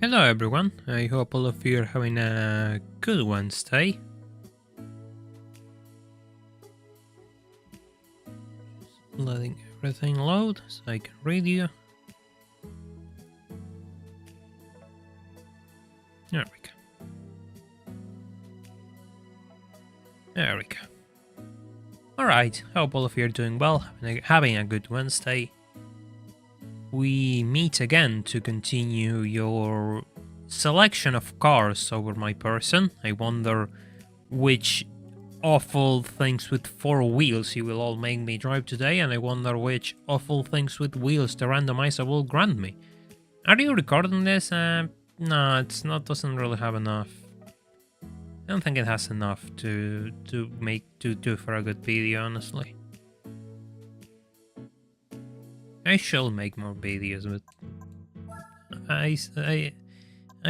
Hello everyone, I hope all of you are having a good Wednesday. Letting everything load so I can read you. There we go. There we go. Alright, hope all of you are doing well, having a good Wednesday. We meet again to continue your selection of cars over my person. I wonder which awful things with 4 wheels you will all make me drive today, and I wonder which awful things with wheels the randomizer will grant me. Are you recording this? No, it's not. Doesn't really have enough. I don't think it has enough to do for a good video, honestly. I shall make more videos, but I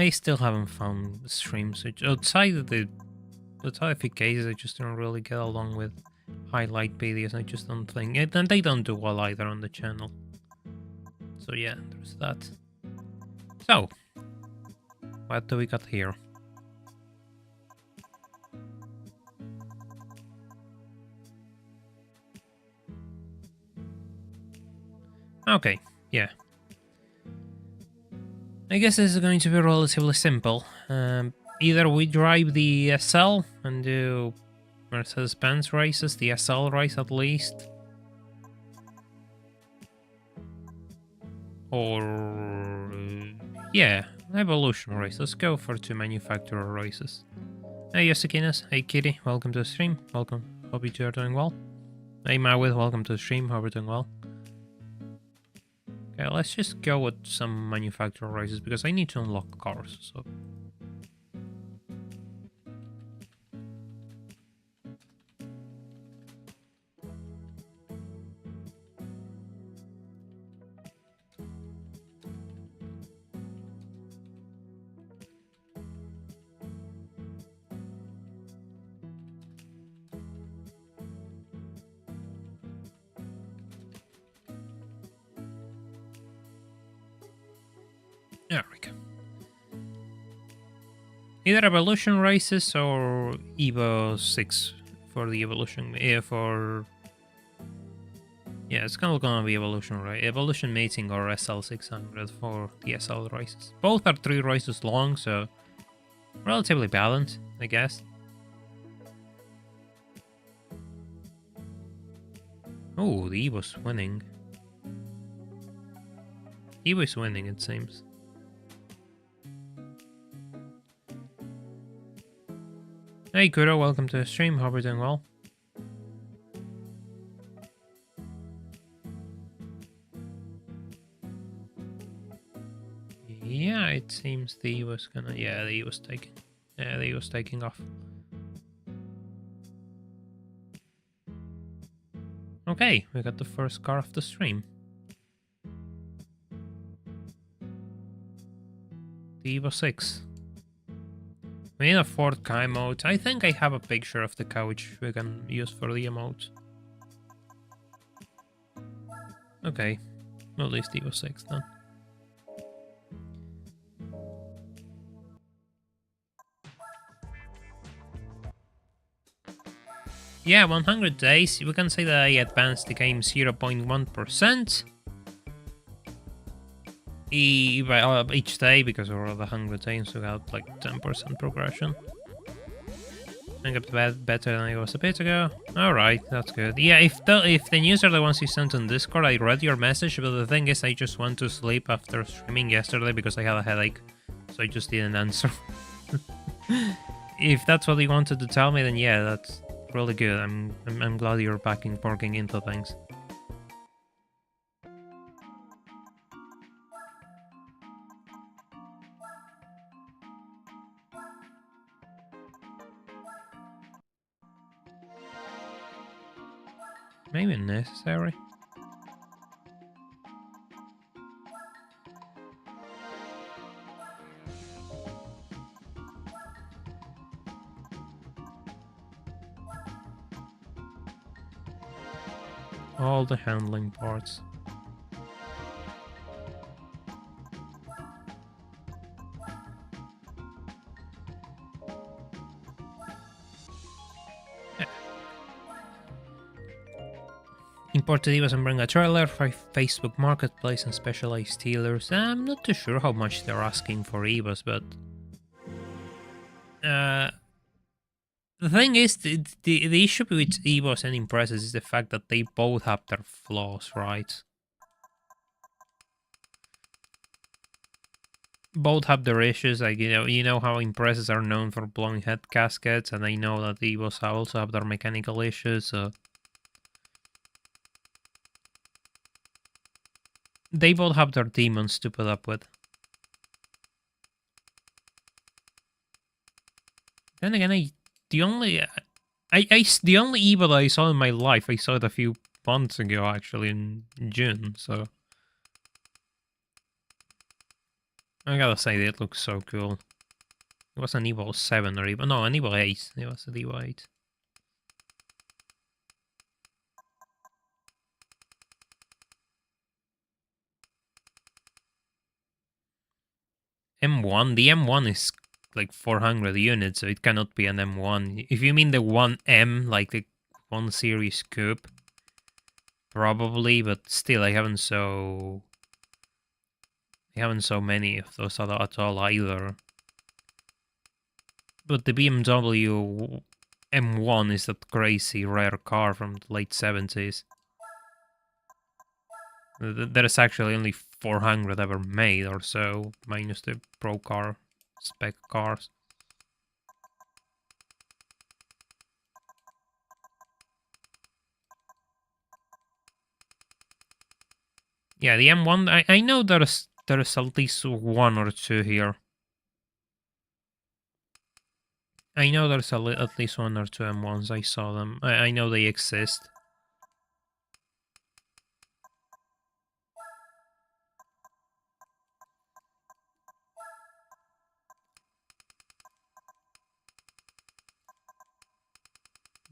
still haven't found streams which outside of the few cases I just don't really get along with highlight videos. I just don't think it, and they don't do well either on the channel. So yeah, there's that. So what do we got here? Okay, yeah. I guess this is going to be relatively simple. Either we drive the SL and do Mercedes-Benz races, the SL race at least. Or, yeah, Evolution race. Let's go for 2 manufacturer races. Hey Yosukinas, hey Kitty, welcome to the stream. Welcome, hope you two are doing well. Hey Mawith, welcome to the stream, hope you're doing well. Okay, let's just go with some manufacturer races because I need to unlock cars, so... There we go. Either Evolution races or Evo 6 for the Evolution. Yeah, it's gonna be Evolution, right? Evolution Mating or SL600 for the SL races. Both are 3 races long, so relatively balanced, I guess. Oh, the Evo's winning. Evo's winning, it seems. Hey Kuro, welcome to the stream, hope you're doing well. Yeah, it seems the E was gonna... Yeah, the E was taking... Yeah, the E was taking off. Okay, we got the first car of the stream. The Evo 6. We need a 4th car emote. I think I have a picture of the car which we can use for the emote. Okay, at least Evo 6 then. Yeah, 100 days. We can say that I advanced the game 0.1%. Each day, because we're at 100 days, we got like 10% progression. I got better than I was a bit ago. Alright, that's good. Yeah, if the news are the ones you sent on Discord, I read your message, but the thing is I just went to sleep after streaming yesterday because I had a headache, so I just didn't answer. If that's what you wanted to tell me, then yeah, that's really good. I'm glad you're back in working into things. Maybe necessary. All the handling parts. imported Evos and bring a trailer for Facebook Marketplace and specialized dealers. I'm not too sure how much they're asking for Evos, but... the thing is, the issue with Evos and Imprezas is the fact that they both have their flaws, right? Both have their issues, like, you know how Imprezas are known for blowing head gaskets, and I know that the Evos also have their mechanical issues, so... They both have their demons to put up with. Then again, the only Evo that I saw in my life, I saw it a few months ago, actually, in June, so... I gotta say, it looks so cool. It was an Evo 7 or even... No, an Evo 8. It was an Evo 8. M1? The M1 is like 400 units, so it cannot be an M1. If you mean the 1M, like the 1 Series Coupe, probably, but still, I haven't so many of those at all either. But the BMW M1 is that crazy rare car from the late 70s. There's actually only 400 ever made or so, minus the pro car spec cars. Yeah, the M1, I know there's at least one or two here. I know there's at least one or two M1s, I saw them. I know they exist.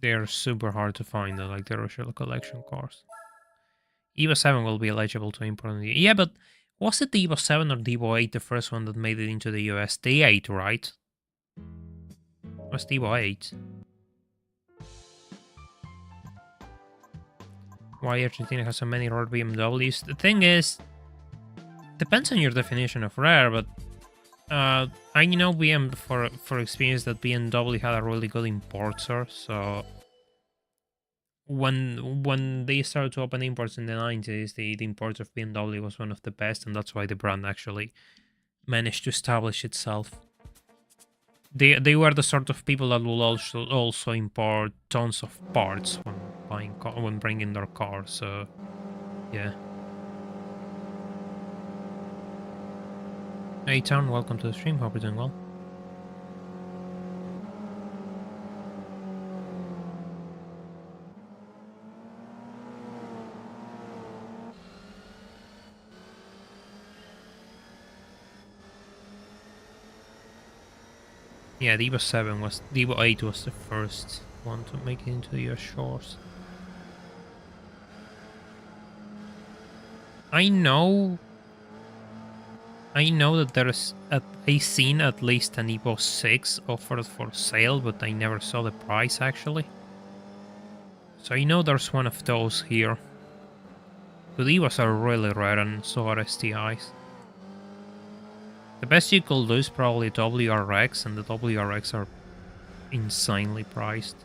They're super hard to find, like the original collection cars. Evo 7 will be eligible to import. Yeah, but was it the Evo 7 or the Evo 8, the first one that made it into the US? The 8, right? Was the Evo 8? Why Argentina has so many rare BMWs? The thing is, depends on your definition of rare, but I know for experience that BMW had a really good importer, so when they started to open imports in the 90s, the import of BMW was one of the best, and that's why the brand actually managed to establish itself. They were the sort of people that will also import tons of parts when bringing their cars, so yeah. Hey Town, welcome to the stream, hope you're doing well. Yeah, the Evo 7 was... The Evo 8 was the first one to make it into the US shores. I know that there's... I seen at least an Evo 6 offered for sale, but I never saw the price, actually. So I know there's one of those here. But Evos are really rare, and so are STIs. The best you could do is probably WRX, and the WRX are insanely priced.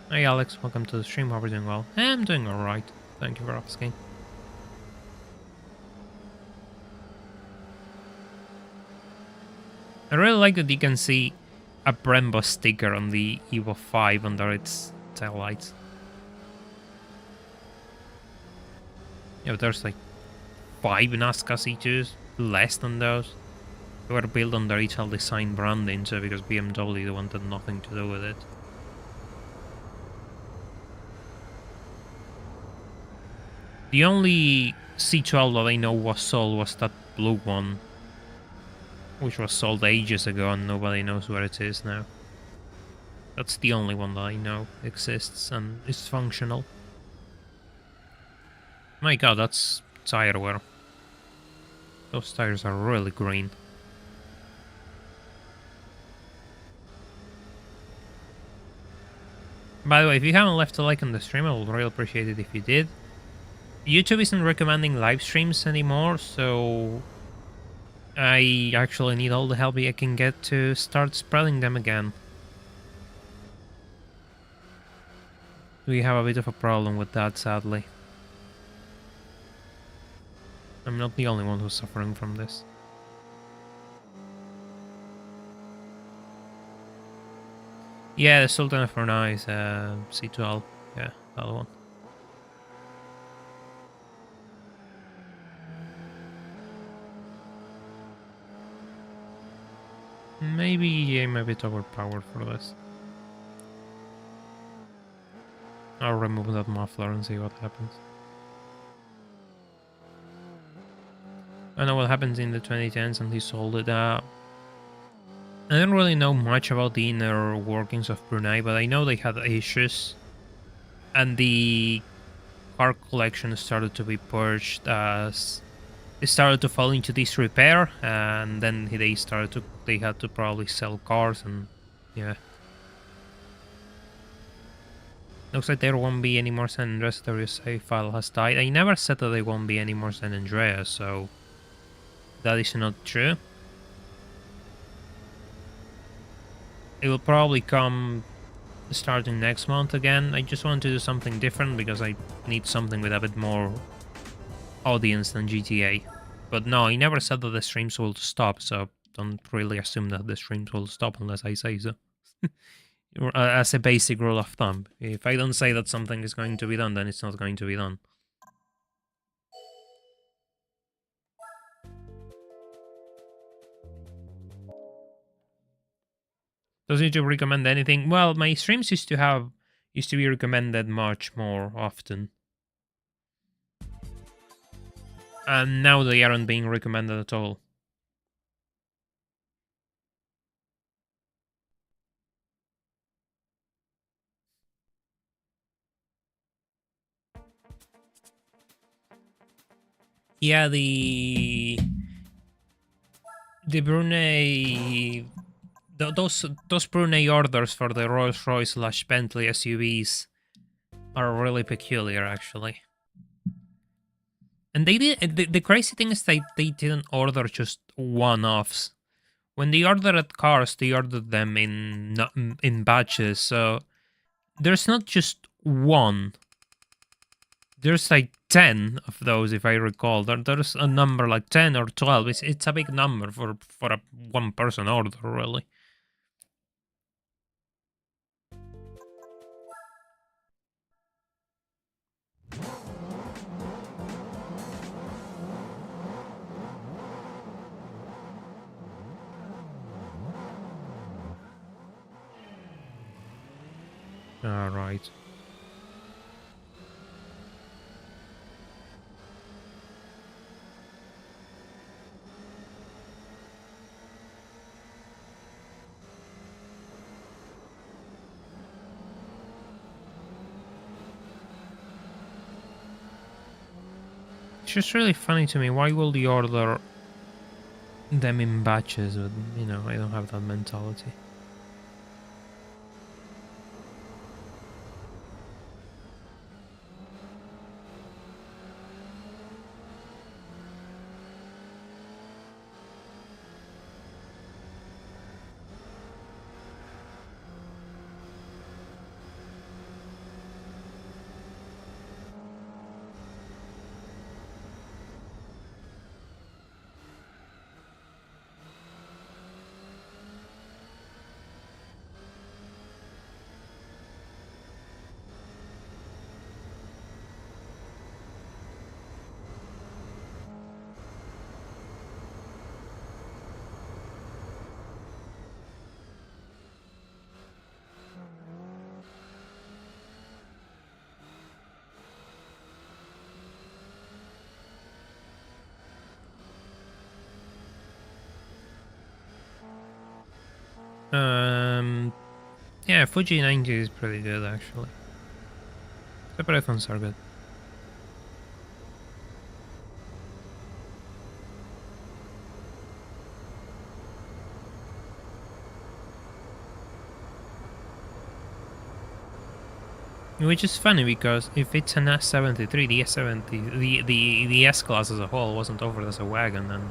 Hey Alex, welcome to the stream, hope you're doing well. I'm doing alright, thank you for asking. I really like that you can see a Brembo sticker on the Evo 5 under its taillights. Yeah, but there's like 5 NASCAR C2s, less than those. They were built under Ital Design branding, so because BMW wanted nothing to do with it. The only C12 that I know was sold was that blue one, which was sold ages ago and nobody knows where it is now. That's the only one that I know exists and is functional. My god, that's tire wear. Those tires are really green. By the way, if you haven't left a like on the stream, I would really appreciate it if you did. YouTube isn't recommending live streams anymore, so I actually need all the help I can get to start spreading them again. We have a bit of a problem with that, sadly. I'm not the only one who's suffering from this. Yeah, the Sultan of Brunei is C12. Yeah, that one. Maybe I'm a bit overpowered for this. I'll remove that muffler and see what happens. I know what happens in the 2010s and he sold it. I don't really know much about the inner workings of Brunei, but I know they had issues. And the car collection started to be purged as it started to fall into disrepair, and then they had to probably sell cars, and yeah. Looks like there won't be any more San Andreas. The save file has died. I never said that there won't be any more San Andreas, so that is not true. It will probably come starting next month again. I just want to do something different because I need something with a bit more audience than GTA. But no, I never said that the streams will stop, so don't really assume that the streams will stop unless I say so. As a basic rule of thumb, if I don't say that something is going to be done, then it's not going to be done. Does YouTube recommend anything? Well, my streams used to be recommended much more often. And now they aren't being recommended at all. Yeah, the Brunei, those Brunei orders for the Rolls-Royce / Bentley SUVs are really peculiar, actually. And they did. The crazy thing is they didn't order just one-offs. When they ordered cars, they ordered them in batches. So there's not just one. There's like 10 of those, if I recall. There's a number like 10 or 12. It's a big number for a one-person order, really. All right. It's just really funny to me. Why will they order them in batches? But, you know, I don't have that mentality. Yeah, Fuji 90 is pretty good, actually. The iPhones are good. Which is funny because if it's an S73, the S70, the S-Class as a whole wasn't offered as a wagon, and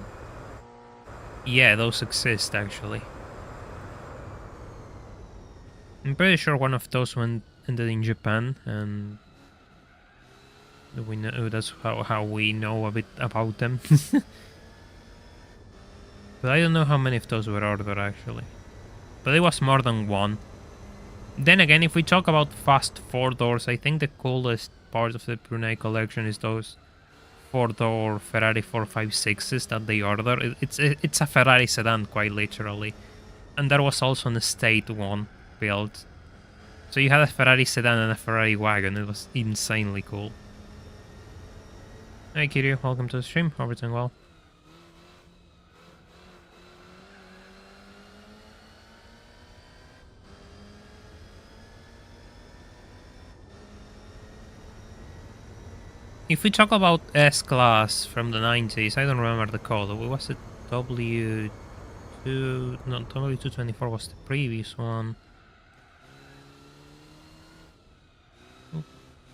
yeah, those exist actually. I'm pretty sure one of those ended in Japan, and we know that's how we know a bit about them. But I don't know how many of those were ordered actually. But it was more than one. Then again, if we talk about fast four doors, I think the coolest part of the Brunei collection is those four-door Ferrari 456s that they order. It's a Ferrari sedan, quite literally. And there was also an estate one built. So you had a Ferrari sedan and a Ferrari wagon. It was insanely cool. Hey Kiryu, welcome to the stream. Hope you're doing well. If we talk about S-Class from the 90s, I don't remember the code. Was it W2? No, W224 was the previous one.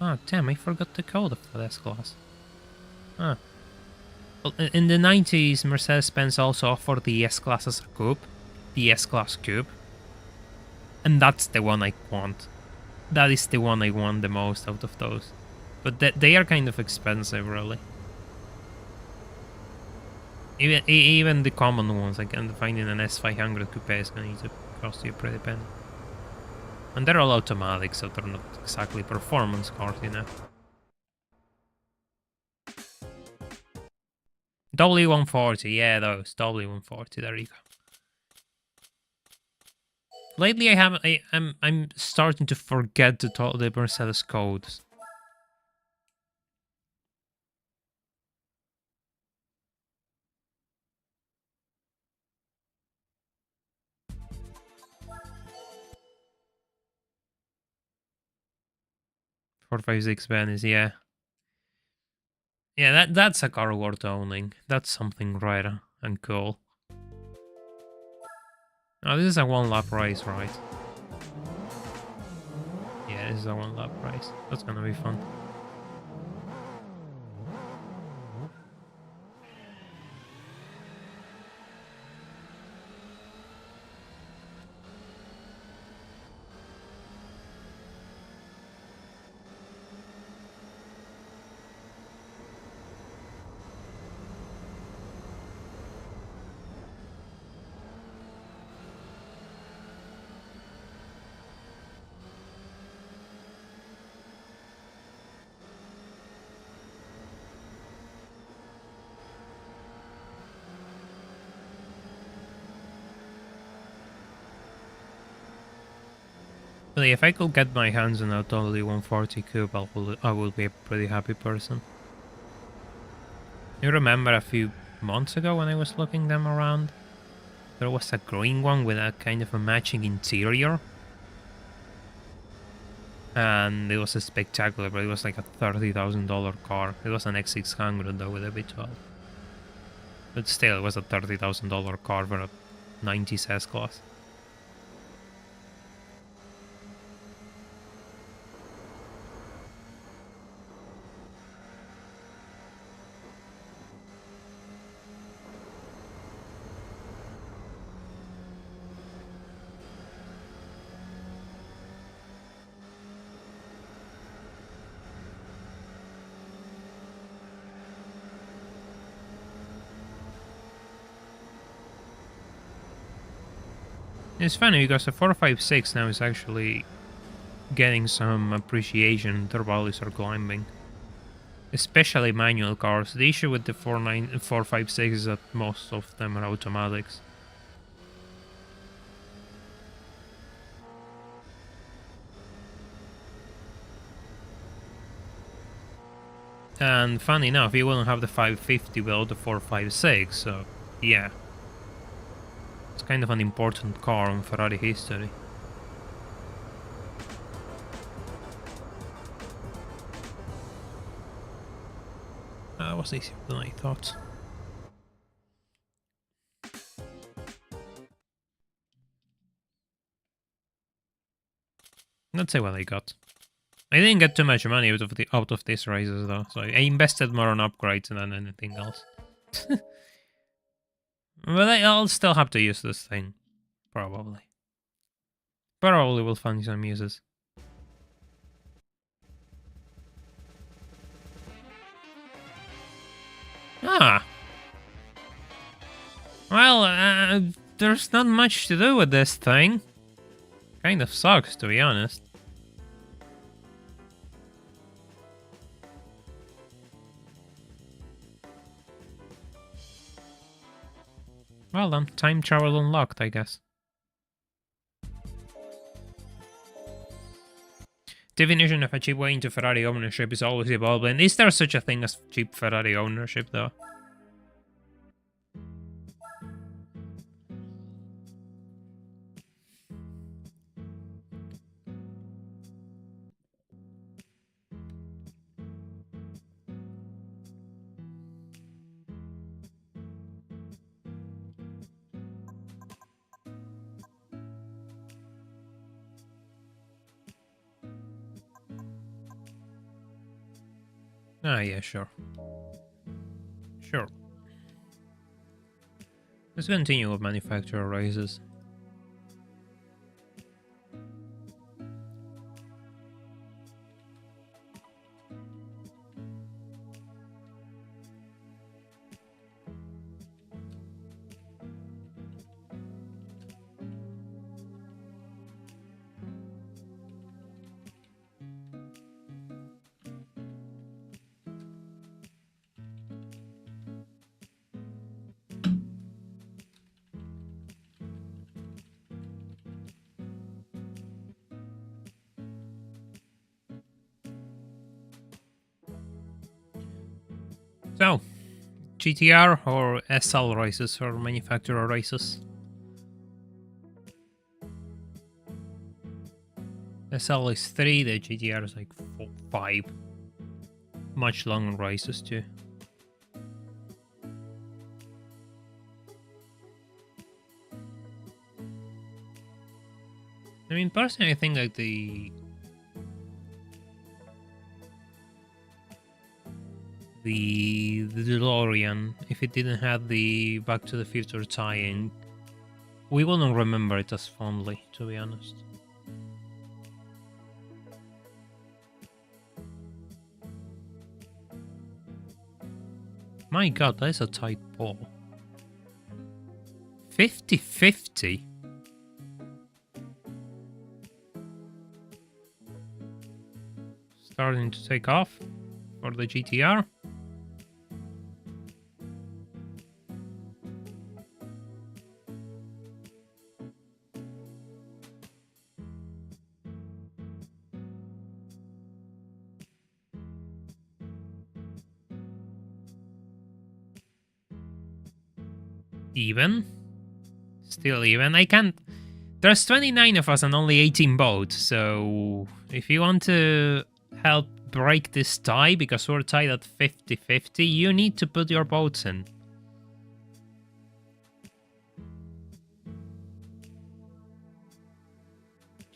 Oh, damn, I forgot the code of the S-Class. Ah. Well, in the 90s, Mercedes-Benz also offered the S-Class as a coupe. The S-Class coupe. And that's the one I want. That is the one I want the most out of those. But they are kind of expensive, really. Even the common ones, like finding an S500 coupe is going to cost you a pretty penny. And they're all automatic, so they're not exactly performance cars, you know. W140, yeah, those W140. There you go. Lately, I'm starting to forget the Mercedes codes. .456 Venice, yeah. Yeah, that's a car worth owning. That's something rare and cool. Oh, this is a one-lap race, right? Yeah, this is a one-lap race. That's gonna be fun. Really, if I could get my hands on a totally 140 coupe, I will be a pretty happy person. You remember a few months ago when I was looking them around? There was a green one with a kind of a matching interior. And it was a spectacular, but it was like a $30,000 car. It was an X600 though with a V12. But still, it was a $30,000 car for a 90s S-Class. It's funny because the 456 now is actually getting some appreciation. Their values are climbing. Especially manual cars. The issue with the 456 is that most of them are automatics. And funny enough, you wouldn't have the 550 without the 456, so yeah. It's kind of an important car in Ferrari history. That was easier than I thought. Let's see what I got. I didn't get too much money out of these races though, so I invested more on upgrades than anything else. But I'll still have to use this thing, probably. Probably will find some uses. Ah. Well, there's not much to do with this thing. Kind of sucks, to be honest. Well then, time travel unlocked, I guess. Definition of a cheap way into Ferrari ownership is always evolving. Is there such a thing as cheap Ferrari ownership, though? Ah, yeah, sure. Sure. Let's continue with manufacturer races. So, GTR or SL races or manufacturer races? SL is 3, the GTR is like 4, 5. Much longer races too. I mean, personally, I think like the DeLorean, if it didn't have the Back to the Future tie-in, we wouldn't remember it as fondly, to be honest. My god, that is a tight ball. 50-50? Starting to take off for the GTR. Even? Still even? I can't... There's 29 of us and only 18 boats, so if you want to help break this tie, because we're tied at 50-50, you need to put your boats in.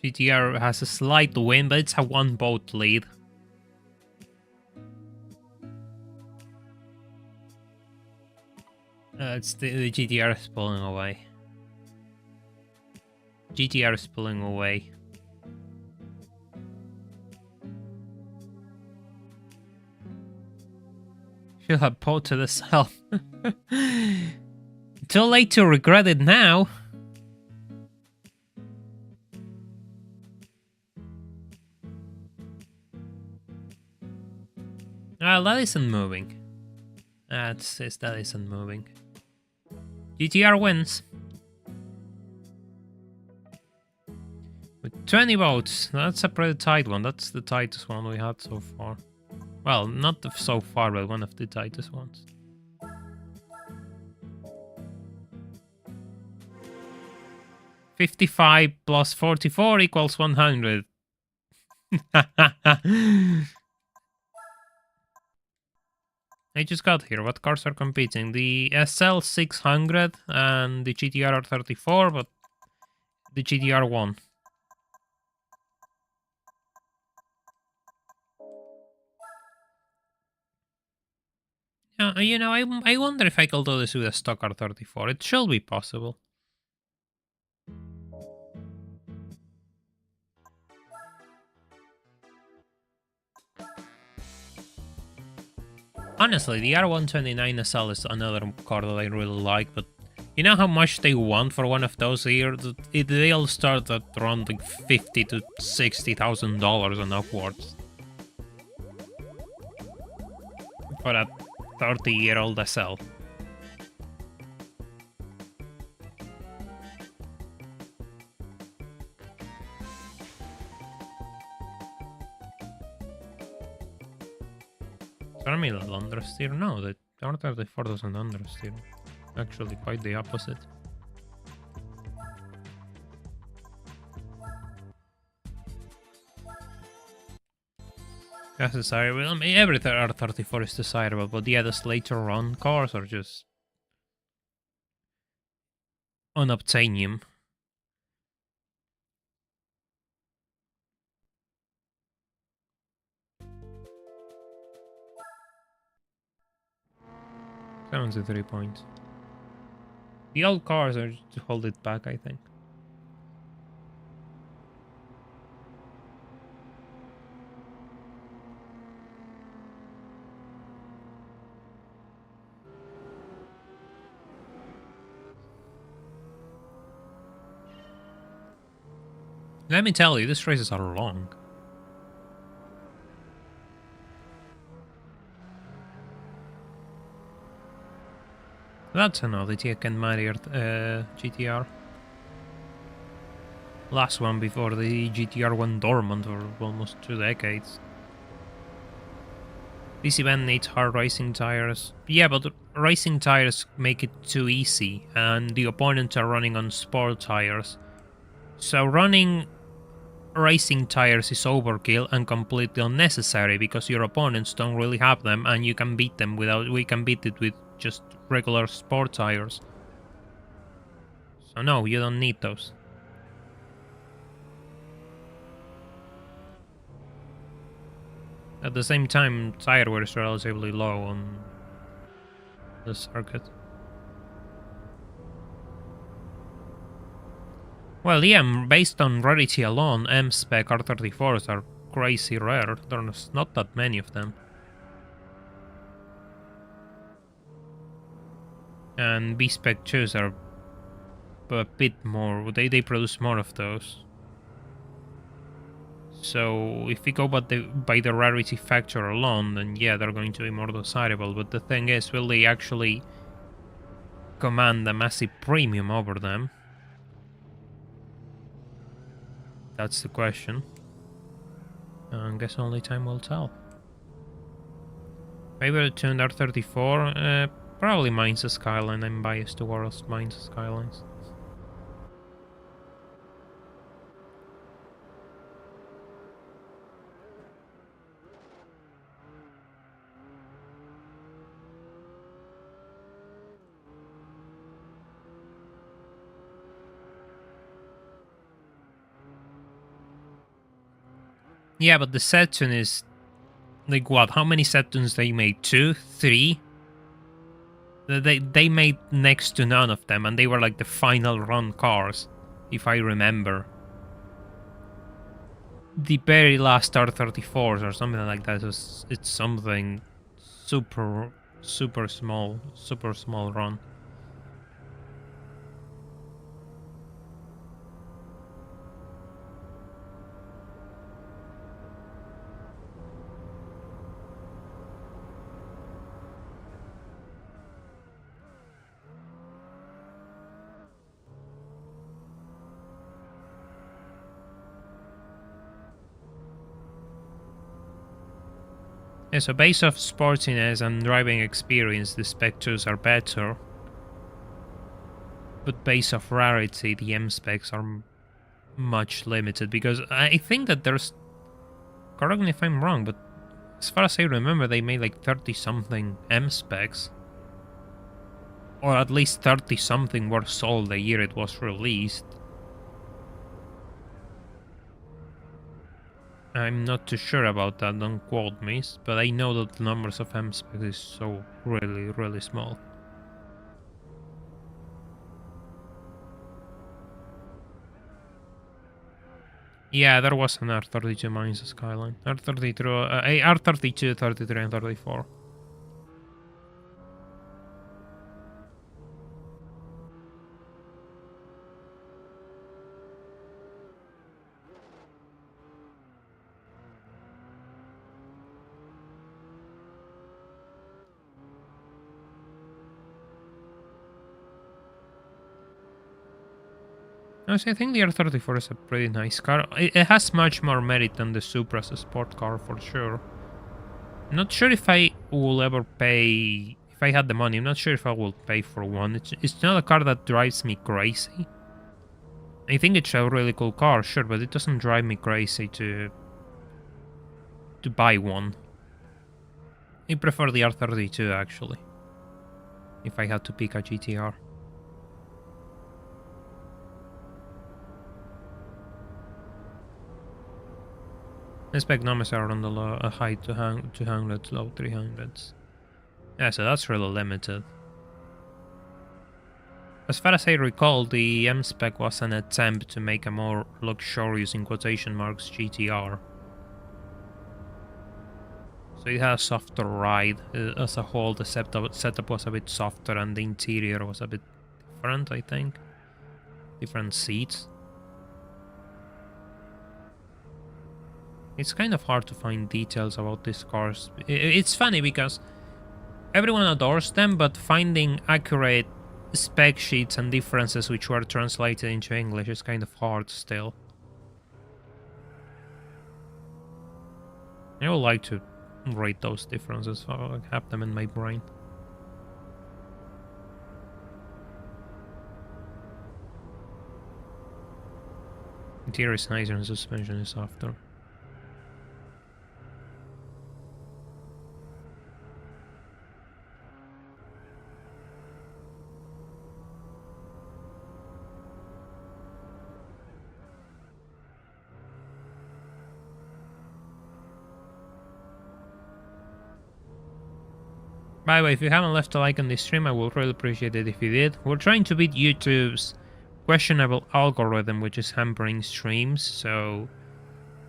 GTR has a slight win, but it's a one boat lead. It's the GTR is pulling away. GTR is pulling away. Should have ported the cell. Too late to regret it now. That isn't moving. That says that isn't moving. GTR wins. With 20 votes. That's a pretty tight one. That's the tightest one we had so far. Well, not so far, but one of the tightest ones. $55 plus 44 equals 100. I just got here. What cars are competing? The SL600 and the GTR R34, but the GTR won. You know, I wonder if I could do this with a stock R34. It should be possible. Honestly, the R129 SL is another car that I really like, but you know how much they want for one of those here? They'll start at around like $50,000 to $60,000 and upwards. For a 30-year-old SL. Terminal understeer? No, the R34 doesn't understeer. Actually, quite the opposite. That's desirable. I mean, every R34 is desirable, but yeah, the later on cars are just unobtainium. Sounds 3 points. The old cars are to hold it back, I think. Let me tell you, these races are long. That's an oddity, I can marry GTR. Last one before the GTR went dormant for almost 2 decades. This event needs hard racing tires. Yeah, but racing tires make it too easy, and the opponents are running on sport tires. So running racing tires is overkill and completely unnecessary because your opponents don't really have them, and you can beat them we can beat it with just regular sport tires. So no, you don't need those. At the same time, tire wear is relatively low on the circuit. Well, yeah, based on rarity alone, M-Spec R34s are crazy rare. There's not that many of them. And B-Spec 2s are a bit more, they produce more of those. So if we go by the rarity factor alone, then yeah, they're going to be more desirable. But the thing is, will they actually command a massive premium over them? That's the question. I guess only time will tell. Favorite tuned R34? Probably mine's a Skyline. I'm biased towards mine's Skylines. Yeah, but the set tune is like what? How many set tunes they made? 2? 3? They made next to none of them, and they were like the final run cars, if I remember. The very last R34s or something like that it's something super small run. Yeah, so based off sportiness and driving experience, the Spec 2s are better. But based off rarity, the M specs are much limited, because I think that there's... Correct me if I'm wrong, but as far as I remember, they made like 30-something M specs. Or at least 30-something were sold the year it was released. I'm not too sure about that, don't quote me, but I know that the numbers of M-Spec is so really small. Yeah, there was an R32 minus a Skyline. R32, 33 and 34. Honestly, I think the R34 is a pretty nice car. It has much more merit than the Supra as a sport car for sure. I'm not sure if I will ever pay... If I had the money, I'm not sure if I will pay for one. It's not a car that drives me crazy. I think it's a really cool car, sure, but it doesn't drive me crazy to buy one. I prefer the R32 actually, if I had to pick a GTR. I expect numbers are on the low, high 200s, low 300s. Yeah, so that's really limited. As far as I recall, the M-Spec was an attempt to make a more luxurious, in quotation marks, GTR. So it has a softer ride as a whole. The setup was a bit softer and the interior was a bit different, I think. Different seats. It's kind of hard to find details about these cars. It's funny because everyone adores them, but finding accurate spec sheets and differences which were translated into English is kind of hard still. I would like to rate those differences, so I have them in my brain. Interior is nicer and suspension is softer. By the way, if you haven't left a like on this stream, I would really appreciate it if you did. We're trying to beat YouTube's questionable algorithm, which is hampering streams, so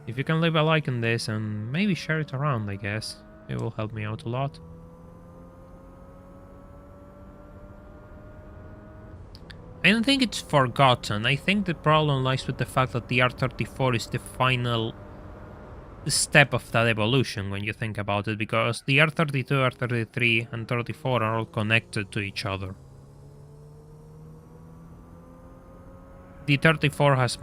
if you can leave a like on this and maybe share it around, I guess, it will help me out a lot. I don't think it's forgotten. I think the problem lies with the fact that the R34 is the final step of that evolution when you think about it, because the R32, R33 and 34 are all connected to each other. The 34 has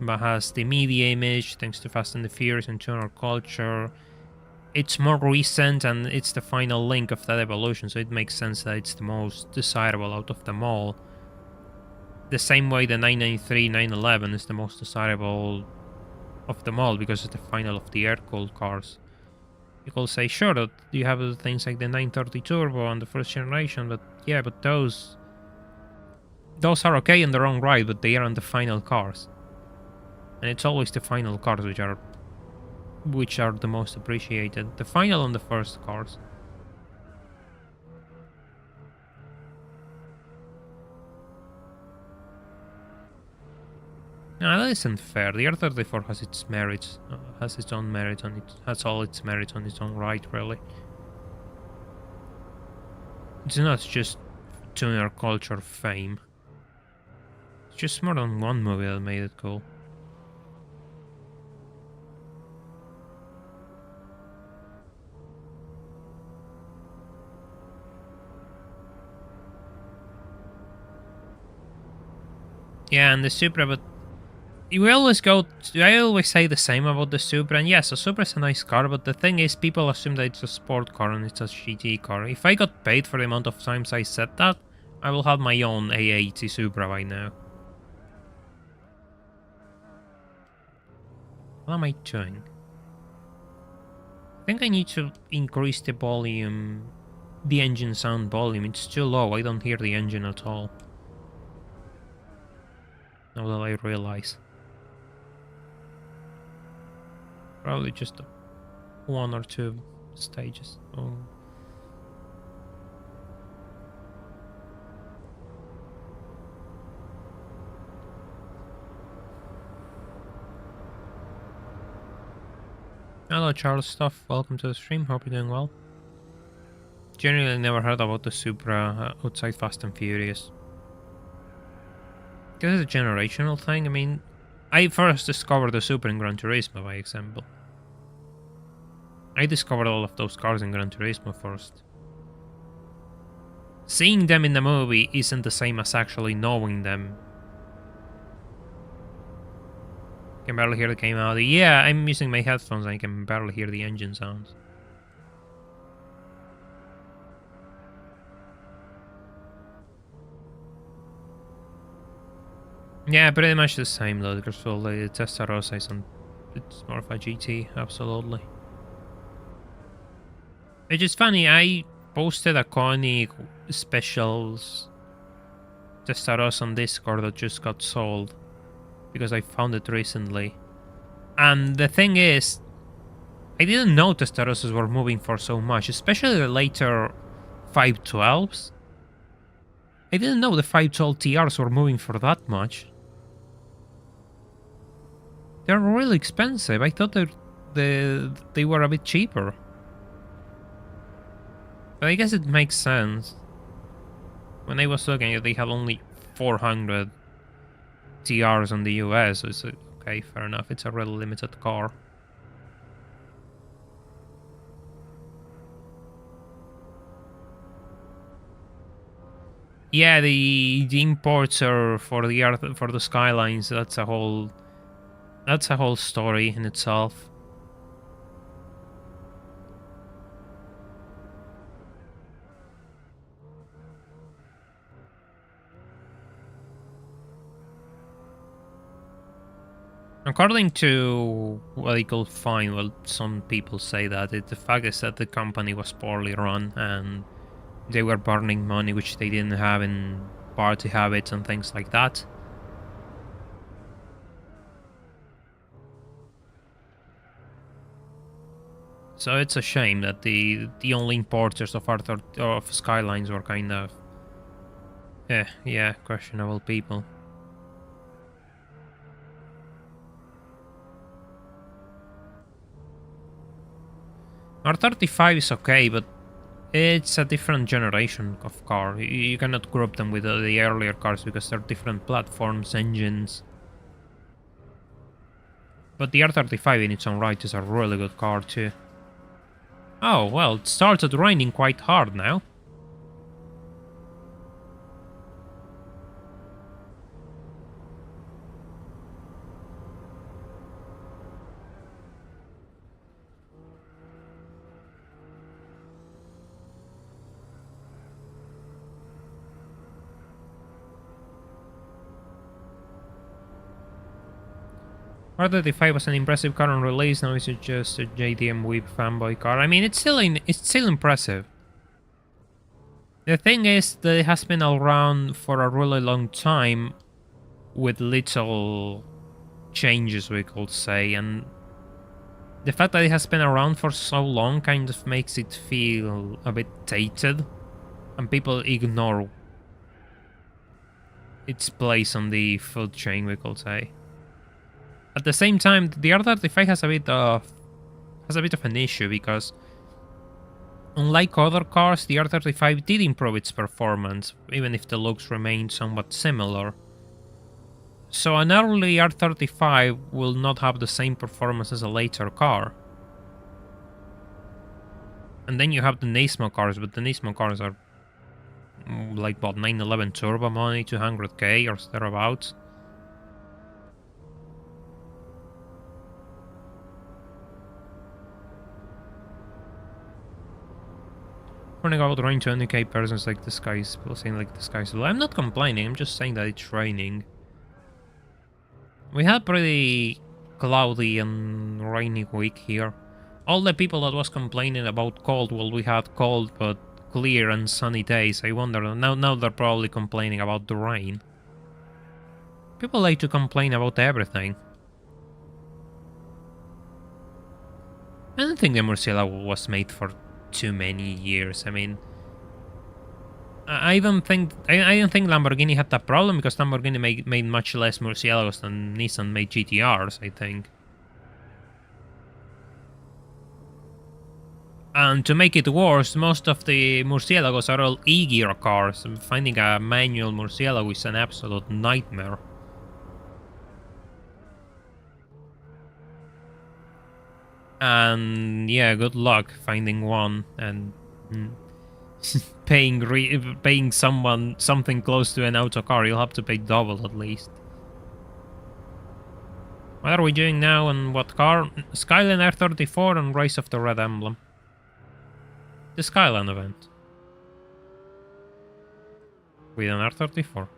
has the media image thanks to Fast and the Furious and tuner culture. It's more recent and it's the final link of that evolution, so it makes sense that it's the most desirable out of them all. The same way the 993, 911 is the most desirable of them all because it's the final of the air-cooled cars. You could say, sure, that you have things like the 930 Turbo and the first generation, but yeah, but those are okay in their own right, but they aren't the final cars. And it's always the final cars which are the most appreciated. The final and the first cars. No, that isn't fair. The R34 has its merits, has its own merit, and it has all its merits on its own right, really. It's not just tuner culture fame. It's just more than one movie that made it cool. Yeah, and the Supra, but I always say the same about the Supra, and yes, the Supra is a nice car, but the thing is, people assume that it's a sport car and it's a GT car. If I got paid for the amount of times I said that, I will have my own A80 Supra by now. What am I doing? I think I need to increase the volume, the engine sound volume. It's too low, I don't hear the engine at all. Now that I realize. Probably just one or two stages. Oh. Hello Charles Stuff, welcome to the stream, hope you're doing well. Generally never heard about the Supra outside Fast and Furious. This is a generational thing. I mean, I first discovered the Supra in Gran Turismo, by example. I discovered all of those cars in Gran Turismo first. Seeing them in the movie isn't the same as actually knowing them. Can barely hear the game audio. Yeah, I'm using my headphones and I can barely hear the engine sounds. Yeah, pretty much the same though, because the Testarossa is on... It's more of a GT, absolutely. Which is funny, I posted a Koenig specials Testarossa on Discord that just got sold. Because I found it recently. And the thing is, I didn't know Testarossas were moving for so much, especially the later 512s. I didn't know the 512 TRs were moving for that much. They're really expensive. I thought they were a bit cheaper. But I guess it makes sense. When I was looking, they had only 400 TRs on the US, so it's okay, fair enough. It's a really limited car. Yeah, the imports are for the Skylines. That's a whole story in itself. According to what they could find, well, some people say that the fact is that the company was poorly run and they were burning money which they didn't have in party habits and things like that. So it's a shame that the only importers of Skylines were kind of questionable people. R35 is okay, but it's a different generation of car. You cannot group them with the earlier cars because they're different platforms, engines. But the R35 in its own right is a really good car too. Oh, well, it started raining quite hard now. R35 was an impressive car on release, now it's just a JDM Whip fanboy car. I mean, it's still impressive. The thing is that it has been around for a really long time with little changes, we could say, and the fact that it has been around for so long kind of makes it feel a bit dated, and people ignore its place on the food chain, we could say. At the same time, the R35 has a bit of an issue because, unlike other cars, the R35 did improve its performance, even if the looks remained somewhat similar. So an early R35 will not have the same performance as a later car. And then you have the Nismo cars, but the Nismo cars are like what, 911 turbo money, 200k or thereabouts. Running out rain to indicate persons like the skies, people saying like the skies blue. I'm not complaining, I'm just saying that it's raining. We had pretty cloudy and rainy week here. All the people that was complaining about cold, well, we had cold but clear and sunny days. I wonder, now they're probably complaining about the rain. People like to complain about everything. I don't think the Murcielago was made for too many years. I mean, I don't think Lamborghini had that problem because Lamborghini made much less Murcielagos than Nissan made GTRs, I think. And to make it worse, most of the Murcielagos are all E-gear cars. Finding a manual Murcielago is an absolute nightmare. And yeah, good luck finding one and paying someone something close to an auto car. You'll have to pay double at least. What are we doing now and what car? Skyline R34 and Rise of the Red Emblem. The Skyline event. With an R34.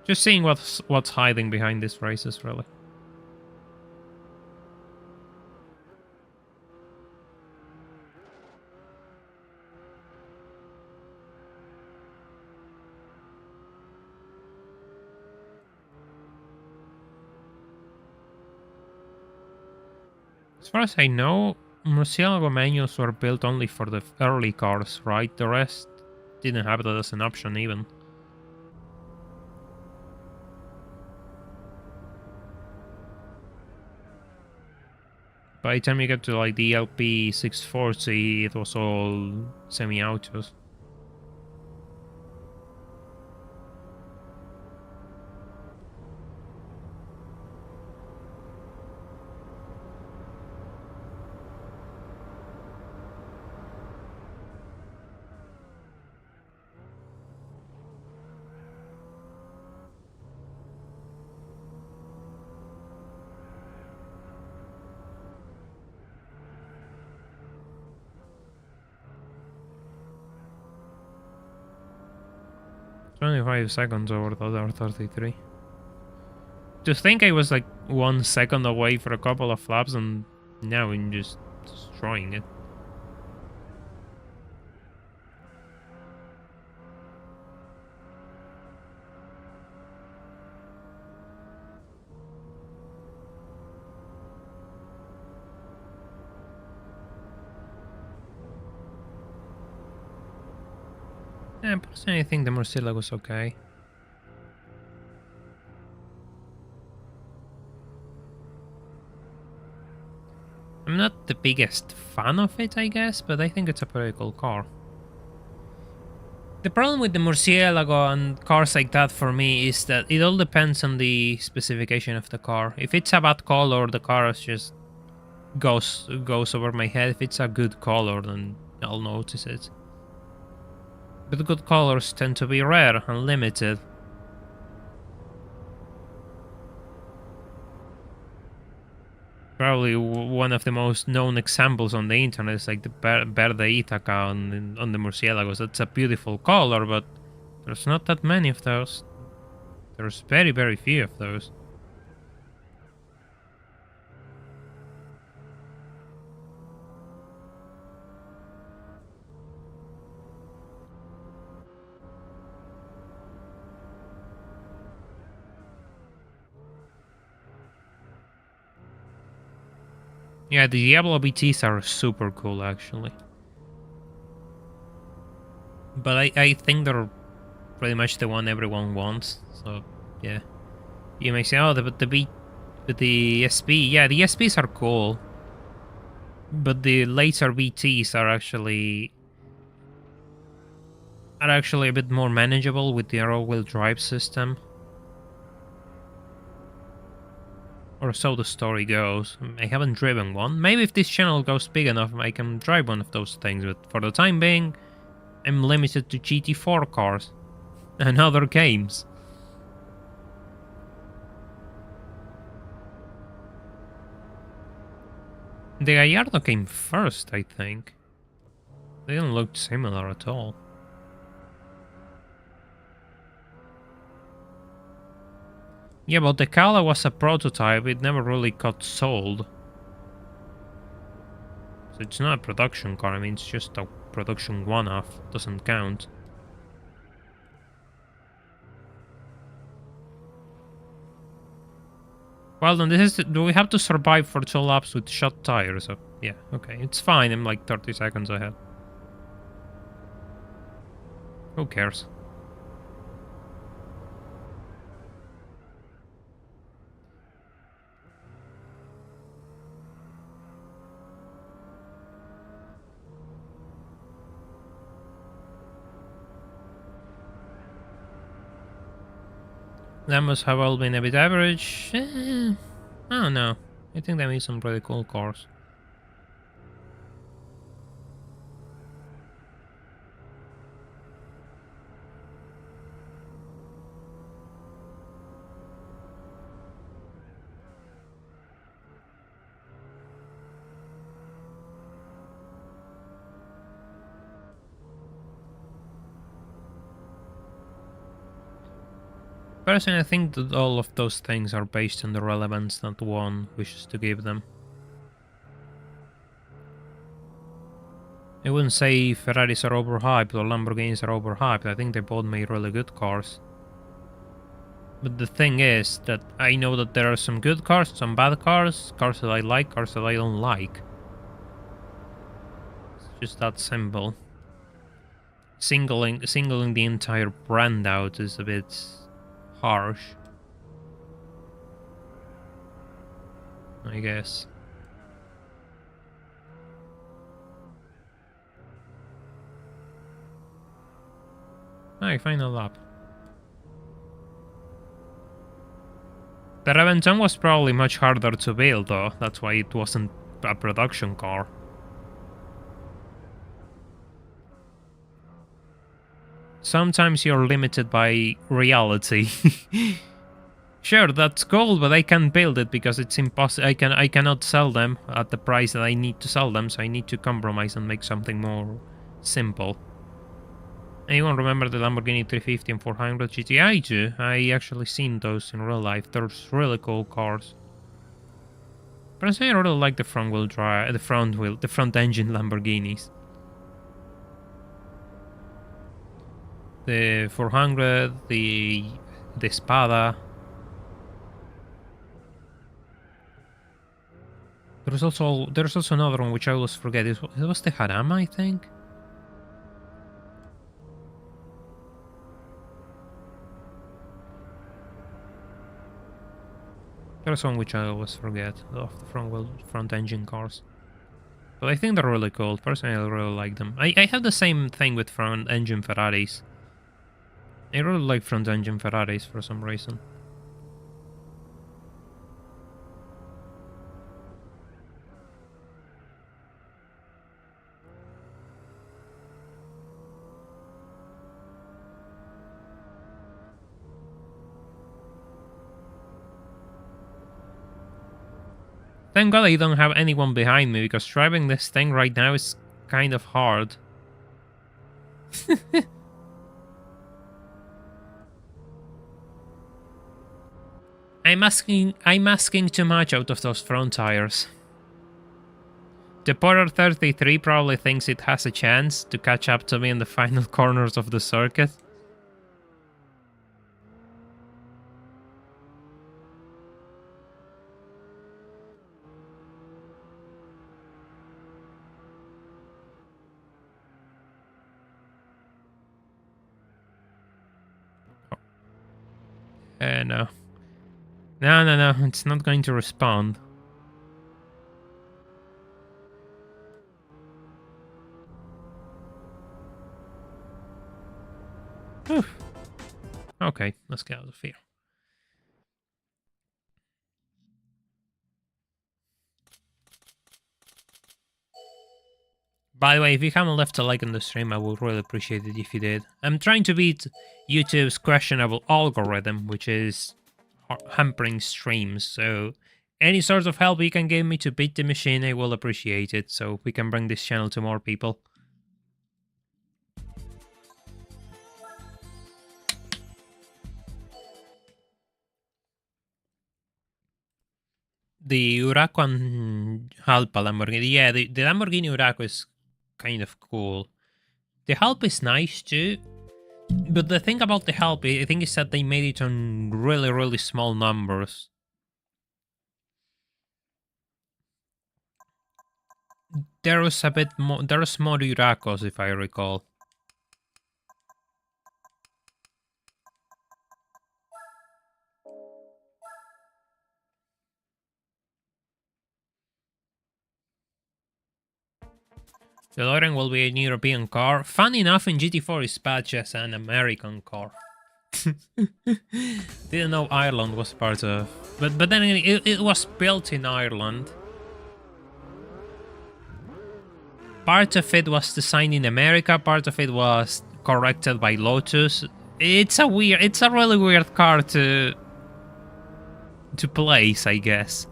Just seeing what's hiding behind these races, really. As far as I know, Murcielago manuals were built only for the early cars, right? The rest didn't have that as an option even. By the time you get to like the LP 640, it was all semi-autos. Seconds over the other 33. To think I was like 1 second away for a couple of laps and now I'm just destroying it. Yeah, personally I think the Murcielago was okay. I'm not the biggest fan of it, I guess, but I think it's a pretty cool car. The problem with the Murcielago and cars like that for me is that it all depends on the specification of the car. If it's a bad color, the car just goes over my head. If it's a good color, then I'll notice it. But good colors tend to be rare and limited. Probably one of the most known examples on the internet is like the Verde Ithaca on the Murcielagos. That's a beautiful color, but there's not that many of those. There's very, very few of those. Yeah, the Diablo BTs are super cool, actually. But I think they're pretty much the one everyone wants, so yeah. You may say, oh, but the SP, yeah, the SPs are cool. But the later BTs are actually a bit more manageable with the all-wheel drive system. Or so the story goes. I haven't driven one. Maybe if this channel goes big enough, I can drive one of those things, but for the time being, I'm limited to GT4 cars and other games. The Gallardo came first, I think. They don't look similar at all. Yeah, but the Kala was a prototype, it never really got sold. So it's not a production car, I mean, it's just a production one-off, doesn't count. Well then, do we have to survive for 2 laps with shot tires? So, yeah, okay, it's fine, I'm like 30 seconds ahead. Who cares? That must have all been a bit average. I don't know. I think they made some pretty cool cars. Personally, I think that all of those things are based on the relevance that one wishes to give them. I wouldn't say Ferraris are overhyped or Lamborghinis are overhyped. I think they both made really good cars. But the thing is that I know that there are some good cars, some bad cars, cars that I like, cars that I don't like. It's just that simple. Singling the entire brand out is a bit harsh, I guess. Alright, final lap. The Reventon was probably much harder to build though, that's why it wasn't a production car. Sometimes you're limited by reality. Sure, that's cool, but I can't build it because it's impossible. I cannot sell them at the price that I need to sell them, so I need to compromise and make something more simple. Anyone remember the Lamborghini 350 and 400 GT? I do. I actually seen those in real life. They're really cool cars. But I really like the front engine Lamborghinis. The 400, the Spada. There's also another one which I always forget. It was the Harama, I think. There's one which I always forget of the front engine cars. But I think they're really cool. Personally, I really like them. I have the same thing with front engine Ferraris. I really like front engine Ferraris for some reason. Thank God I don't have anyone behind me, because driving this thing right now is kind of hard. I'm asking too much out of those front tires. The Porter 33 probably thinks it has a chance to catch up to me in the final corners of the circuit. No. No, it's not going to respond. Whew. Okay, let's get out of here. By the way, if you haven't left a like on the stream, I would really appreciate it if you did. I'm trying to beat YouTube's questionable algorithm, which is hampering streams, so any sort of help you can give me to beat the machine, I will appreciate it, so we can bring this channel to more people. The Huracan Halpa Lamborghini, yeah, the Lamborghini Huracan is kind of cool. The Halp is nice too, but the thing about the Halp, I think, is that they made it on really, really small numbers. There was a bit more. There was more Uracos, if I recall. The DeLorean will be an European car. Fun enough, in GT4 is patched as an American car. Didn't know Ireland was part of... But then it was built in Ireland. Part of it was designed in America, part of it was corrected by Lotus. It's a really weird car to place, I guess.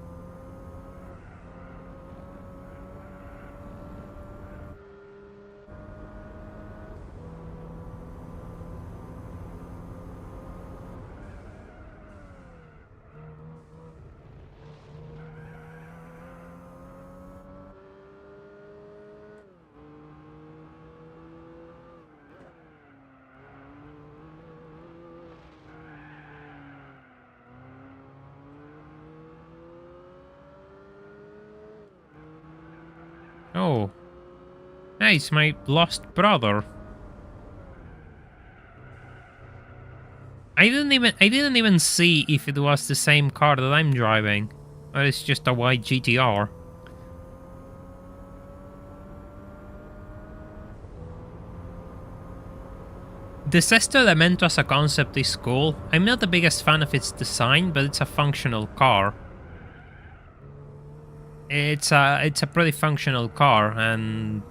Oh. Hey, it's my lost brother. I didn't even see if it was the same car that I'm driving, or it's just a white GTR. The Sesto Elemento as a concept is cool. I'm not the biggest fan of its design, but it's a functional car. It's a pretty functional car, and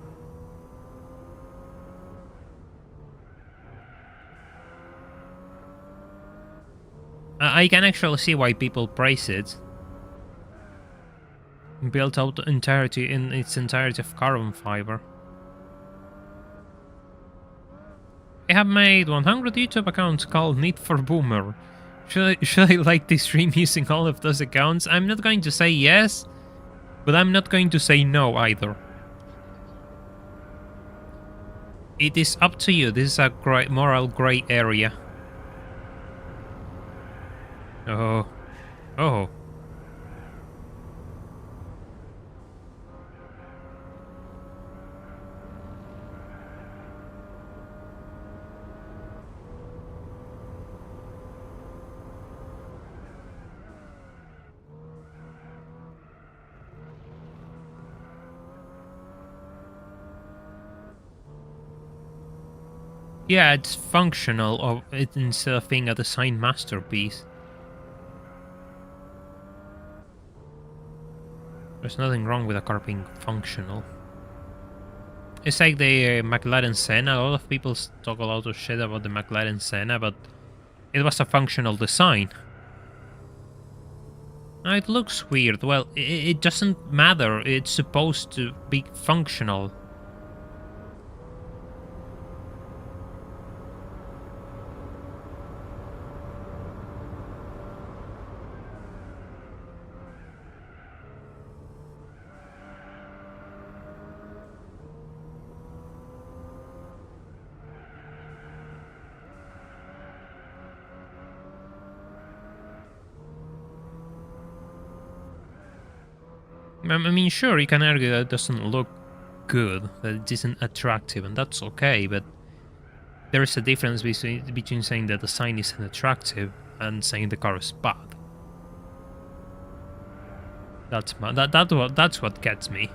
I can actually see why people praise it. Built out in its entirety of carbon fiber. I have made 100 YouTube accounts called Need for Boomer. Should I like this stream using all of those accounts? I'm not going to say yes, but I'm not going to say no either. It is up to you. This is a moral grey area. Oh. Oh. Yeah, it's functional instead of being a design masterpiece. There's nothing wrong with a car being functional. It's like the McLaren Senna. A lot of people talk a lot of shit about the McLaren Senna, but it was a functional design. Now, it looks weird. Well, it doesn't matter. It's supposed to be functional. I mean, sure, you can argue that it doesn't look good, that it isn't attractive, and that's okay, but there is a difference between saying that the design isn't attractive and saying the car is bad. That's what gets me.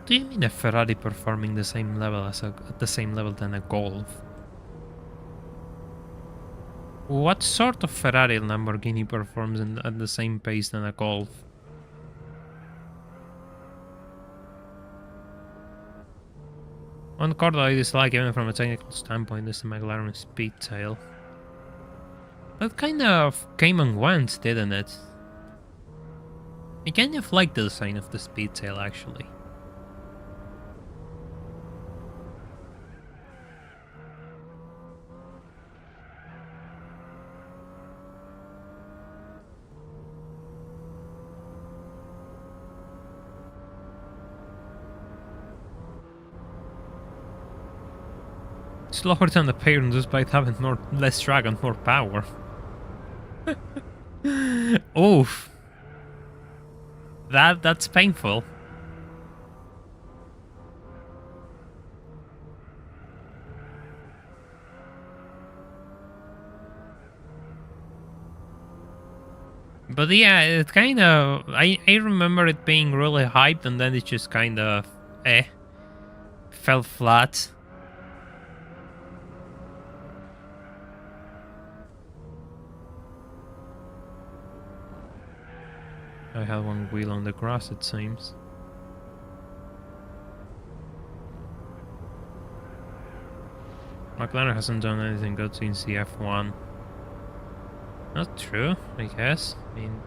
Do you mean a Ferrari performing the same level at the same level than a Golf? What sort of Ferrari and Lamborghini performs at the same pace than a Golf? One car that I dislike even from a technical standpoint is the McLaren Speedtail. That kind of came and went, didn't it? I kind of like the design of the Speedtail, actually. Slower than the parent despite having less drag and more power. Oof. That's painful. But yeah, it kind of... I remember it being really hyped and then it just kind of... fell flat. I had one wheel on the grass, it seems. McLaren hasn't done anything good since the F1. Not true, I guess. I mean,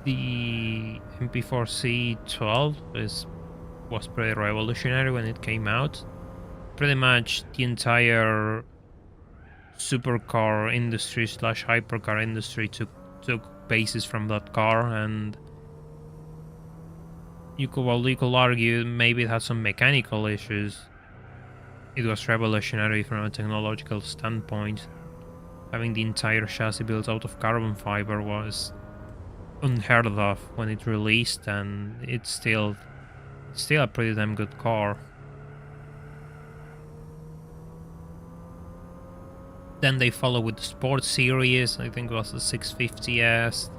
the MP4C12 was pretty revolutionary when it came out. Pretty much the entire supercar industry / hypercar industry took bases from that car, and you could argue maybe it had some mechanical issues. It was revolutionary from a technological standpoint. Having the entire chassis built out of carbon fiber was unheard of when it released, and it's still a pretty damn good car. Then they follow with the Sport Series, I think it was the 650S.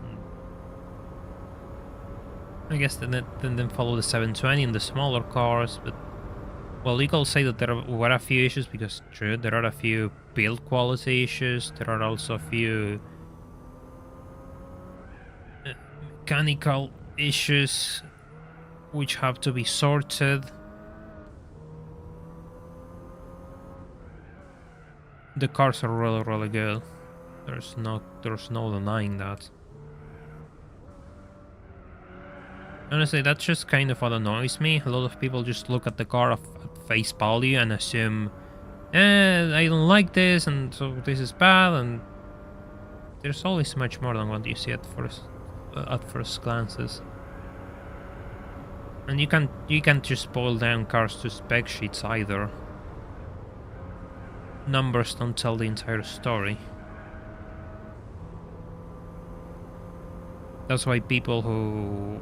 I guess then follow the 720 and the smaller cars, but well, you could say that there were a few issues because true, there are a few build quality issues, there are also a few mechanical issues which have to be sorted. The cars are really good. There's no denying that. Honestly, that's just kind of what annoys me. A lot of people just look at the car at face value and assume, I don't like this, and so this is bad. And there's always much more than what you see at first glances. And you can't just boil down cars to spec sheets either. Numbers don't tell the entire story. That's why people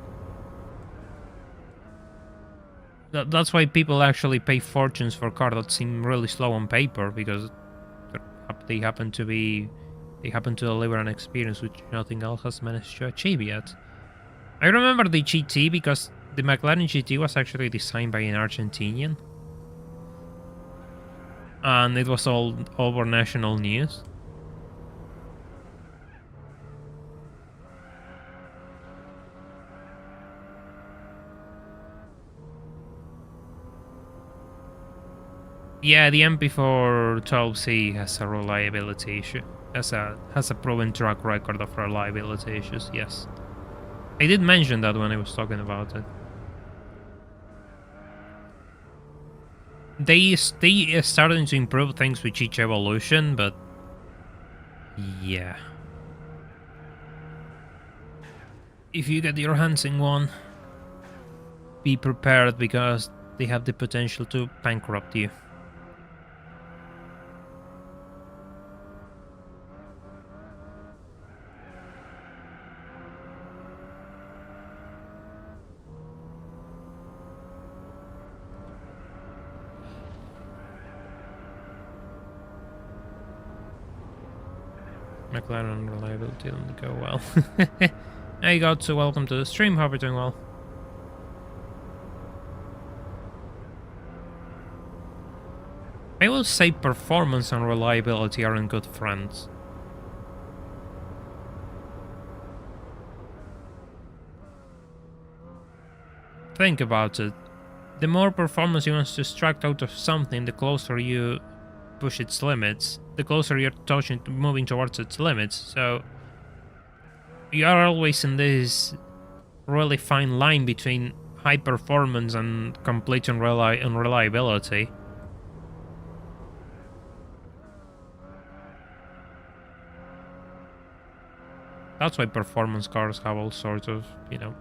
actually pay fortunes for cars that seem really slow on paper, because they happen to deliver an experience which nothing else has managed to achieve yet. I remember the GT because the McLaren GT was actually designed by an Argentinian. And it was all over national news. Yeah, the MP412C has a reliability issue. Has a proven track record of reliability issues, yes. I did mention that when I was talking about it. They started to improve things with each evolution, but yeah. If you get your hands in one, be prepared because they have the potential to bankrupt you. McLaren reliability didn't go well. Hey God, so welcome to the stream, hope you're doing well. I will say performance and reliability aren't good friends. Think about it. The more performance you want to extract out of something, the closer you push its limits, the closer you're moving towards its limits. So you are always in this really fine line between high performance and complete unreliability. That's why performance cars have all sorts of,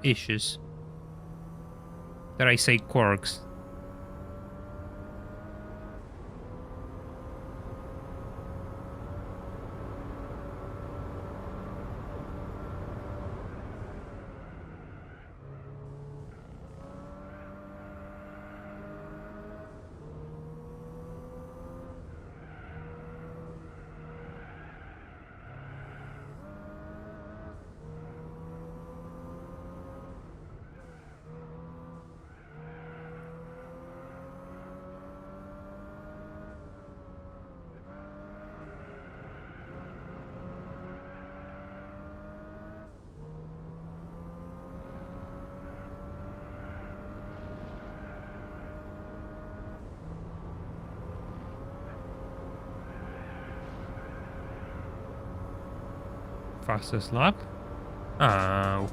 issues. Dare I say quirks. Fastest lap? Oh.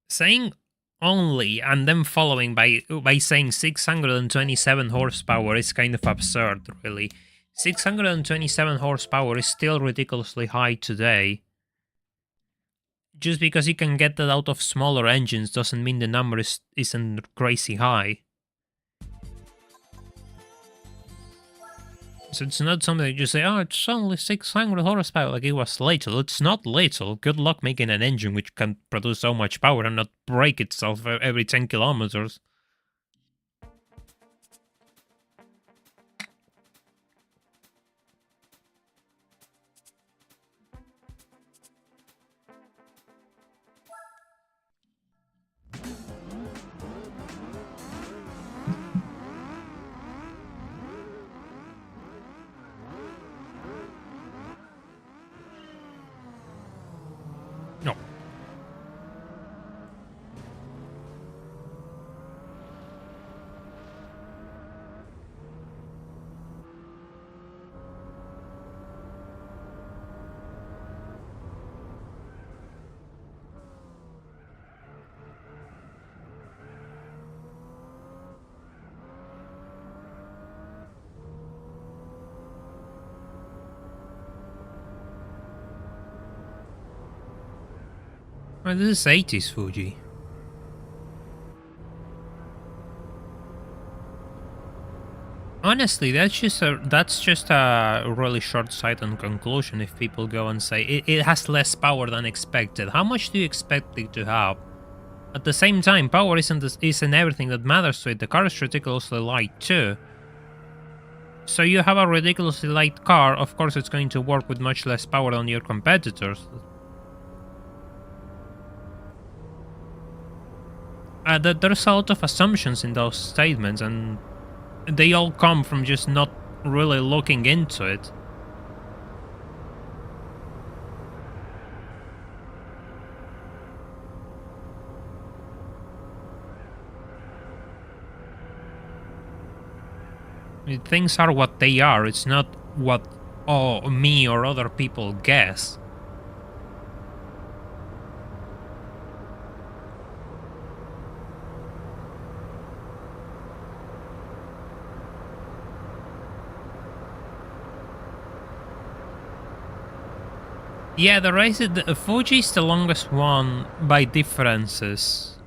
Saying only and then following by saying 627 horsepower is kind of absurd, really. 627 horsepower is still ridiculously high today. Just because you can get that out of smaller engines doesn't mean the number isn't crazy high. So it's not something that you say, oh, it's only 600 horsepower, like it was little. It's not little. Good luck making an engine which can produce so much power and not break itself every 10 kilometers. No. Well, this is 80s Fuji. Honestly, that's just a really short-sighted conclusion if people go and say it has less power than expected. How much do you expect it to have? At the same time, power isn't everything that matters to it. The car is ridiculously light too. So you have a ridiculously light car, of course it's going to work with much less power than your competitors. There's a lot of assumptions in those statements, and they all come from just not really looking into it. Things are what they are, it's not what me or other people guess. Yeah, the race Fuji is the longest one by differences,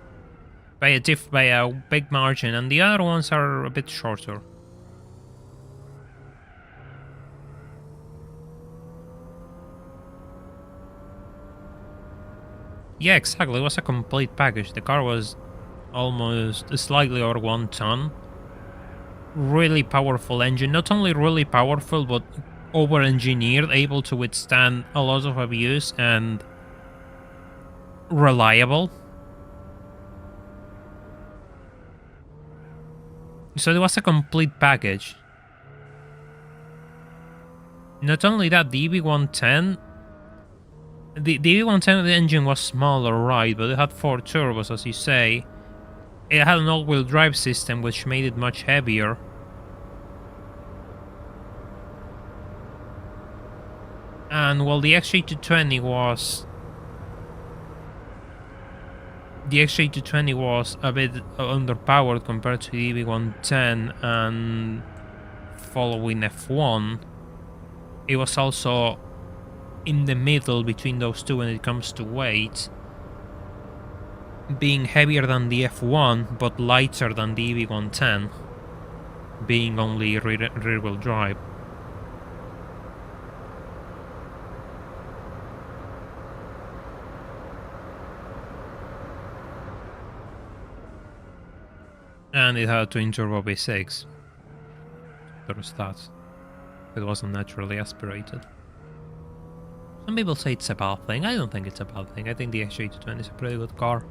by a big margin, and the other ones are a bit shorter. Yeah, exactly. It was a complete package. The car was almost slightly over 1 ton. Really powerful engine. Not only really powerful, but over-engineered, able to withstand a lot of abuse and reliable. So it was a complete package. Not only that, the EV110... The EV110 the engine was smaller, right, but it had 4 turbos, as you say. It had an all-wheel drive system, which made it much heavier. And while the XJ220 was... The XJ220 was a bit underpowered compared to the EV110 and following F1, it was also in the middle between those two when it comes to weight, being heavier than the F1 but lighter than the EV110, being only rear-wheel drive. And it had a twin-turbo V6. Thermostat. It wasn't naturally aspirated. Some people say it's a bad thing. I don't think it's a bad thing. I think the XJ220 is a pretty good car.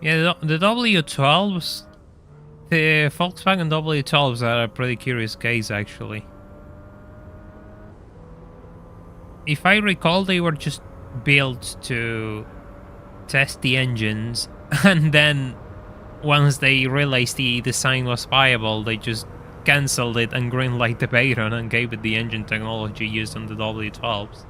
Yeah, the W12s, the Volkswagen W12s are a pretty curious case, actually. If I recall, they were just built to test the engines, and then once they realized the design was viable, they just cancelled it and greenlight the Bayron and gave it the engine technology used on the W12s.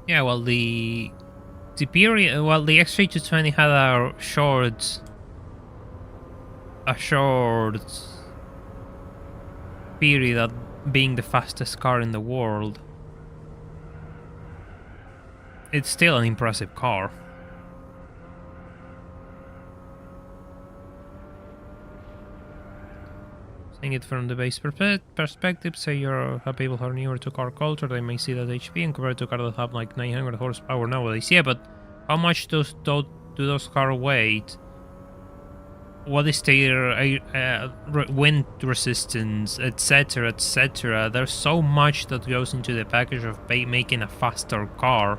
Yeah, well, the period, well, the X320 had a short period of being the fastest car in the world. It's still an impressive car. Seeing it from the base perspective, say you're people who are newer to car culture, they may see that HP and compared to cars that have like 900 horsepower nowadays. Yeah, but how much do those cars weigh? What is their wind resistance, etc., etc.? There's so much that goes into the package of making a faster car.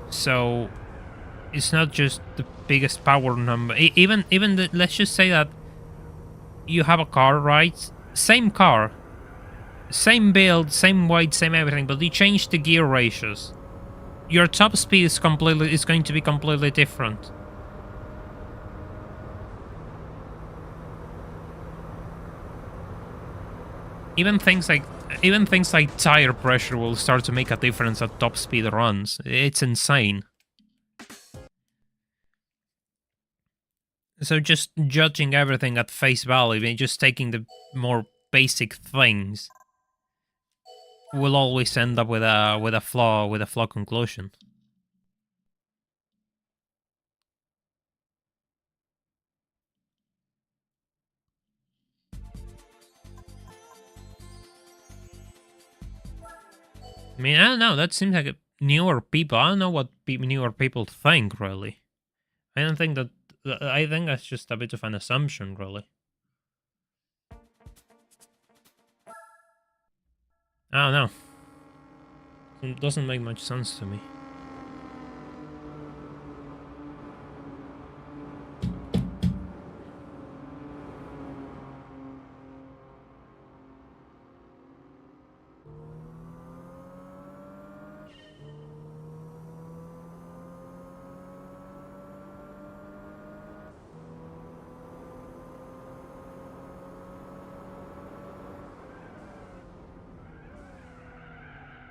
So it's not just the biggest power number. Let's just say that you have a car, right? Same car, same build, same weight, same everything, but you change the gear ratios. Your top speed is going to be completely different. Even things like tire pressure will start to make a difference at top speed runs. It's insane. So just judging everything at face value and just taking the more basic things will always end up with a flaw conclusion. I mean, I don't know. That seems like newer people. I don't know what newer people think, really. I don't think that. I think that's just a bit of an assumption, really. I don't know. It doesn't make much sense to me.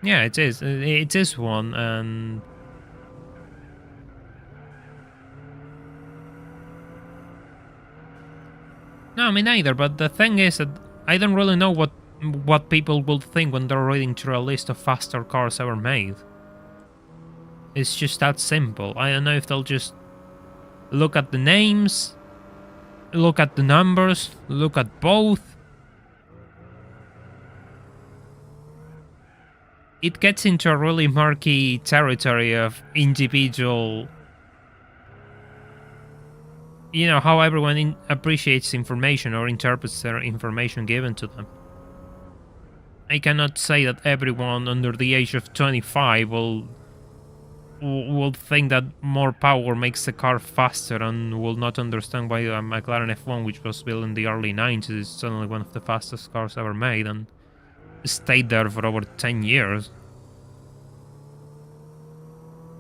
Yeah, it is. It is one, and no, me neither. But the thing is that I don't really know what people will think when they're reading through a list of faster cars ever made. It's just that simple. I don't know if they'll just look at the names, look at the numbers, look at both. It gets into a really murky territory of individual, you know, how everyone appreciates information or interprets their information given to them. I cannot say that everyone under the age of 25 will think that more power makes the car faster and will not understand why a McLaren F1, which was built in the early 90s, is suddenly one of the fastest cars ever made and stayed there for over 10 years.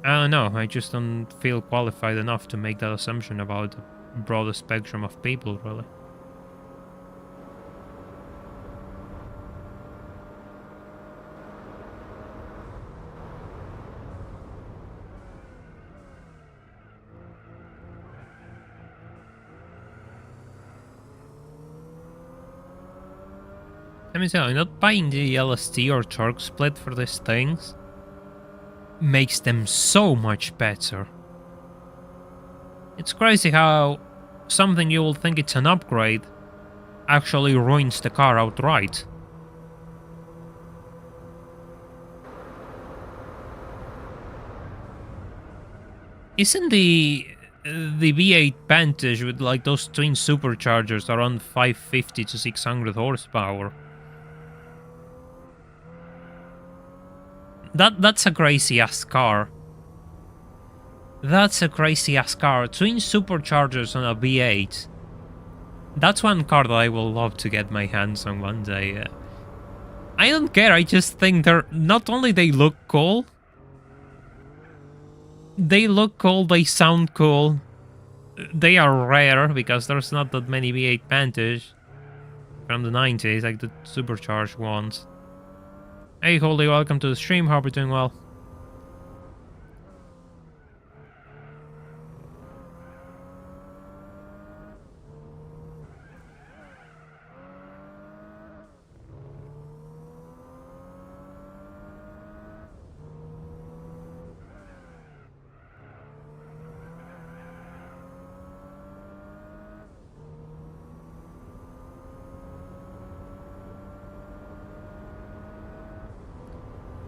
I don't know, I just don't feel qualified enough to make that assumption about a broader spectrum of people, really. Let me tell you, not buying the LST or torque split for these things makes them so much better. It's crazy how something you will think it's an upgrade actually ruins the car outright. Isn't the V8 Vantage with like those twin superchargers around 550 to 600 horsepower? That's a crazy ass car. That's a crazy ass car. Twin superchargers on a V8. That's one car that I will love to get my hands on one day. I don't care. I just think they're not only they look cool. They look cool. They sound cool. They are rare because there's not that many V8 Vantage from the 90s, like the supercharged ones. Hey, Holly, welcome to the stream. Hope you're doing well.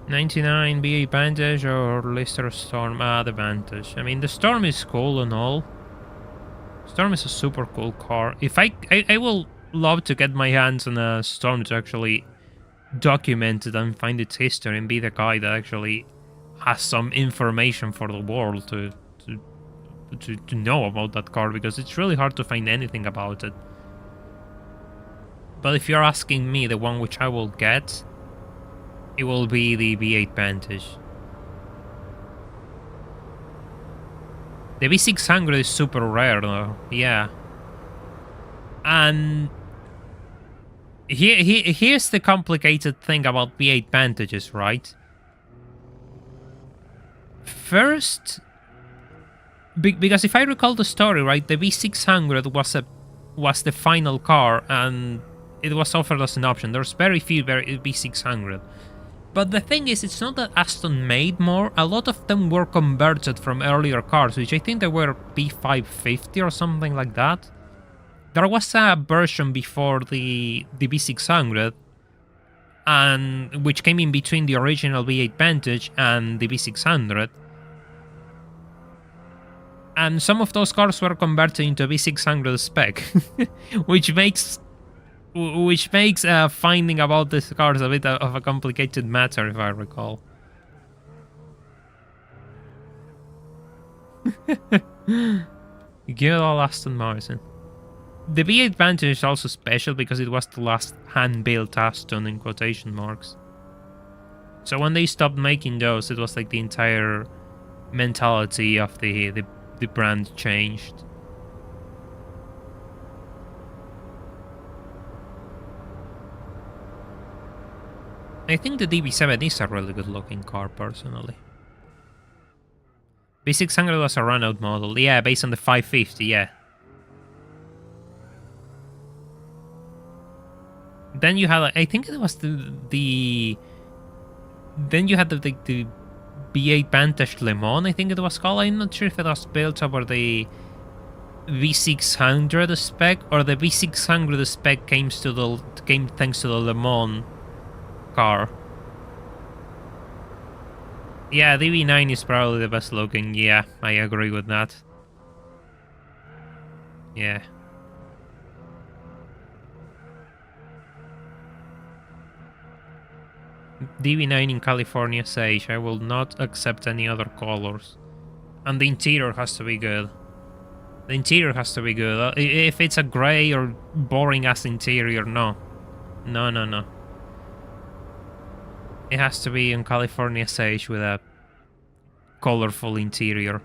'99 V8 Vantage or Lister Storm? The Vantage. I mean, the Storm is cool and all. Storm is a super cool car. If I will love to get my hands on a Storm to actually document it and find its history and be the guy that actually has some information for the world to know about that car, because it's really hard to find anything about it. But if you're asking me, the one which I will get, it will be the V8 Vantage. The V600 is super rare though, yeah. And here's the complicated thing about V8 Vantages, right? First, because if I recall the story right, the V600 was the final car and it was offered as an option. There's very few V600. But the thing is, it's not that Aston made more. A lot of them were converted from earlier cars, which I think they were B550 or something like that. There was a version before the V600, and which came in between the original V8 Vantage and the V600. And some of those cars were converted into V600 spec, which makes finding about these cars a bit of a complicated matter, if I recall. Good old Aston Martin. The V8 Vantage is also special because it was the last hand-built Aston in quotation marks. So when they stopped making those, it was like the entire mentality of the brand changed. I think the DB7 is a really good looking car, personally. V600 was a run-out model. Yeah, based on the 550, yeah. Then you had, I think it was then you had the V8 Vantage Le Mans, I think it was called. I'm not sure if it was built over the V600 spec, or the V600 spec came thanks to the Le Mans car. Yeah, the V9 is probably the best looking. Yeah, I agree with that. Yeah. DV9 in California Sage. I will not accept any other colors. And the interior has to be good. The interior has to be good. If it's a grey or boring ass interior, no. No, no, no. It has to be in California Sage with a colorful interior.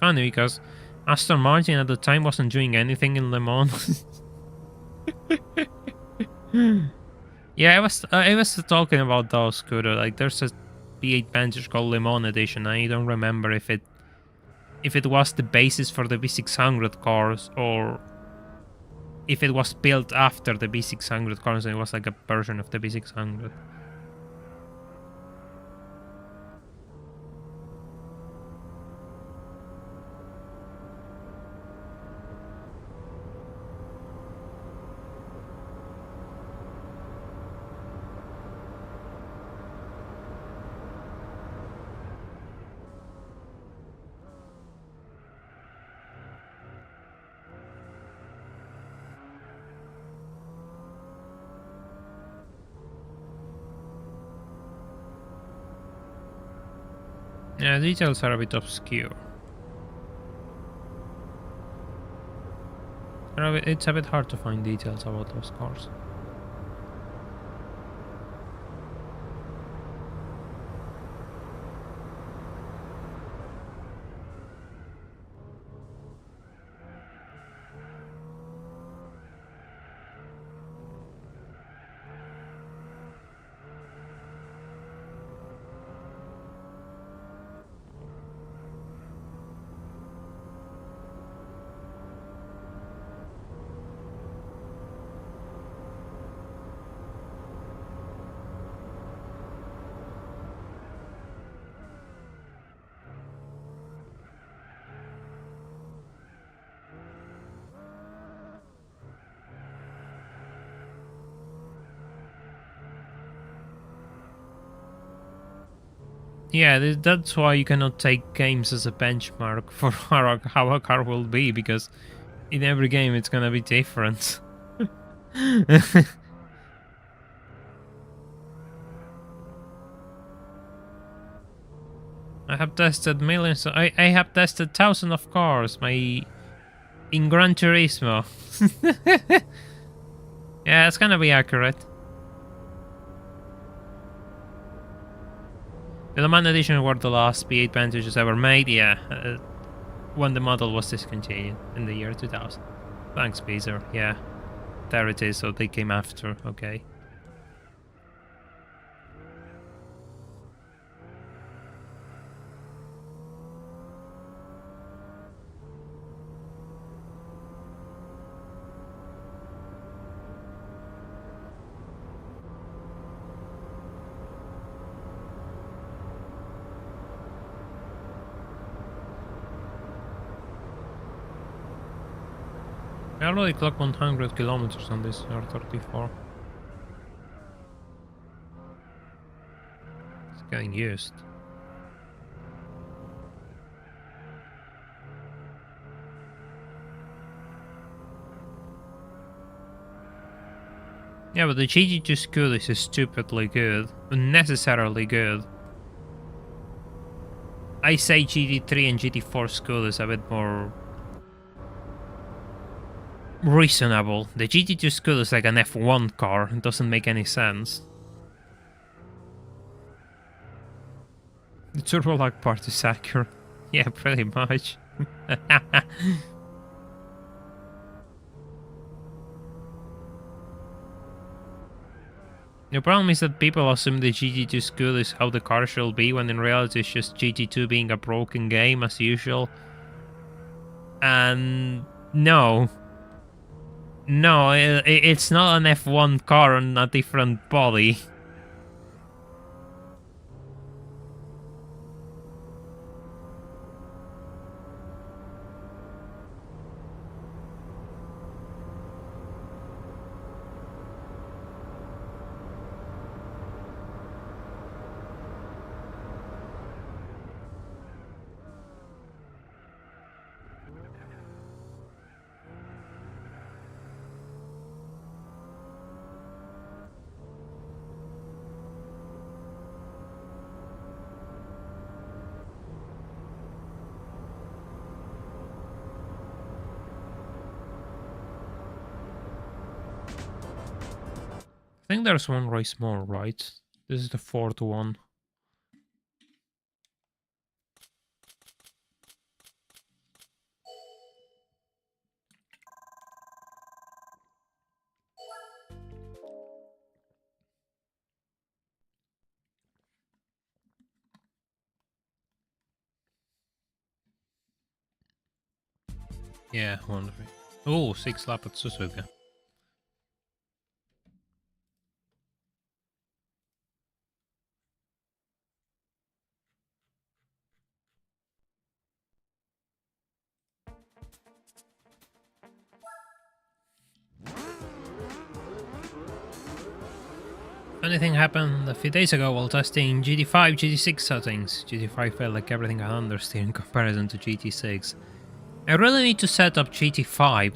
Funny because Aston Martin at the time wasn't doing anything in Le Mans. Yeah, I was talking about those scooter. Like there's a V8 Vantage called Le Mans Edition. I don't remember if it if it was the basis for the V600 cars, or if it was built after the V600 cars and it was like a version of the V600. Yeah, details are a bit obscure. It's a bit hard to find details about those cars. Yeah, that's why you cannot take games as a benchmark for how a car will be, because in every game it's gonna be different. I have tested millions. I have tested thousands of cars. In Gran Turismo. Yeah, it's gonna be accurate. The Le Mans edition were the last P8 Vantages ever made. Yeah, when the model was discontinued in the year 2000. Thanks, Beezer. Yeah, there it is. So they came after. Okay. I already clocked 100 kilometers on this R34. It's getting used. Yeah, but the GT2 Scooters is stupidly good. Unnecessarily good. I say GT3 and GT4 Scooters a bit more reasonable. The GT2 Scooter is like an F1 car. It doesn't make any sense. The turbo lag part is accurate. Yeah, pretty much. The problem is that people assume the GT2 Scooter is how the car should be, when in reality it's just GT2 being a broken game as usual. And no. No, it's not an F1 car on a different body. I think there's one race more, right? This is the fourth one. Yeah, wonderful. Oh, 6 lap at Suzuka. Funny thing happened a few days ago while testing GT5, GT6 settings. GT5 felt like everything had understeer in comparison to GT6. I really need to set up GT5.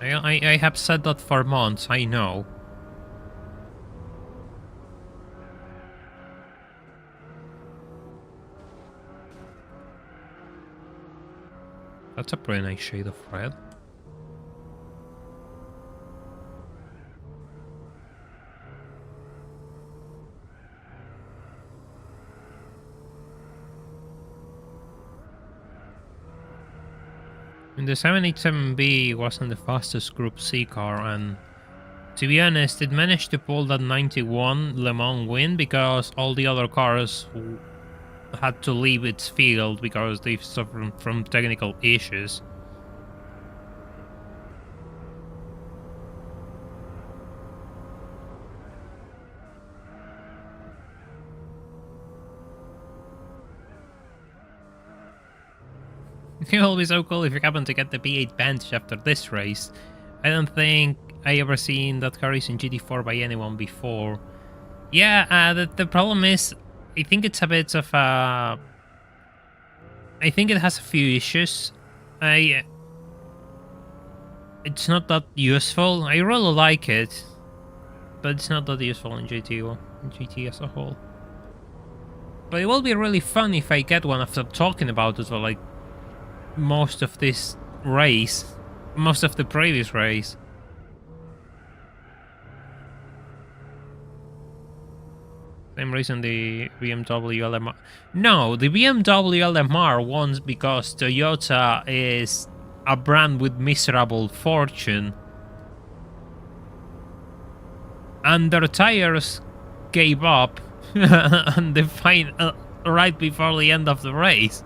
I have said that for months, I know. That's a pretty nice shade of red. The 787B wasn't the fastest Group C car, and to be honest, it managed to pull that 91 Le Mans win because all the other cars had to leave its field because they suffered from technical issues. It will be so cool if you happen to get the B8 Vantage after this race. I don't think I ever seen that car in GT4 by anyone before. Yeah, the problem is, I think it's a bit of a... I think it has a few issues. It's not that useful. I really like it, but it's not that useful in GT as a whole. But it will be really fun if I get one after talking about it for like most of this race, most of the previous race. Same reason the BMW LMR. No, the BMW LMR won because Toyota is a brand with miserable fortune. And their tires gave up and the right before the end of the race.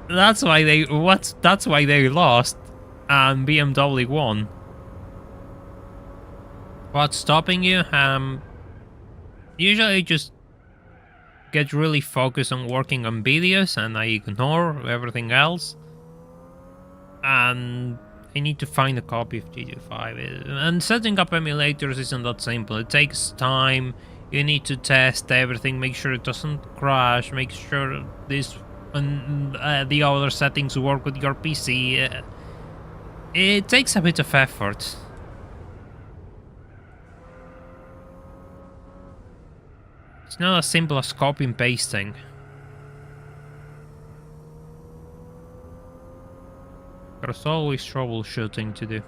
That's why they lost and BMW won. What's stopping you? Usually I just get really focused on working on videos and I ignore everything else. And I need to find a copy of GT5. And setting up emulators isn't that simple. It takes time. You need to test everything, make sure it doesn't crash, make sure this and the other settings work with your PC. It takes a bit of effort. It's not as simple as copy and pasting. There's always troubleshooting to do.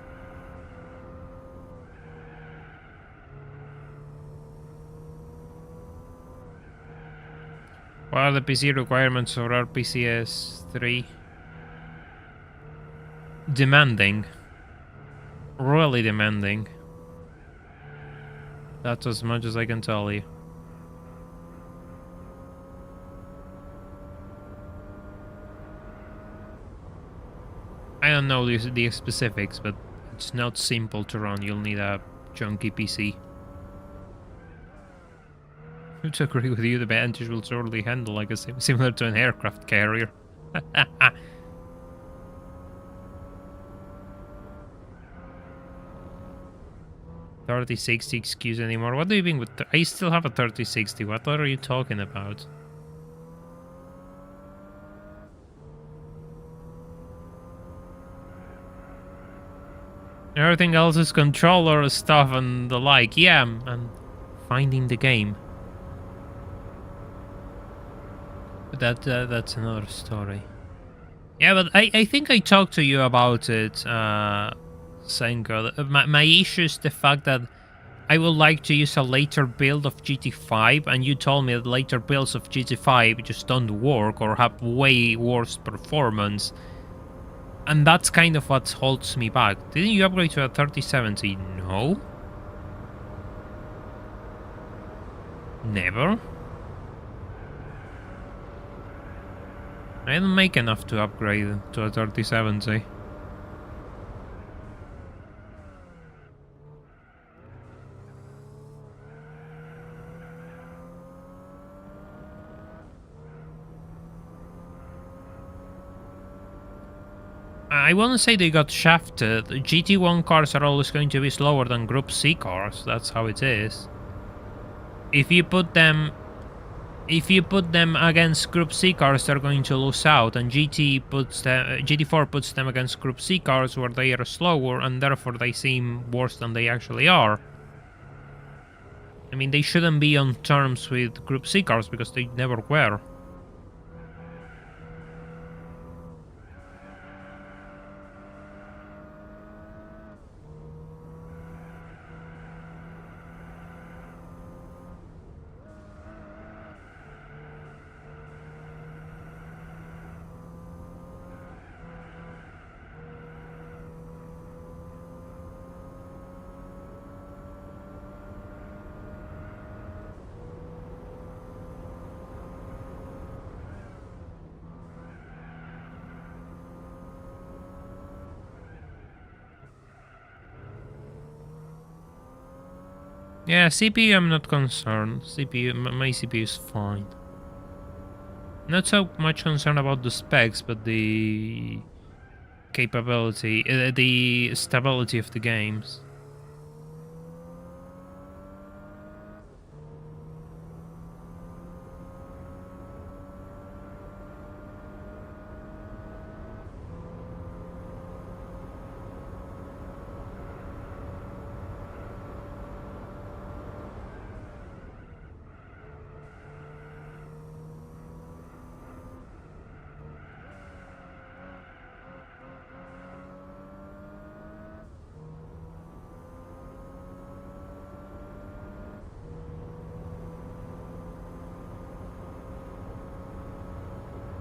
What are the PC requirements for RPCS 3? Demanding. Really demanding. That's as much as I can tell you. I don't know the specifics, but it's not simple to run. You'll need a chunky PC. To agree with you, the Vantage will surely handle like similar to an aircraft carrier. 3060 excuse anymore. What do you mean with... I still have a 3060. What are you talking about? Everything else is controller stuff and the like. Yeah, I'm finding the game. But that's another story. Yeah, but I think I talked to you about it, Senko. My issue is the fact that I would like to use a later build of GT5, and you told me that later builds of GT5 just don't work or have way worse performance. And that's kind of what holds me back. Didn't you upgrade to a 3070? No. I didn't make enough to upgrade to a 3070. I wouldn't say they got shafted. GT1 cars are always going to be slower than Group C cars. That's how it is. If you put them against Group C cars, they're going to lose out, and GT4 puts them against Group C cars where they are slower, and therefore they seem worse than they actually are. I mean, they shouldn't be on terms with Group C cars because they never were. Yeah, CPU I'm not concerned. My CPU is fine. Not so much concerned about the specs, but the capability, the stability of the games.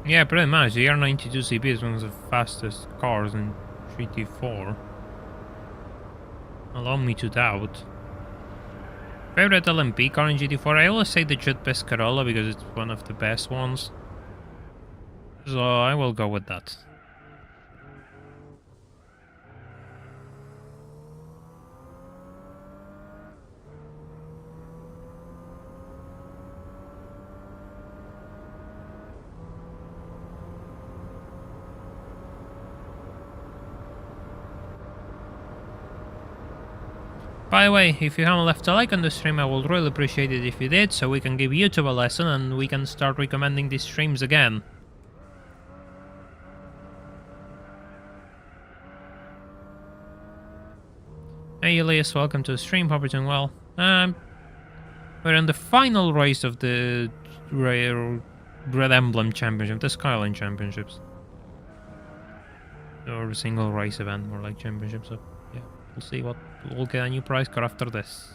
Yeah, pretty much. The R92 CPU is one of the fastest cars in GT4. Allow me to doubt. Favorite LMP car in GT4? I always say the Jet Pescarola because it's one of the best ones. So I will go with that. By the way, if you haven't left a like on the stream, I would really appreciate it if you did, so we can give YouTube a lesson and we can start recommending these streams again. Hey Elias, welcome to the stream, hope you're doing well. We're in the final race of the Red Emblem Championship, the Skyline Championships. Or a single race event, more like championship, so yeah, we'll see what we'll get a new prize car after this.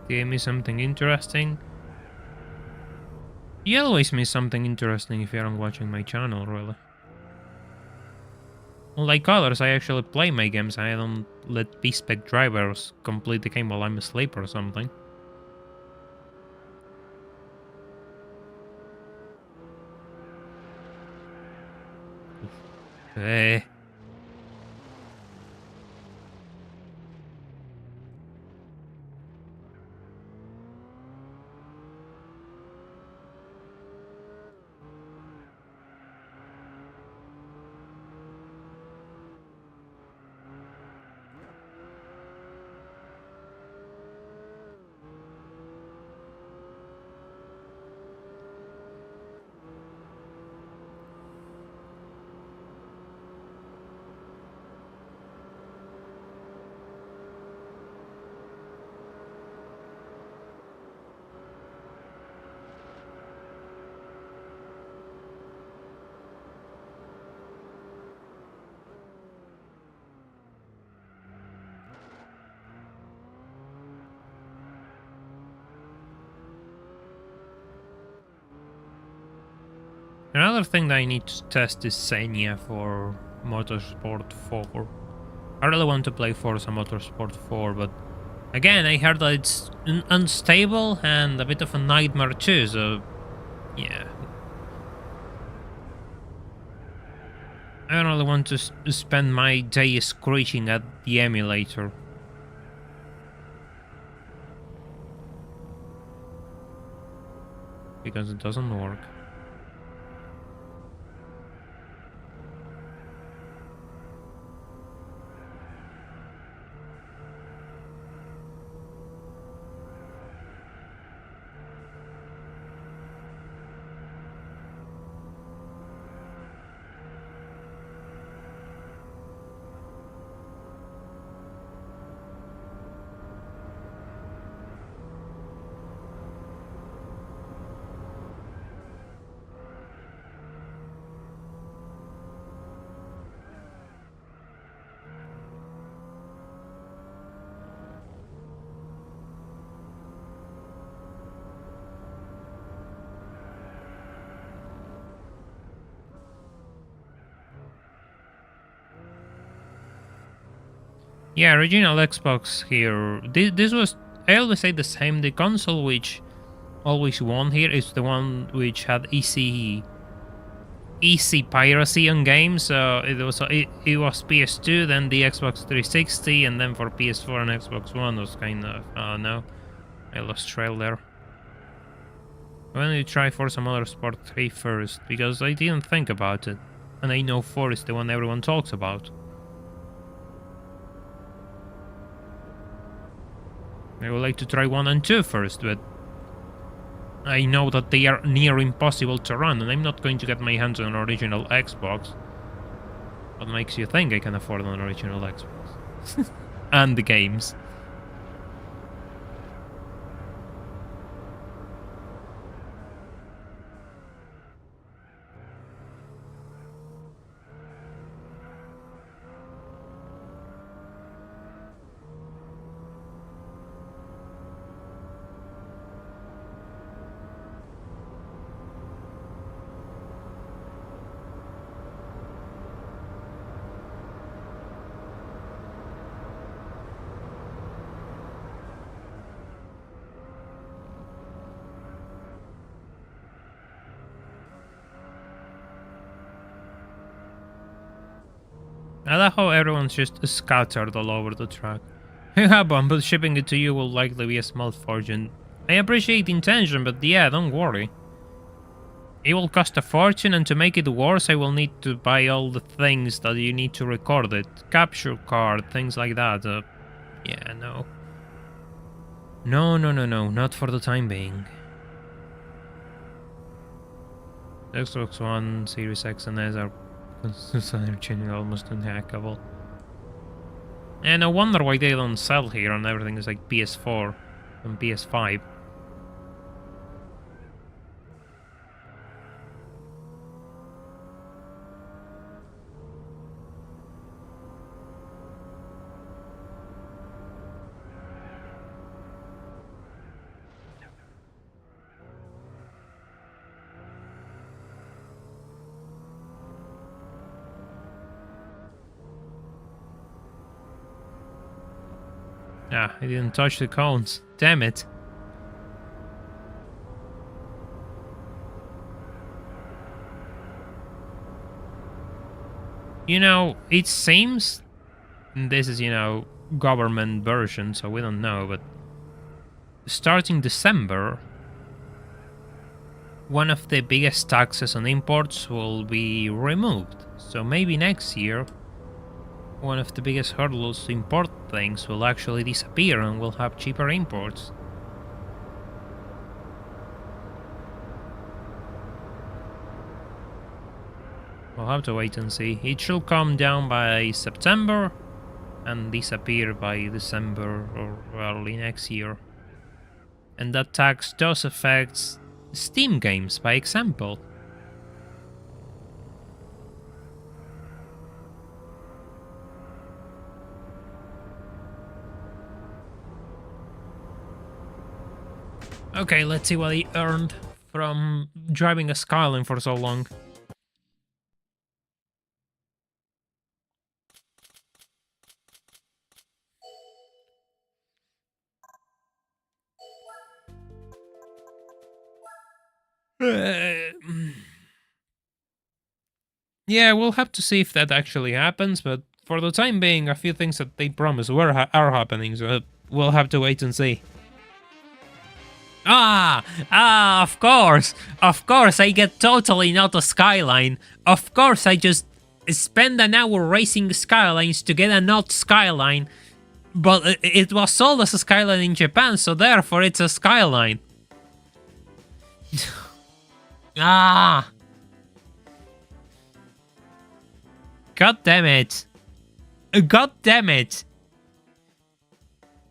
Give me something interesting. You always miss something interesting if you aren't watching my channel, really. Unlike others, I actually play my games. I don't let B-spec drivers complete the game while I'm asleep or something. Eh. Another thing that I need to test is Xenia for Motorsport 4. I really want to play Forza Motorsport 4, but again, I heard that it's unstable and a bit of a nightmare too, so yeah. I don't really want to spend my day screeching at the emulator. Because it doesn't work. Yeah, original Xbox here. This was, I always say the same, the console which always won here is the one which had easy piracy on games. So it was PS2, then the Xbox 360, and then for PS4 and Xbox One was kind of, no, I lost trail there. Why don't you try Forza Motorsport 3 first? Because I didn't think about it, and I know 4 is the one everyone talks about. I would like to try 1 and 2 first, but I know that they are near impossible to run, and I'm not going to get my hands on an original Xbox. What makes you think I can afford an original Xbox? And the games. I love how everyone's just scattered all over the track. Yeah, but shipping it to you will likely be a small fortune. I appreciate the intention, but yeah, don't worry. It will cost a fortune, and to make it worse, I will need to buy all the things that you need to record it. Capture card, things like that. Yeah, no. No, not for the time being. The Xbox One, Series X and S are considered almost unhackable. And I wonder why they don't sell here and everything is like PS4 and PS5. Ah, I didn't touch the cones. Damn it. You know, it seems... This is, you know, government version, so we don't know, but... Starting December... One of the biggest taxes on imports will be removed. So maybe next year... One of the biggest hurdles to import things will actually disappear and we'll have cheaper imports. We'll have to wait and see. It should come down by September and disappear by December or early next year. And that tax does affect Steam games, by example. Okay, let's see what he earned from driving a Skyline for so long. Yeah, we'll have to see if that actually happens, but for the time being, a few things that they promised are happening, so we'll have to wait and see. Of course, I get totally not a Skyline. Of course, I just spend an hour racing Skylines to get a not Skyline, but it was sold as a Skyline in Japan, so therefore it's a Skyline. God damn it. God damn it.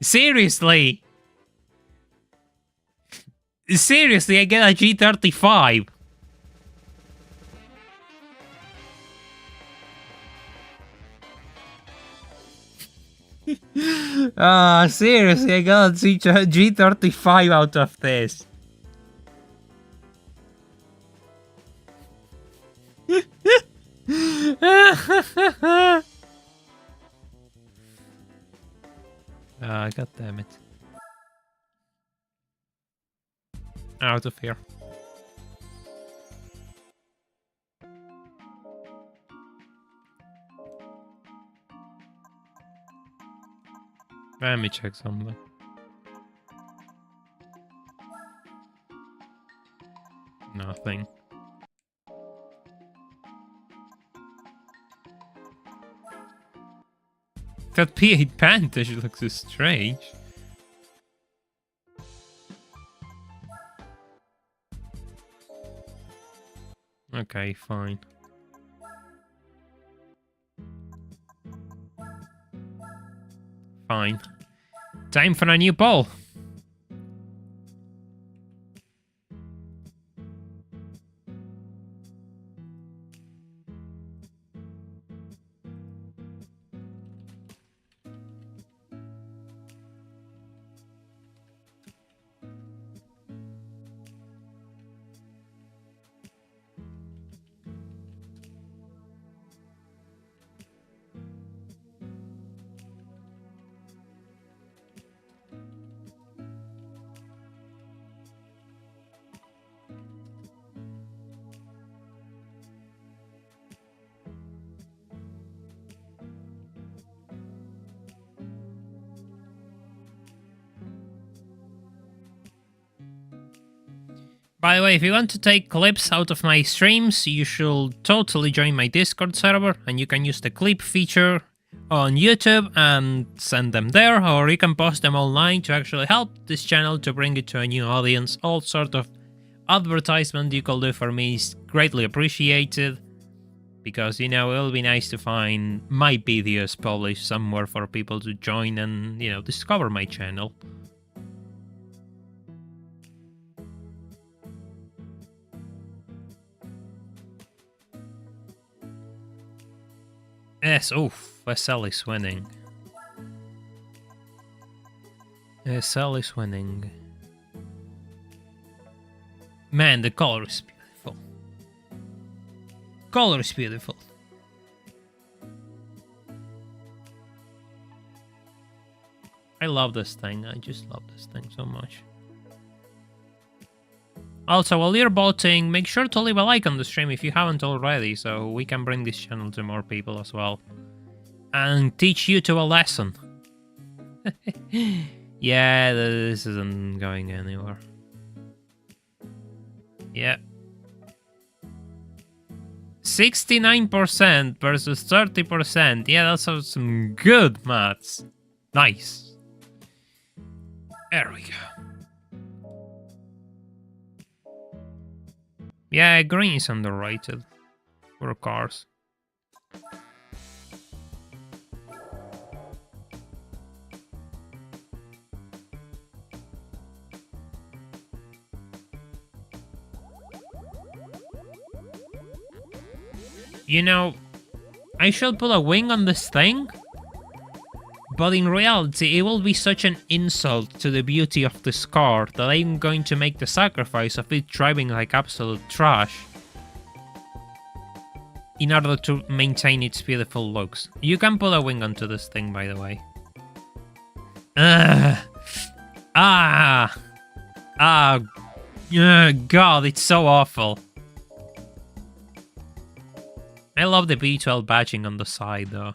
Seriously. Seriously, I get a G35. Seriously, I got a G35 out of this. God damn it. Out of here. Let me check something. Nothing. That P8 Vantage looks so strange. Okay, fine. Fine. Time for a new poll. By the way, if you want to take clips out of my streams, you should totally join my Discord server, and you can use the clip feature on YouTube and send them there, or you can post them online to actually help this channel to bring it to a new audience. All sort of advertisement you can do for me is greatly appreciated, because, you know, it'll be nice to find my videos published somewhere for people to join and, you know, discover my channel. Yes, oof, SL is winning. SL is winning. Man, the color is beautiful. Color is beautiful. I love this thing. I just love this thing so much. Also, while you're voting, make sure to leave a like on the stream if you haven't already, so we can bring this channel to more people as well. And teach you to a lesson. Yeah, this isn't going anywhere. Yeah. 69% versus 30%. Yeah, that's some good maths. Nice. There we go. Yeah, green is underrated for cars. You know, I should put a wing on this thing, but in reality it will be such an insult to the beauty of this car that I'm going to make the sacrifice of it driving like absolute trash in order to maintain its beautiful looks. You can put a wing onto this thing, by the way. God, it's so awful. I love the B12 badging on the side, though.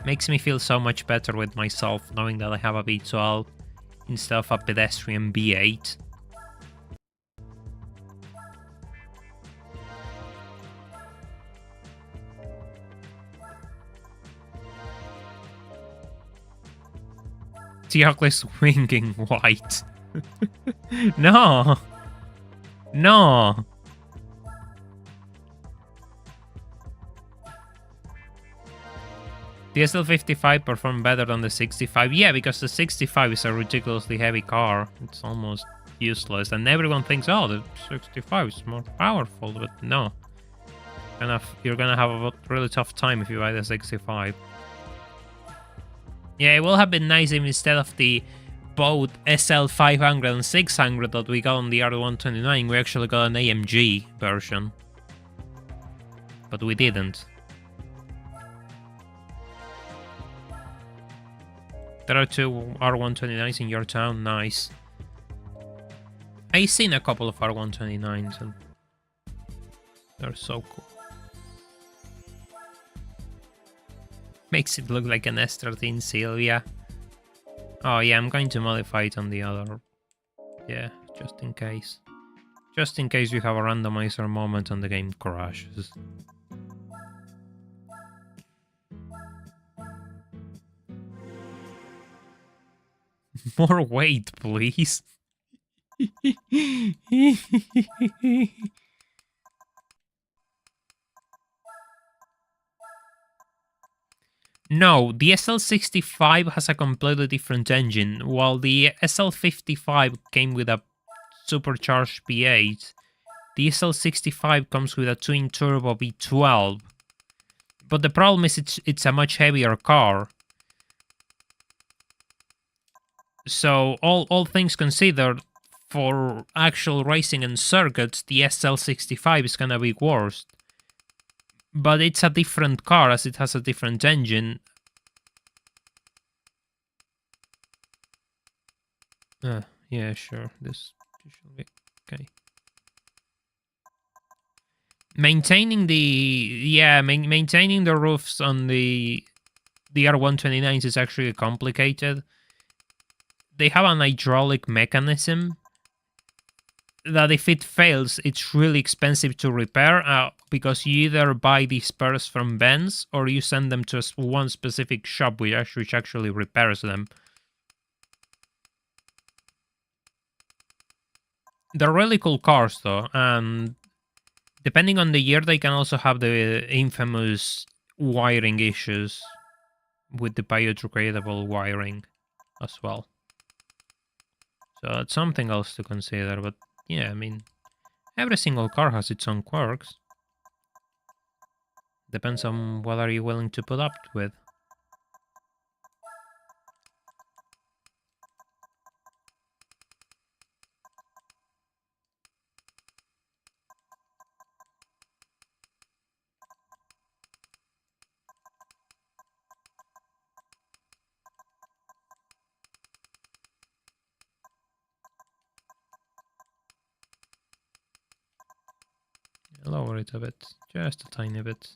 Makes me feel so much better with myself, knowing that I have a B12 instead of a pedestrian B8. Tiago swinging white. No! No! The SL55 performed better than the 65. Yeah, because the 65 is a ridiculously heavy car. It's almost useless. And everyone thinks, oh, the 65 is more powerful. But no. You're gonna have a really tough time if you buy the 65. Yeah, it would have been nice if instead of the both SL500 and 600 that we got on the R129, we actually got an AMG version. But we didn't. There are 2 R129s in your town, nice. I've seen a couple of R129s and they're so cool. Makes it look like an S13 Silvia. Oh yeah, I'm going to modify it on the other. Yeah, just in case. Just in case we have a randomizer moment and the game crashes. More weight, please. No, the SL65 has a completely different engine, while the SL55 came with a supercharged V8. The SL65 comes with a twin-turbo V12. But the problem is it's a much heavier car. So, all things considered, for actual racing and circuits, the SL65 is gonna be worse. But it's a different car as it has a different engine. Yeah, sure. This should be okay. Maintaining the roofs on the R129s is actually complicated. They have an hydraulic mechanism that if it fails, it's really expensive to repair because you either buy these spares from Benz or you send them to one specific shop which actually repairs them. They're really cool cars though, and depending on the year, they can also have the infamous wiring issues with the biodegradable wiring as well. So that's something else to consider, but yeah, I mean, every single car has its own quirks. Depends on what are you willing to put up with. Lower it a bit, just a tiny bit.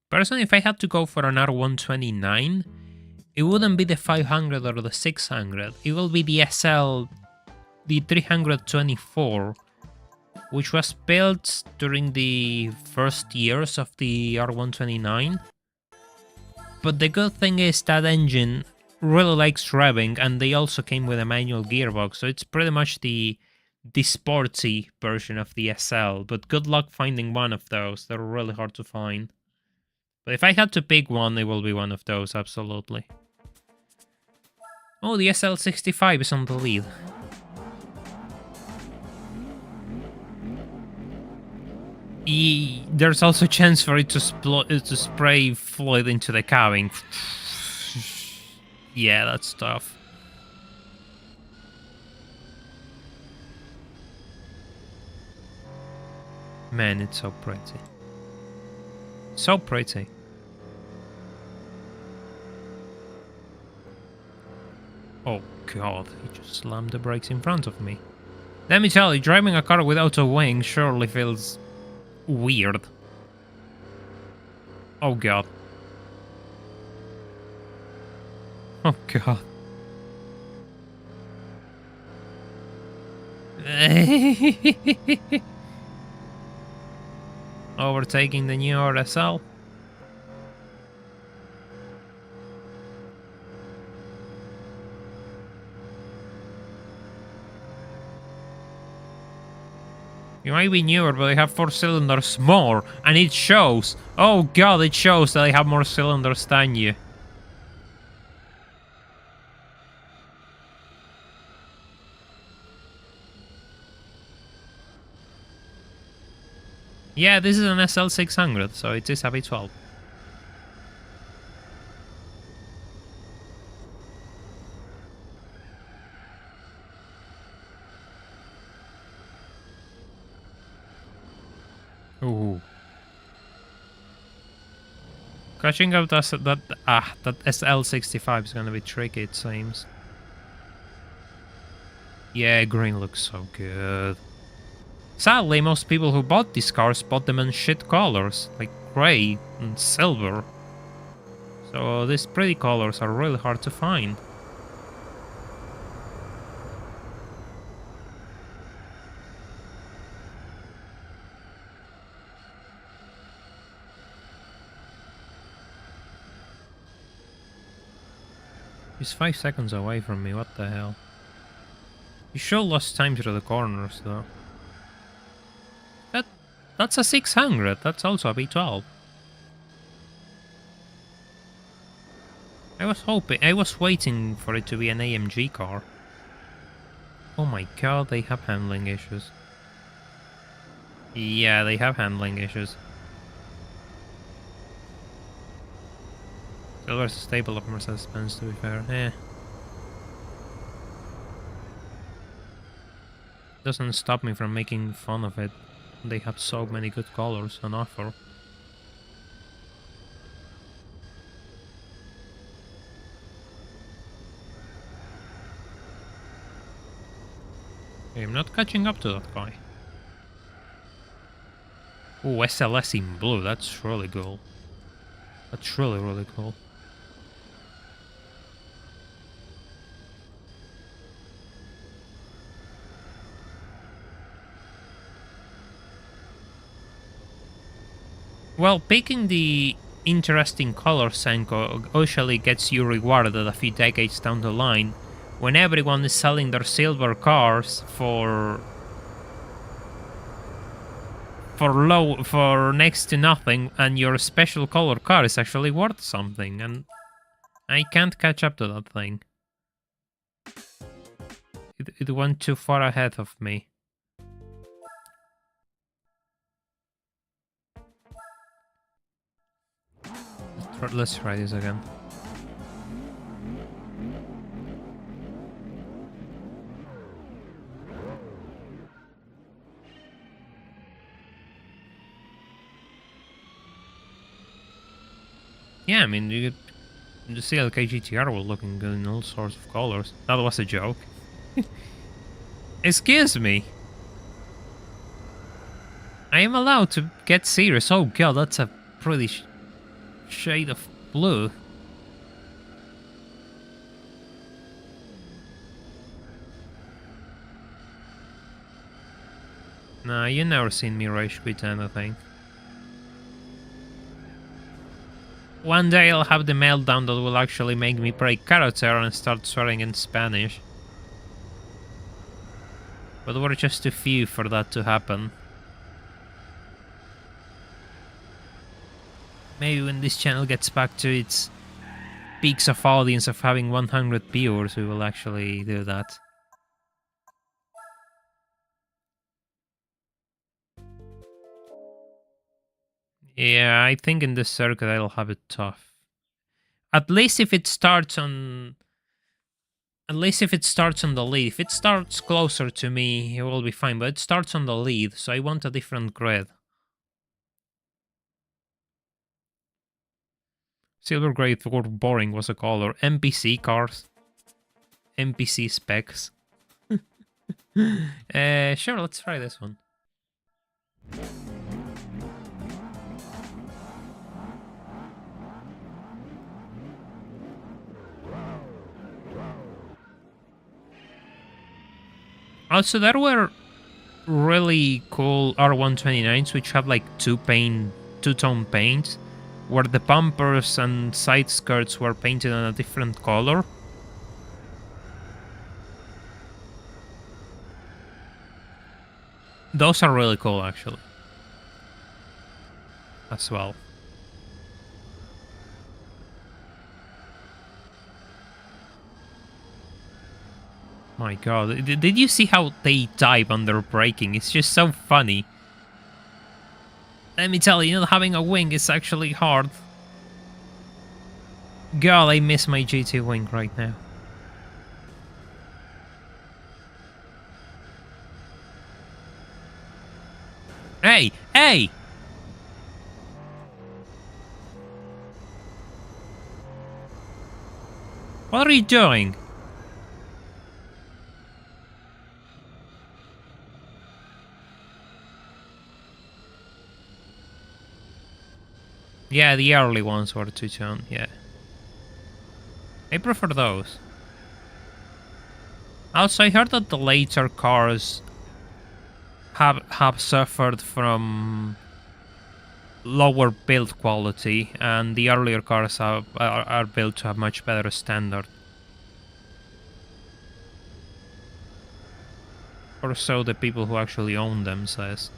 Personally, if I had to go for an R129, it wouldn't be the 500 or the 600. It will be the SL, the 324, which was built during the first years of the R129. But the good thing is that engine really likes revving, and they also came with a manual gearbox, so it's pretty much the sporty version of the SL. But good luck finding one of those, they're really hard to find. But if I had to pick one, it will be one of those, absolutely. Oh, the SL65 is on the lead. There's also a chance for it to spray fluid into the cabin. Yeah, that's tough. Man, it's so pretty. So pretty. Oh god, he just slammed the brakes in front of me. Let me tell you, driving a car without a wing surely feels weird. Oh god. Oh god. Overtaking the new RSL. You might be newer, but they have 4 cylinders more, and it shows. Oh god, it shows that they have more cylinders than you. Yeah, this is an SL600, so it is a V12. Ooh. Catching up that SL65 is gonna be tricky, it seems. Yeah, green looks so good. Sadly, most people who bought these cars bought them in shit colors, like grey and silver. So these pretty colors are really hard to find. He's 5 seconds away from me, what the hell? He sure lost time through the corners, though. That's a 600, that's also a V12. I was waiting for it to be an AMG car. Oh my god, they have handling issues. Yeah, they have handling issues. Silver's a staple of Mercedes-Benz, to be fair. Doesn't stop me from making fun of it. They have so many good colors on offer. Okay, I'm not catching up to that guy. Ooh, SLS in blue, that's really cool. That's really, really cool. Well, picking the interesting color Senko usually gets you rewarded a few decades down the line, when everyone is selling their silver cars for next to nothing, and your special color car is actually worth something, and I can't catch up to that thing. It went too far ahead of me. Let's try this again. Yeah, I mean, the CLK GTR was looking good in all sorts of colors. That was a joke. Excuse me. I am allowed to get serious. Oh god, that's a pretty shade of blue. Nah, you never seen me rage quit anything. One day I'll have the meltdown that will actually make me break character and start swearing in Spanish. But we're just too few for that to happen. Maybe when this channel gets back to its peaks of audience of having 100 viewers, we will actually do that. Yeah, I think in this circuit I'll have it tough. At least if it starts on... At least if it starts on the lead. If it starts closer to me, it will be fine. But it starts on the lead, so I want a different grid. Silver grey for boring was a color. NPC cars. NPC specs. Sure, let's try this one. Also, there were really cool R129s which had like two-tone paint, where the bumpers and side skirts were painted in a different color. Those are really cool, actually, as well. My god, did you see how they dive under braking? It's just so funny. Let me tell you, not having a wing is actually hard. God, I miss my GT wing right now. Hey! Hey! What are you doing? Yeah, the early ones were two-tone, yeah. I prefer those. Also, I heard that the later cars have suffered from lower build quality, and the earlier cars are built to have much better standard. Or so the people who actually own them says.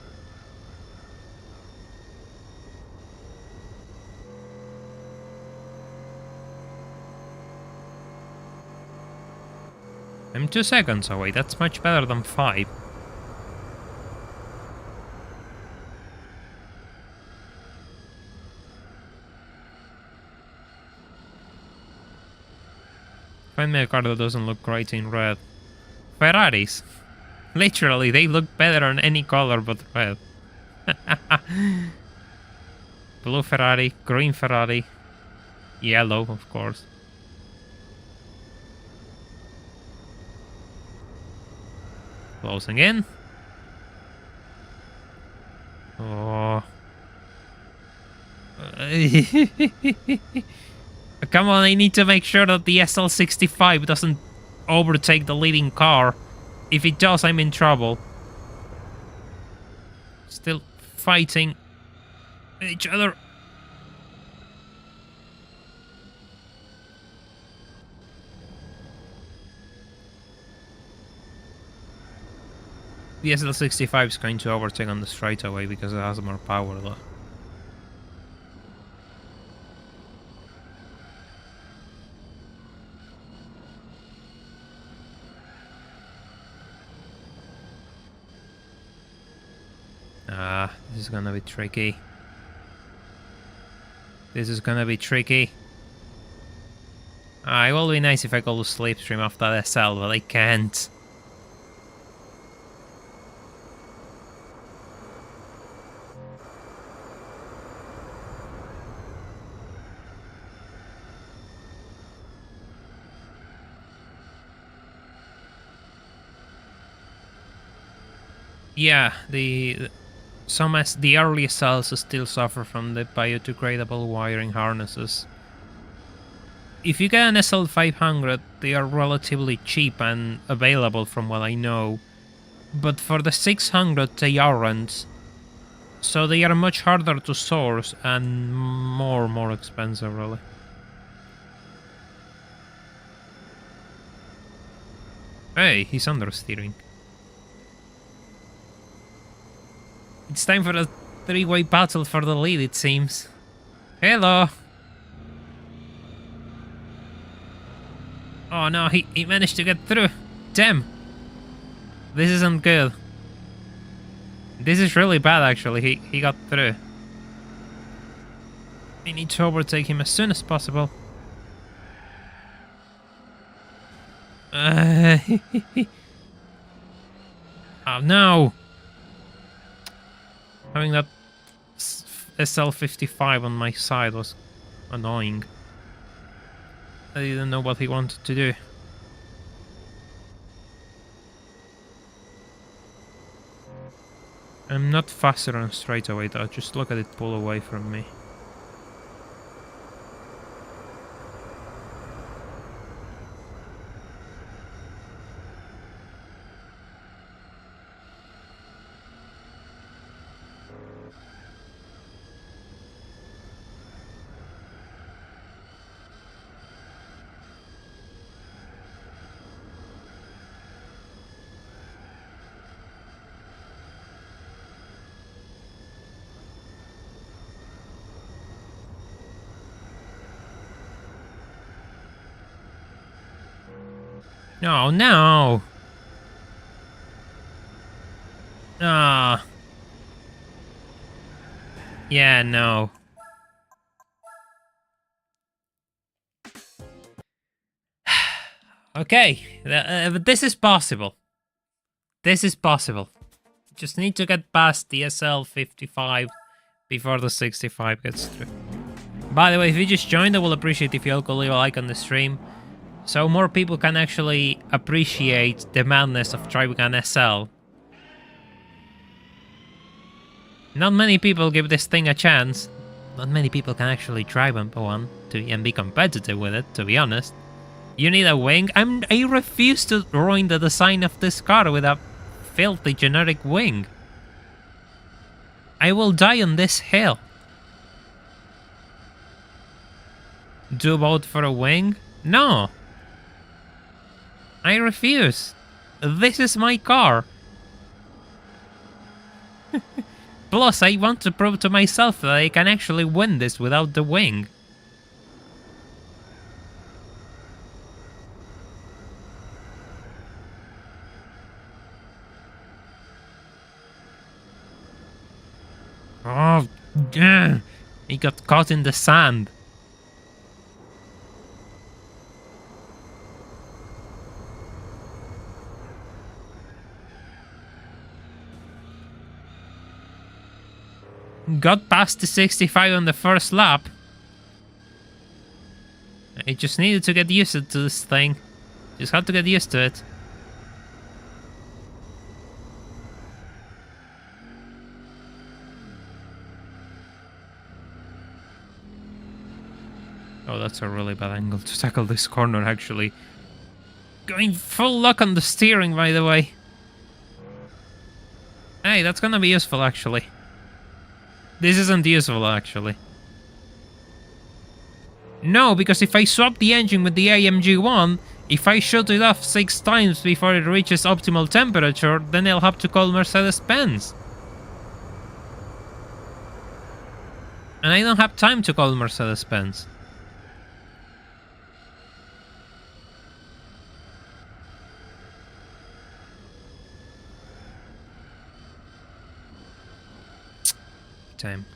I'm 2 seconds away, that's much better than 5. Find me a car that doesn't look great in red. Ferraris. Literally, they look better on any color but red. Blue Ferrari, green Ferrari, yellow, of course. Closing in. Oh. Come on, I need to make sure that the SL65 doesn't overtake the leading car. If it does, I'm in trouble. Still fighting each other. The SL65 is going to overtake on the straightaway because it has more power though. This is gonna be tricky. This is gonna be tricky. It will be nice if I go to Livestream off that SL, but I can't. Yeah, the early cells still suffer from the biodegradable wiring harnesses. If you get an SL500, they are relatively cheap and available from what I know, but for the 600 they aren't, so they are much harder to source and more expensive really. Hey, he's understeering. It's time for a three-way battle for the lead, it seems. Hello! Oh no, he managed to get through. Damn! This isn't good. This is really bad, actually. He got through. I need to overtake him as soon as possible. Oh no! Having that SL55 on my side was annoying. I didn't know what he wanted to do. I'm not faster on straightaway though, just look at it pull away from me. No, no! Ah. Yeah, no. Okay, but this is possible. This is possible. Just need to get past the SL55 before the 65 gets through. By the way, if you just joined, I will appreciate if you all could leave a like on the stream, so more people can actually appreciate the madness of driving an SL. Not many people give this thing a chance. Not many people can actually drive one and be competitive with it, to be honest. You need a wing? I refuse to ruin the design of this car with a filthy generic wing. I will die on this hill. Do vote for a wing? No. I refuse. This is my car. Plus, I want to prove to myself that I can actually win this without the wing. Oh, yeah. He got caught in the sand. Got past the 65 on the first lap. I just needed to get used to this thing. Just had to get used to it. Oh, that's a really bad angle to tackle this corner, actually. Going full lock on the steering, by the way. Hey, that's gonna be useful, actually. This isn't useful, actually. No, because if I swap the engine with the AMG 1, if I shut it off 6 times before it reaches optimal temperature, then I'll have to call Mercedes-Benz. And I don't have time to call Mercedes-Benz. Time.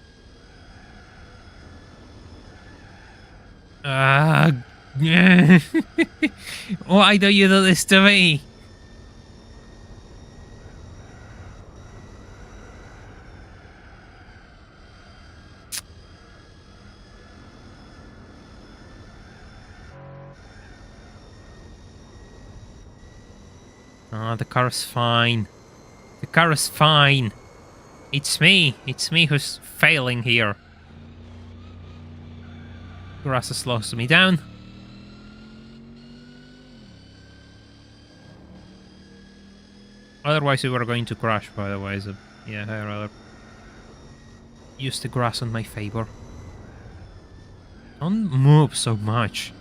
Why do you do this to me? Oh, the car is fine. The car is fine. It's me who's failing here. Grass slows me down. Otherwise we were going to crash, by the way, so yeah, I'd rather use the grass in my favor. Don't move so much.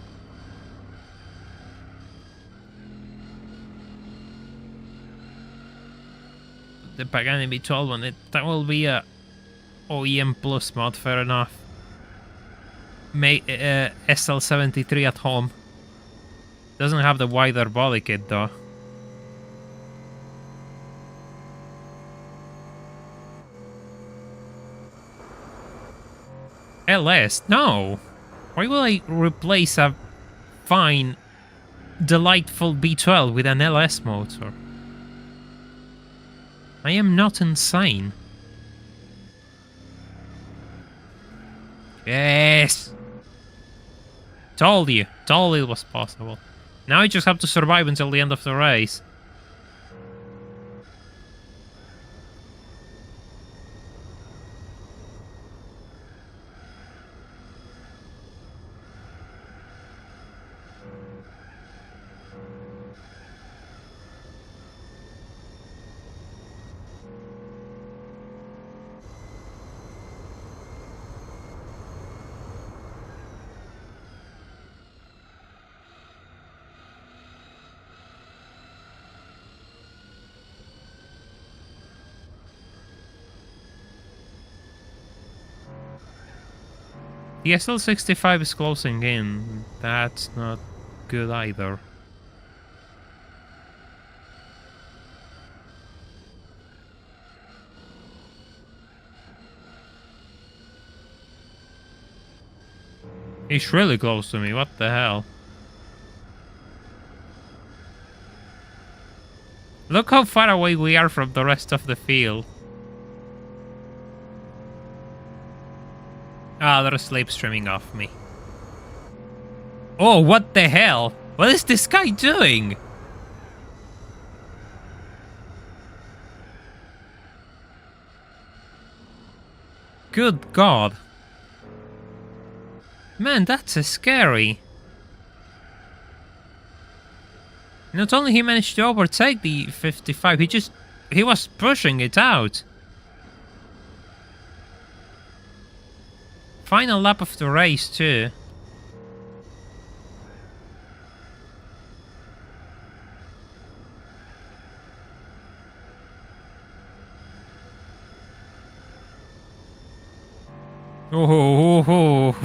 The Pagani V12 one, that will be a OEM Plus mod, fair enough. SL73 at home. Doesn't have the wider body kit though. LS? No! Why will I replace a fine, delightful B12 with an LS motor? I am not insane. Yes! Told you it was possible. Now I just have to survive until the end of the race. The SL65 is closing in. That's not good either. He's really close to me, what the hell? Look how far away we are from the rest of the field. Ah, they're slipstreaming off me. Oh, what the hell? What is this guy doing? Good God. Man, that's scary. Not only he managed to overtake the 55, he was pushing it out. Final lap of the race too. Oh.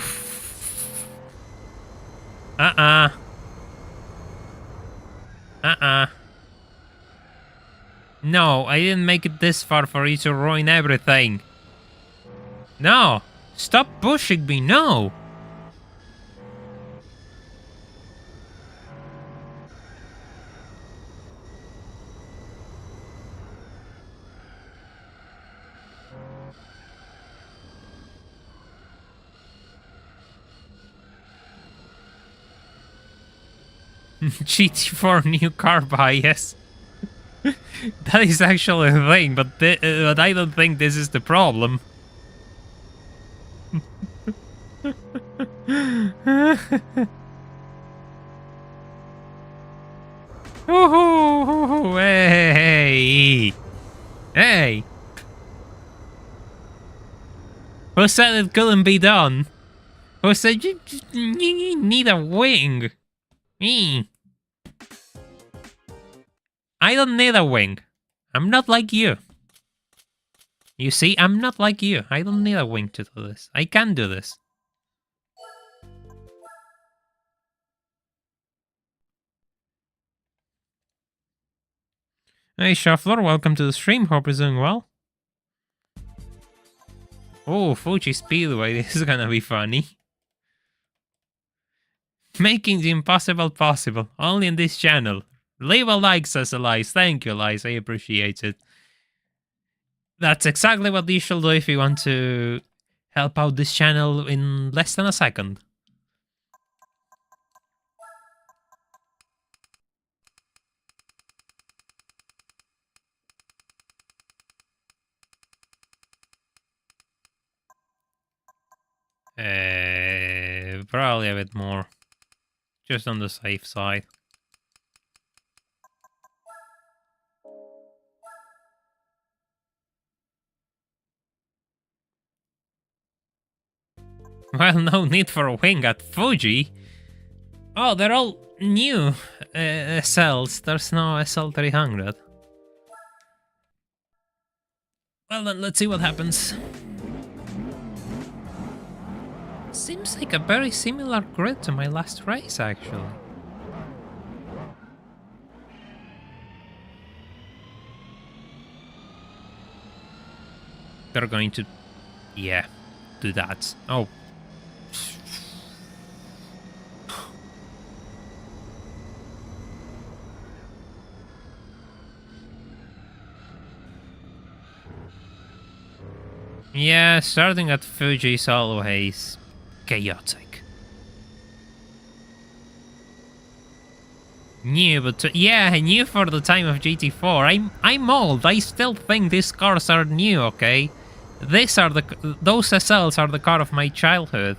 No, I didn't make it this far for you to ruin everything. No! Stop pushing me, no! GT4 new car bias. That is actually a thing, but I don't think this is the problem. Ooh, hey! Hey! Who said it couldn't be done? Who said you need a wing? Me. I don't need a wing. I'm not like you. You see, I'm not like you. I don't need a wing to do this. I can do this. Hey Shuffler, welcome to the stream. Hope you're doing well. Oh, Fuji Speedway. This is gonna be funny. Making the impossible possible. Only in this channel. Leave a like, says Elias. Thank you, Elias. I appreciate it. That's exactly what you should do if you want to help out this channel in less than a second. Probably a bit more. Just on the safe side. Well, no need for a wing at Fuji. Oh, they're all new SLs. There's no SL300. Well then, let's see what happens. Seems like a very similar grid to my last race, actually. They're going to... yeah, do that. Oh. Yeah, starting at Fuji is always chaotic. New, but yeah, new for the time of GT4. I'm old. I still think these cars are new. Okay, those SLs are the car of my childhood.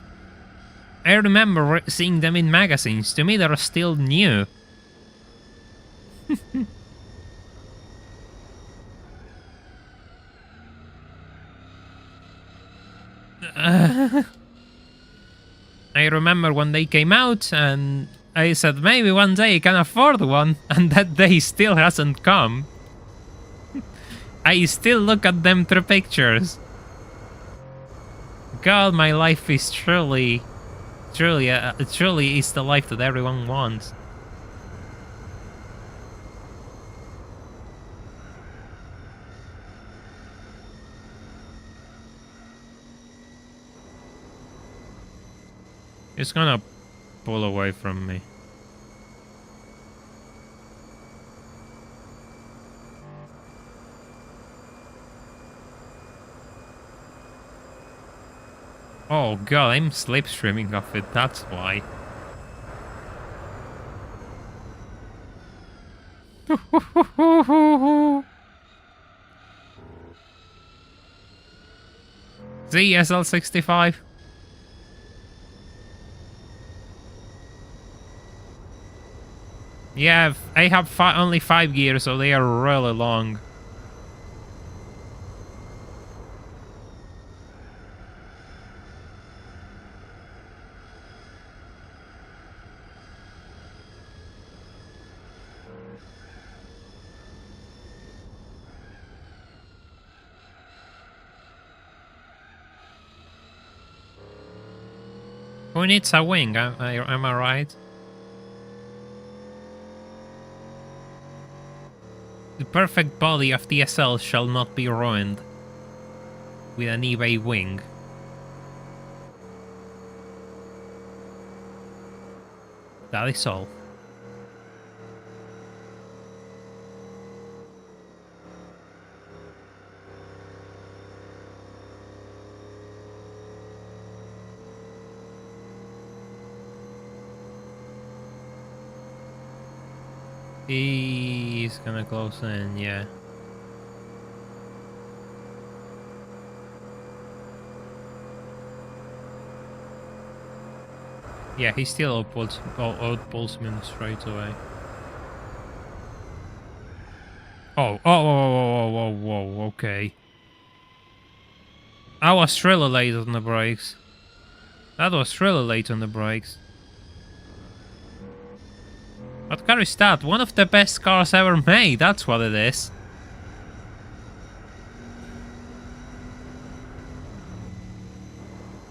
I remember seeing them in magazines. To me, they're still new. I remember when they came out and I said maybe one day I can afford one, and that day still hasn't come. I still look at them through pictures. God, my life is truly is the life that everyone wants. It's gonna pull away from me. Oh god, I'm slipstreaming off it, that's why. ZSL65. Yeah, I have only 5 gears, so they are really long. Who needs a wing? Am I right? The perfect body of the SL shall not be ruined with an eBay wing. That is all. He's gonna close in, yeah. Yeah, he still outpulls me straight away. Oh, okay. I was really late on the brakes. That was really late on the brakes. What car is that? One of the best cars ever made, that's what it is.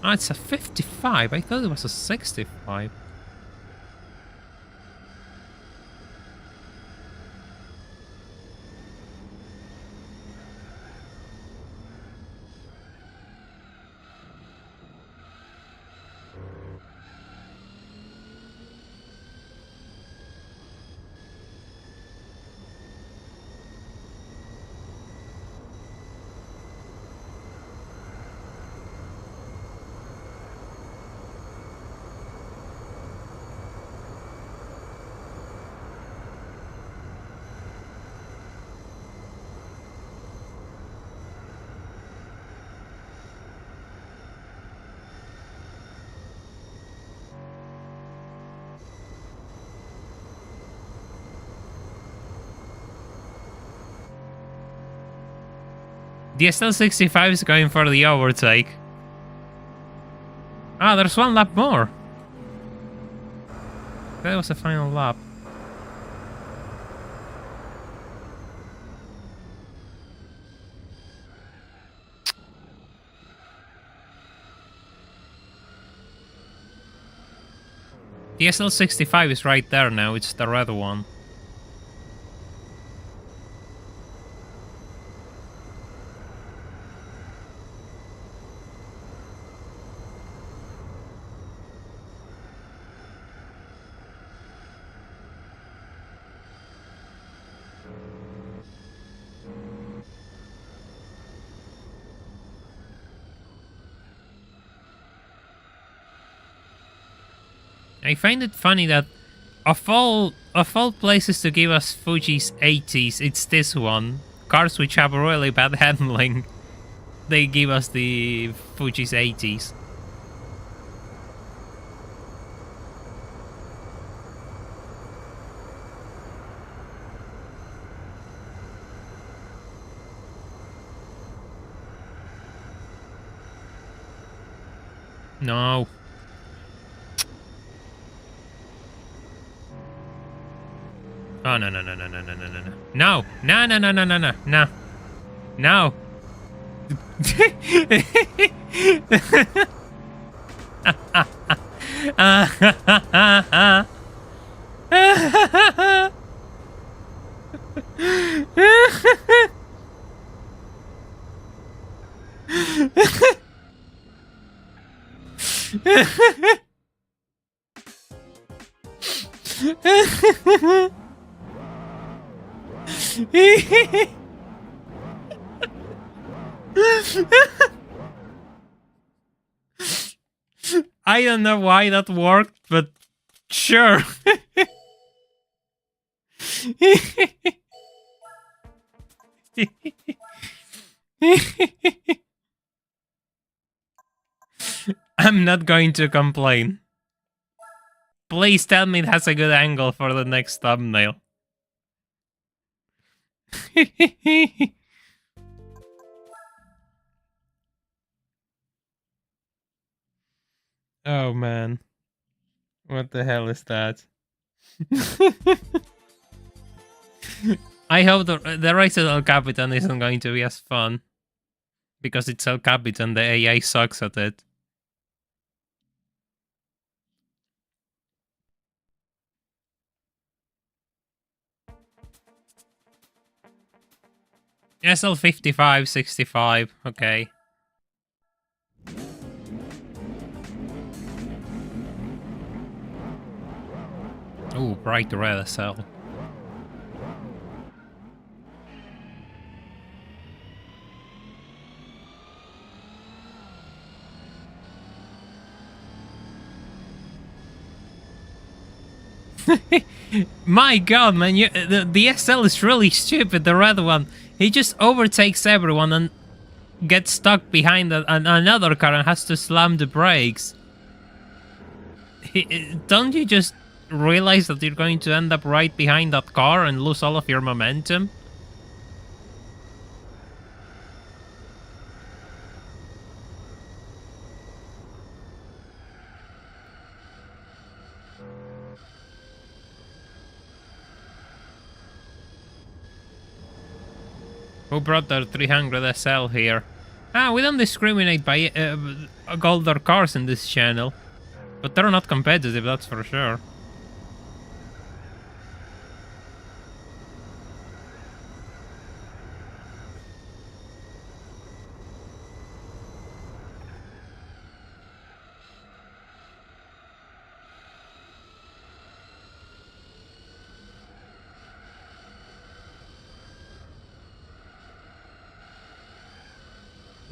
Oh, it's a 55. I thought it was a 65. The SL65 is going for the overtake. Ah, there's one lap more. That was the final lap. The SL65 is right there now, it's the red one. I find it funny that of all places to give us Fuji's 80s, it's this one. Cars which have really bad handling, they give us the Fuji's 80s. No. Oh, no. No. I don't know why that worked, but sure. I'm not going to complain. Please tell me it has a good angle for the next thumbnail. Oh man. What the hell is that? I hope the race at El Capitan isn't going to be as fun. Because it's El Capitan, the AI sucks at it. SL55, 65, okay. Ooh, bright red SL. My god, man, the SL is really stupid, the red one. He just overtakes everyone and gets stuck behind another car and has to slam the brakes. Don't you just realize that you're going to end up right behind that car and lose all of your momentum? Who brought their 300 SL here? Ah, we don't discriminate by older cars in this channel. But they're not competitive, that's for sure.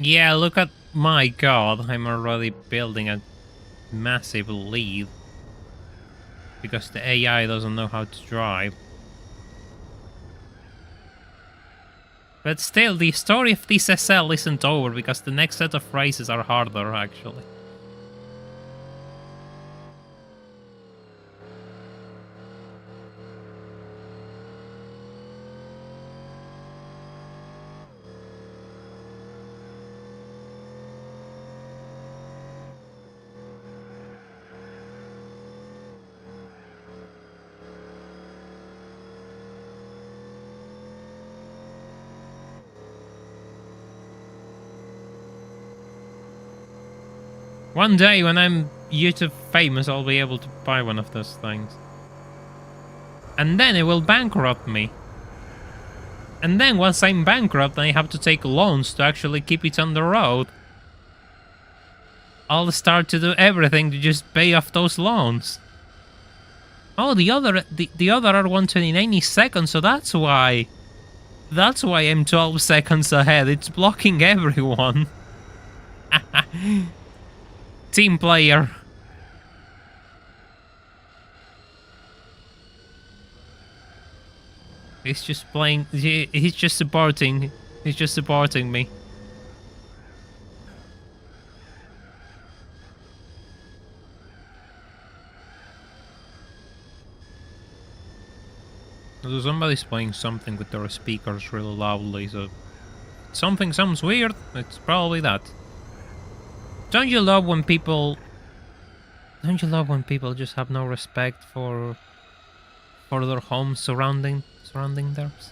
Yeah, look at... My god, I'm already building a massive lead. Because the AI doesn't know how to drive. But still, the story of this SL isn't over, because the next set of races are harder, actually. One day, when I'm YouTube famous, I'll be able to buy one of those things. And then it will bankrupt me. And then once I'm bankrupt, I have to take loans to actually keep it on the road. I'll start to do everything to just pay off those loans. Oh, the other R129 is second, so that's why. That's why I'm 12 seconds ahead. It's blocking everyone. Team player. He's just playing. He's just supporting. He's just supporting me. So somebody's playing something with their speakers really loudly, so something sounds weird. It's probably that. Don't you love when people just have no respect for their homes surrounding theirs?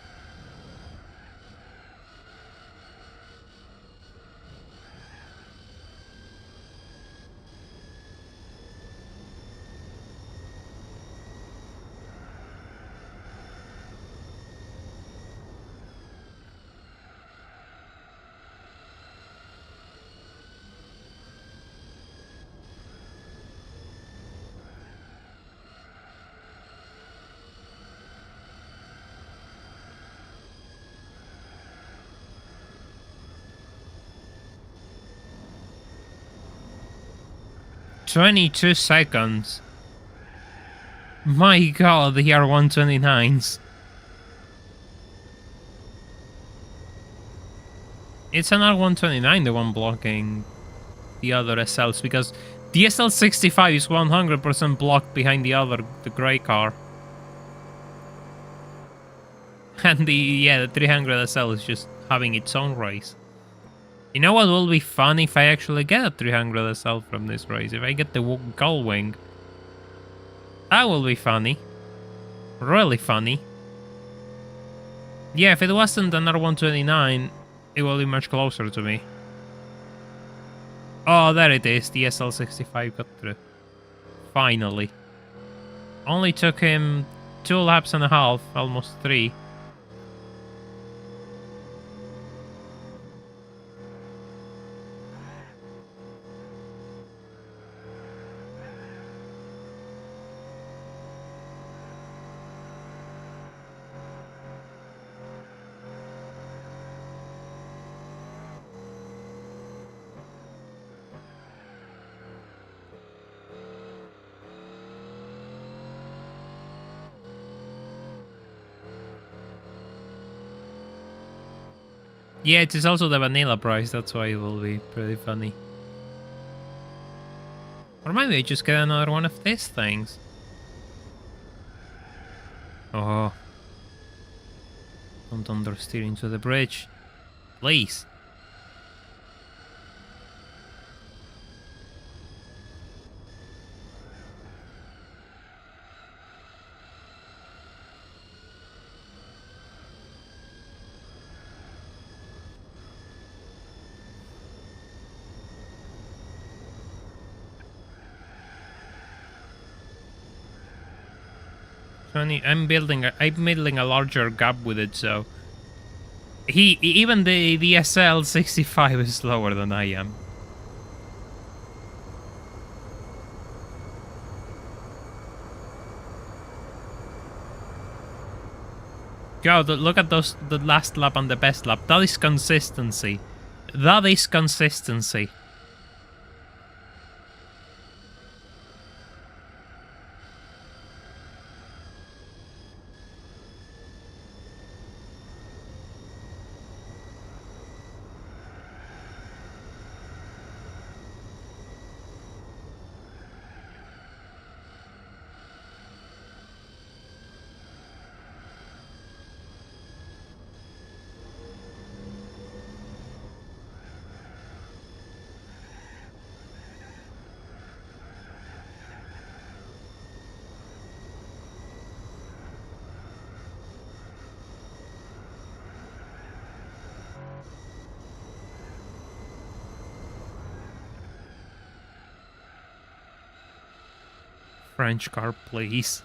22 seconds. My god, the R129s. It's an R129, the one blocking the other SLs, because the SL65 is 100% blocked behind the grey car. And the 300 SL is just having its own race. You know what will be fun if I actually get a 300 SL from this race? If I get the gull wing. That will be funny. Really funny. Yeah, if it wasn't an R129, it will be much closer to me. Oh, there it is. The SL65 got through. Finally. Only took him 2 laps and a half, almost 3. Yeah, it is also the vanilla price, that's why it will be pretty funny. Or maybe I just get another one of these things. Oh. Don't understeer into the bridge. Please. I'm building a larger gap with it, so even the SL65 is slower than I am. God, look at the last lap and the best lap. That is consistency. That is consistency. French car, please.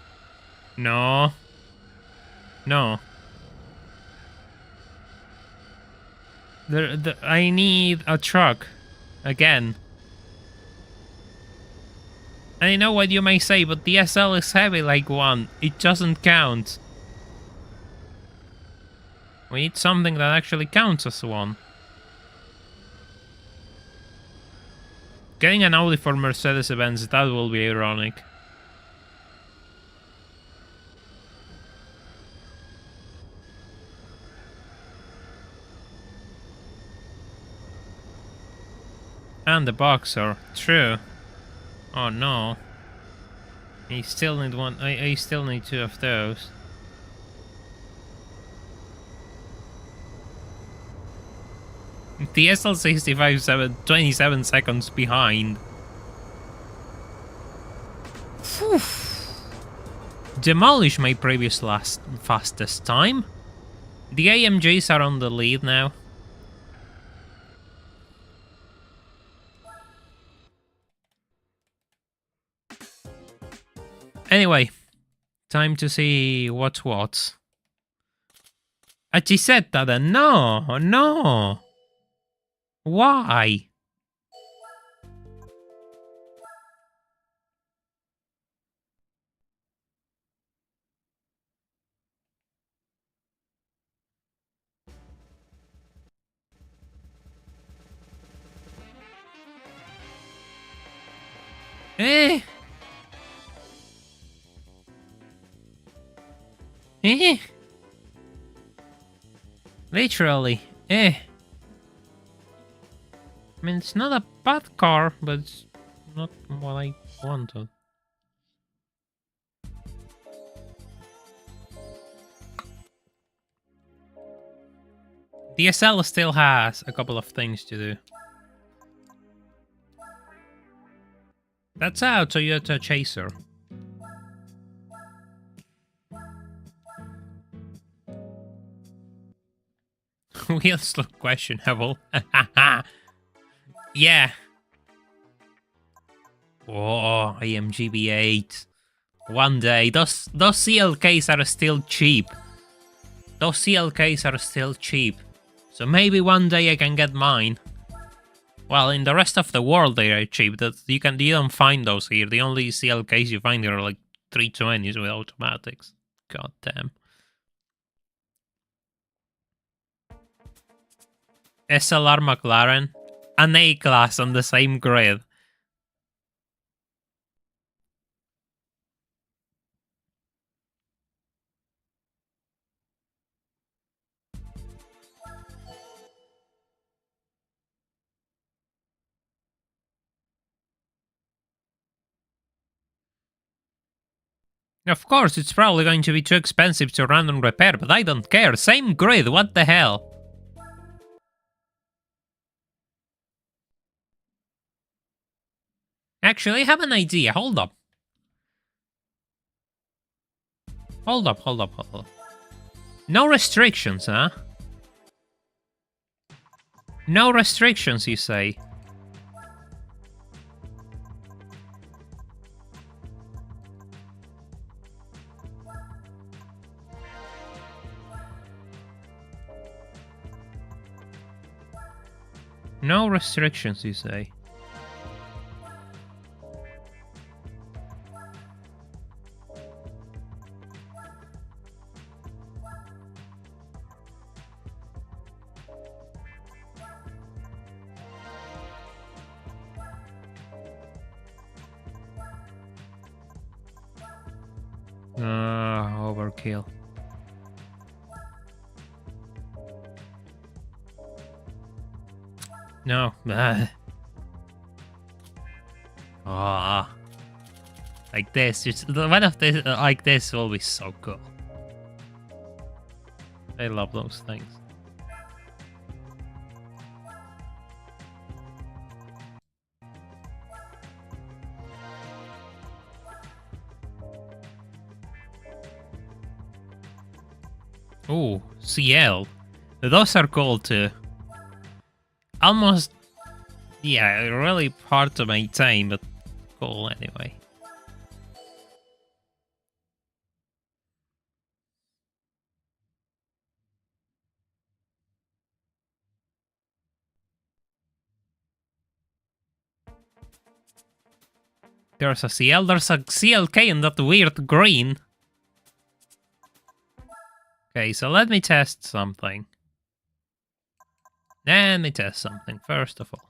No. No. I need a truck. Again. I know what you may say, but the SL is heavy like one. It doesn't count. We need something that actually counts as one. Getting an Audi for Mercedes-Benz, that will be ironic. And the Boxer, true. Oh no. I still need one. I still need 2 of those. The SL65 27 seconds behind. Whew. Demolish my previous fastest time. The AMGs are on the lead now. Anyway, time to see what's what. Accetta, no! Why? Eh? Eh? Literally. Eh? I mean, it's not a bad car, but it's not what I wanted. DSL still has a couple of things to do. That's our Toyota Chaser. Wheels look questionable. Yeah. Oh, AMG B8. One day, those CLKs are still cheap. Those CLKs are still cheap. So maybe one day I can get mine. Well, in the rest of the world they are cheap. That you don't find those here. The only CLKs you find here are like 320s with automatics. God damn. SLR McLaren, an A-Class on the same grid. Of course, it's probably going to be too expensive to run and repair, but I don't care. Same grid, what the hell? Actually, I have an idea. Hold up. Hold up. No restrictions, huh? No restrictions, you say? No restrictions, you say? Overkill. No. Ah. Like this. One of this like this will be so cool. I love those things. Oh, CL. Those are cool too. Almost, yeah, really hard to maintain, but cool anyway. There's a CL, there's a CLK in that weird green. Okay, so let me test something. Let me test something first of all.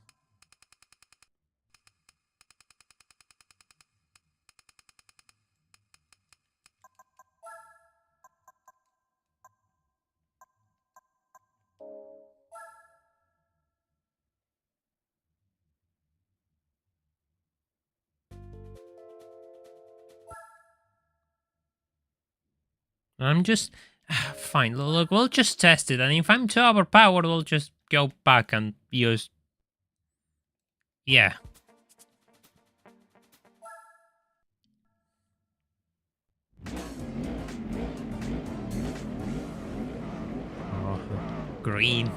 I'm just... Fine, look, we'll just test it, and if I'm too overpowered, we'll just go back and use... Yeah. Oh, green.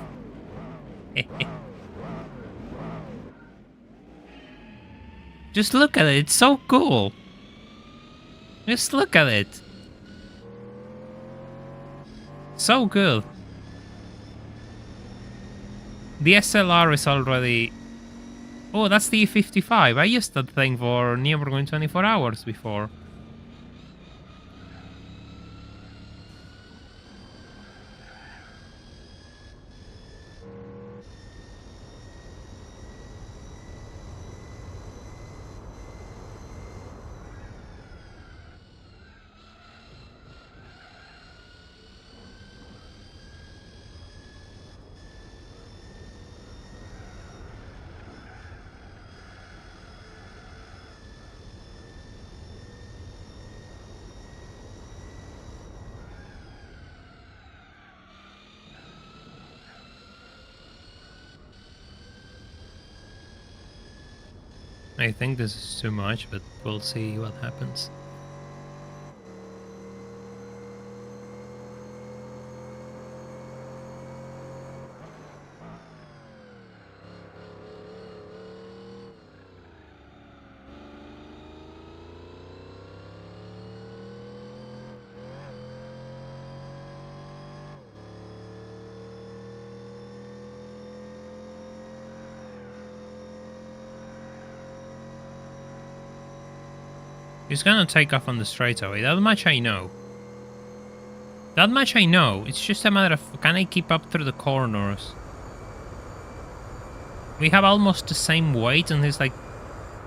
Just look at it, it's so cool. Just look at it. So good. The SLR is already... Oh, that's the E55. I used that thing for Nürburgring 24 hours before. I think this is too much, but we'll see what happens. He's gonna take off on the straightaway. That much I know. That much I know. It's just a matter of, can I keep up through the corners? We have almost the same weight and he's like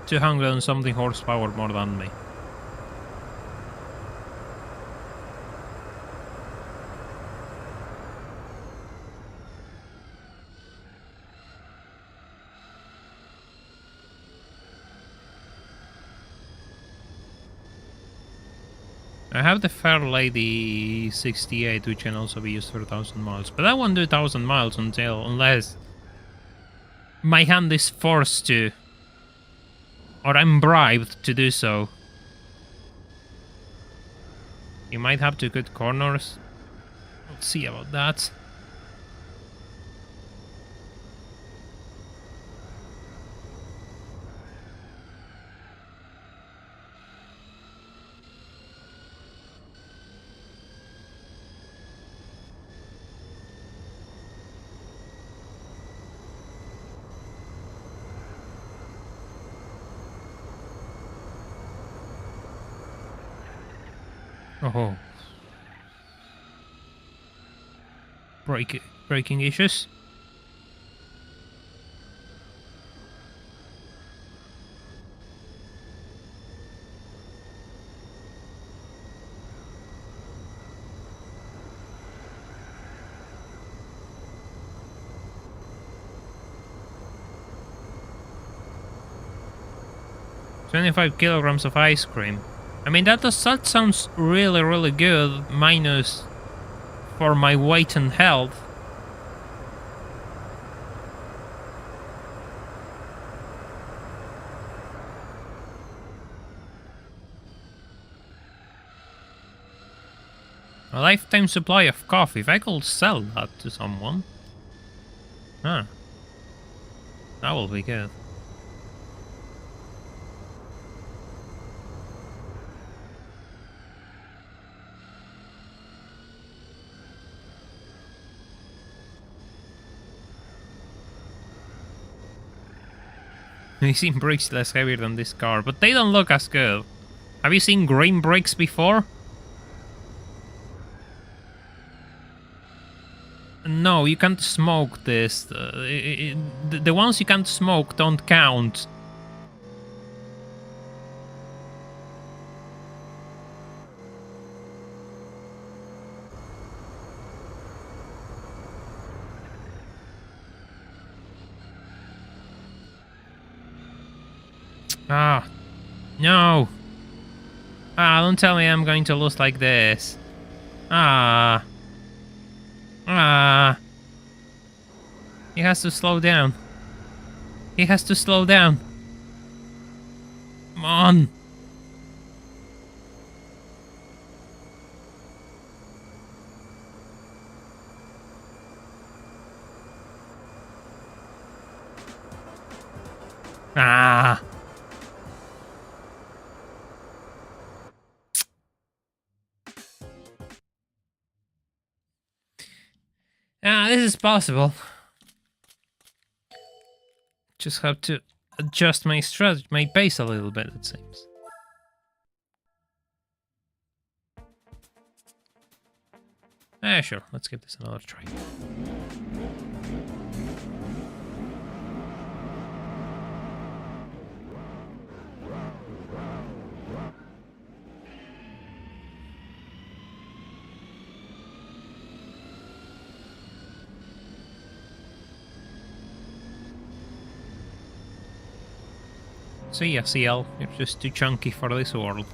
200 and something horsepower more than me. I have the Fairlady 68, which can also be used for 1,000 miles, but I won't do 1,000 miles unless my hand is forced to, or I'm bribed to do so. You might have to cut corners. Let's see about that. Oh. Braking issues. $25 kilograms of ice cream. I mean, that sounds really, really good, minus for my weight and health. A lifetime supply of coffee. If I could sell that to someone. Huh. That will be good. We've seen brakes less heavier than this car, but they don't look as good. Have you seen green brakes before? No, you can't smoke this. The ones you can't smoke don't count. Ah, no. Ah, don't tell me I'm going to lose like this. Ah. Ah. He has to slow down. He has to slow down. Come on. Ah. Ah, this is possible. Just have to adjust my strategy, my pace a little bit, it seems. Ah, sure. Let's give this another try. See ya, CL. You're just too chunky for this world.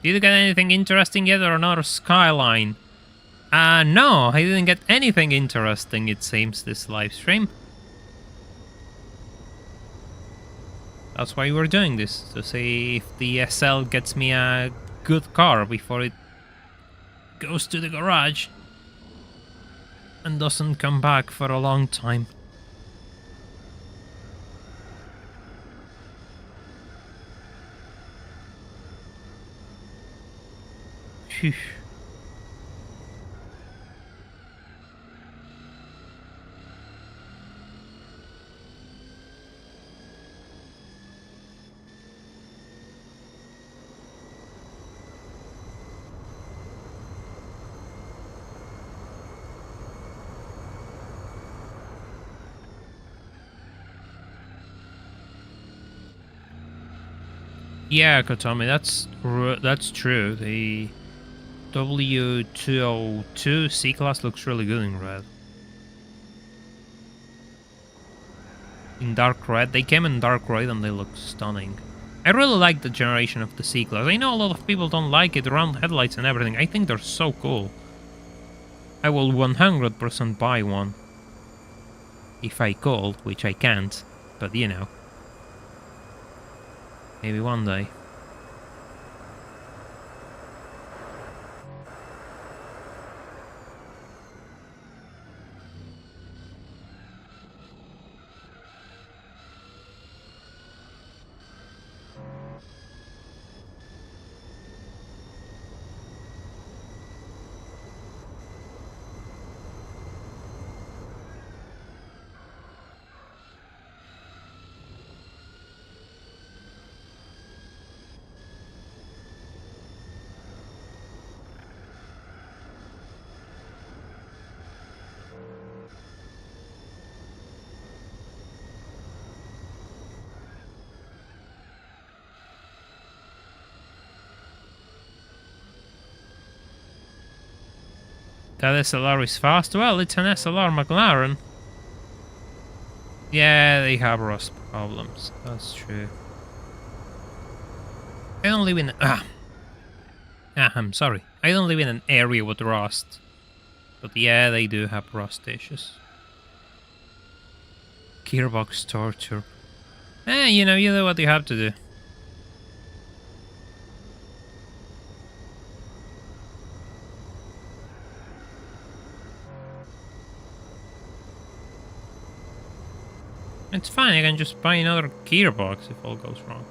Did you get anything interesting yet or another Skyline? No, I didn't get anything interesting, it seems, this live stream. That's why we're doing this, to see if the SL gets me a good car before it goes to the garage and doesn't come back for a long time. Phew. Yeah, Kotomi, that's true. The W202 C-Class looks really good in red. In dark red. They came in dark red and they look stunning. I really like the generation of the C-Class. I know a lot of people don't like it, round headlights and everything. I think they're so cool. I will 100% buy one. If I could, which I can't, but you know. Maybe one day. That SLR is fast? Well, it's an SLR McLaren. Yeah, they have rust problems. That's true. I don't live in... I'm sorry. I don't live in an area with rust. But yeah, they do have rust issues. Gearbox torture. You know what you have to do. It's fine, I can just buy another gearbox if all goes wrong.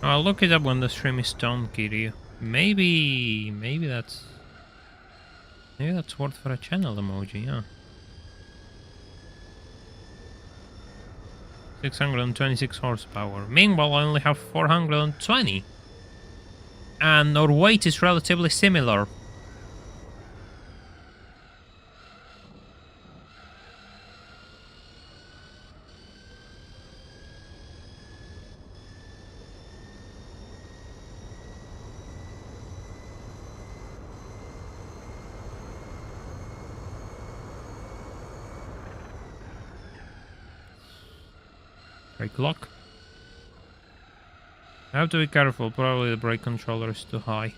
I'll look it up when the stream is done, Kiryu. Maybe that's worth for a channel emoji, yeah. 626 horsepower. Meanwhile, I only have 420. And our weight is relatively similar. Brake lock. I have to be careful, probably the brake controller is too high.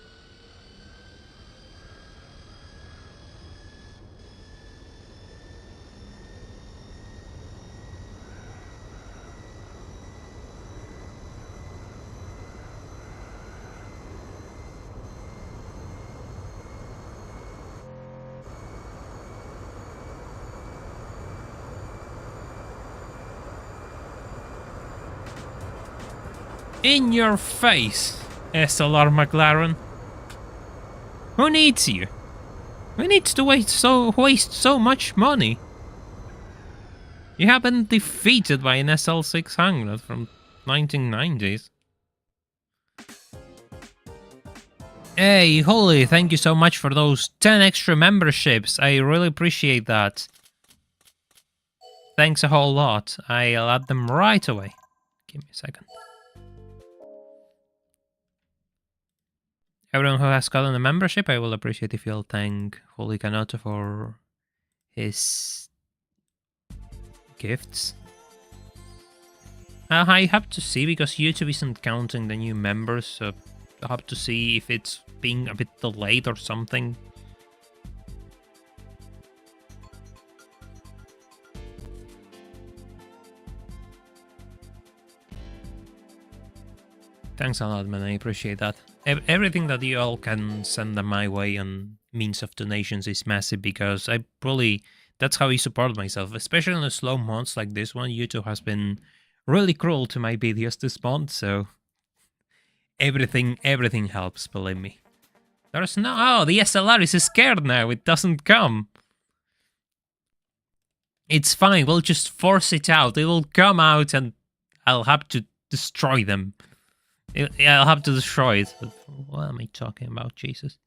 In your face, SLR McLaren. Who needs you? Who needs to waste so much money? You have been defeated by an SL600 from 1990s. Hey, Holy, thank you so much for those 10 extra memberships. I really appreciate that. Thanks a whole lot. I'll add them right away. Give me a second. Everyone who has gotten a membership, I will appreciate if you'll thank Holy Kanoto for his gifts. I have to see, because YouTube isn't counting the new members, so I have to see if it's being a bit delayed or something. Thanks a lot, man. I appreciate that. Everything that you all can send them my way on means of donations is massive, because I really... That's how I support myself, especially on the slow mods like this one. YouTube has been really cruel to my videos this month, so... Everything helps, believe me. There's no... Oh, the SLR is scared now. It doesn't come. It's fine. We'll just force it out. It will come out and I'll have to destroy them. I'll have to destroy it. But what am I talking about? Jesus.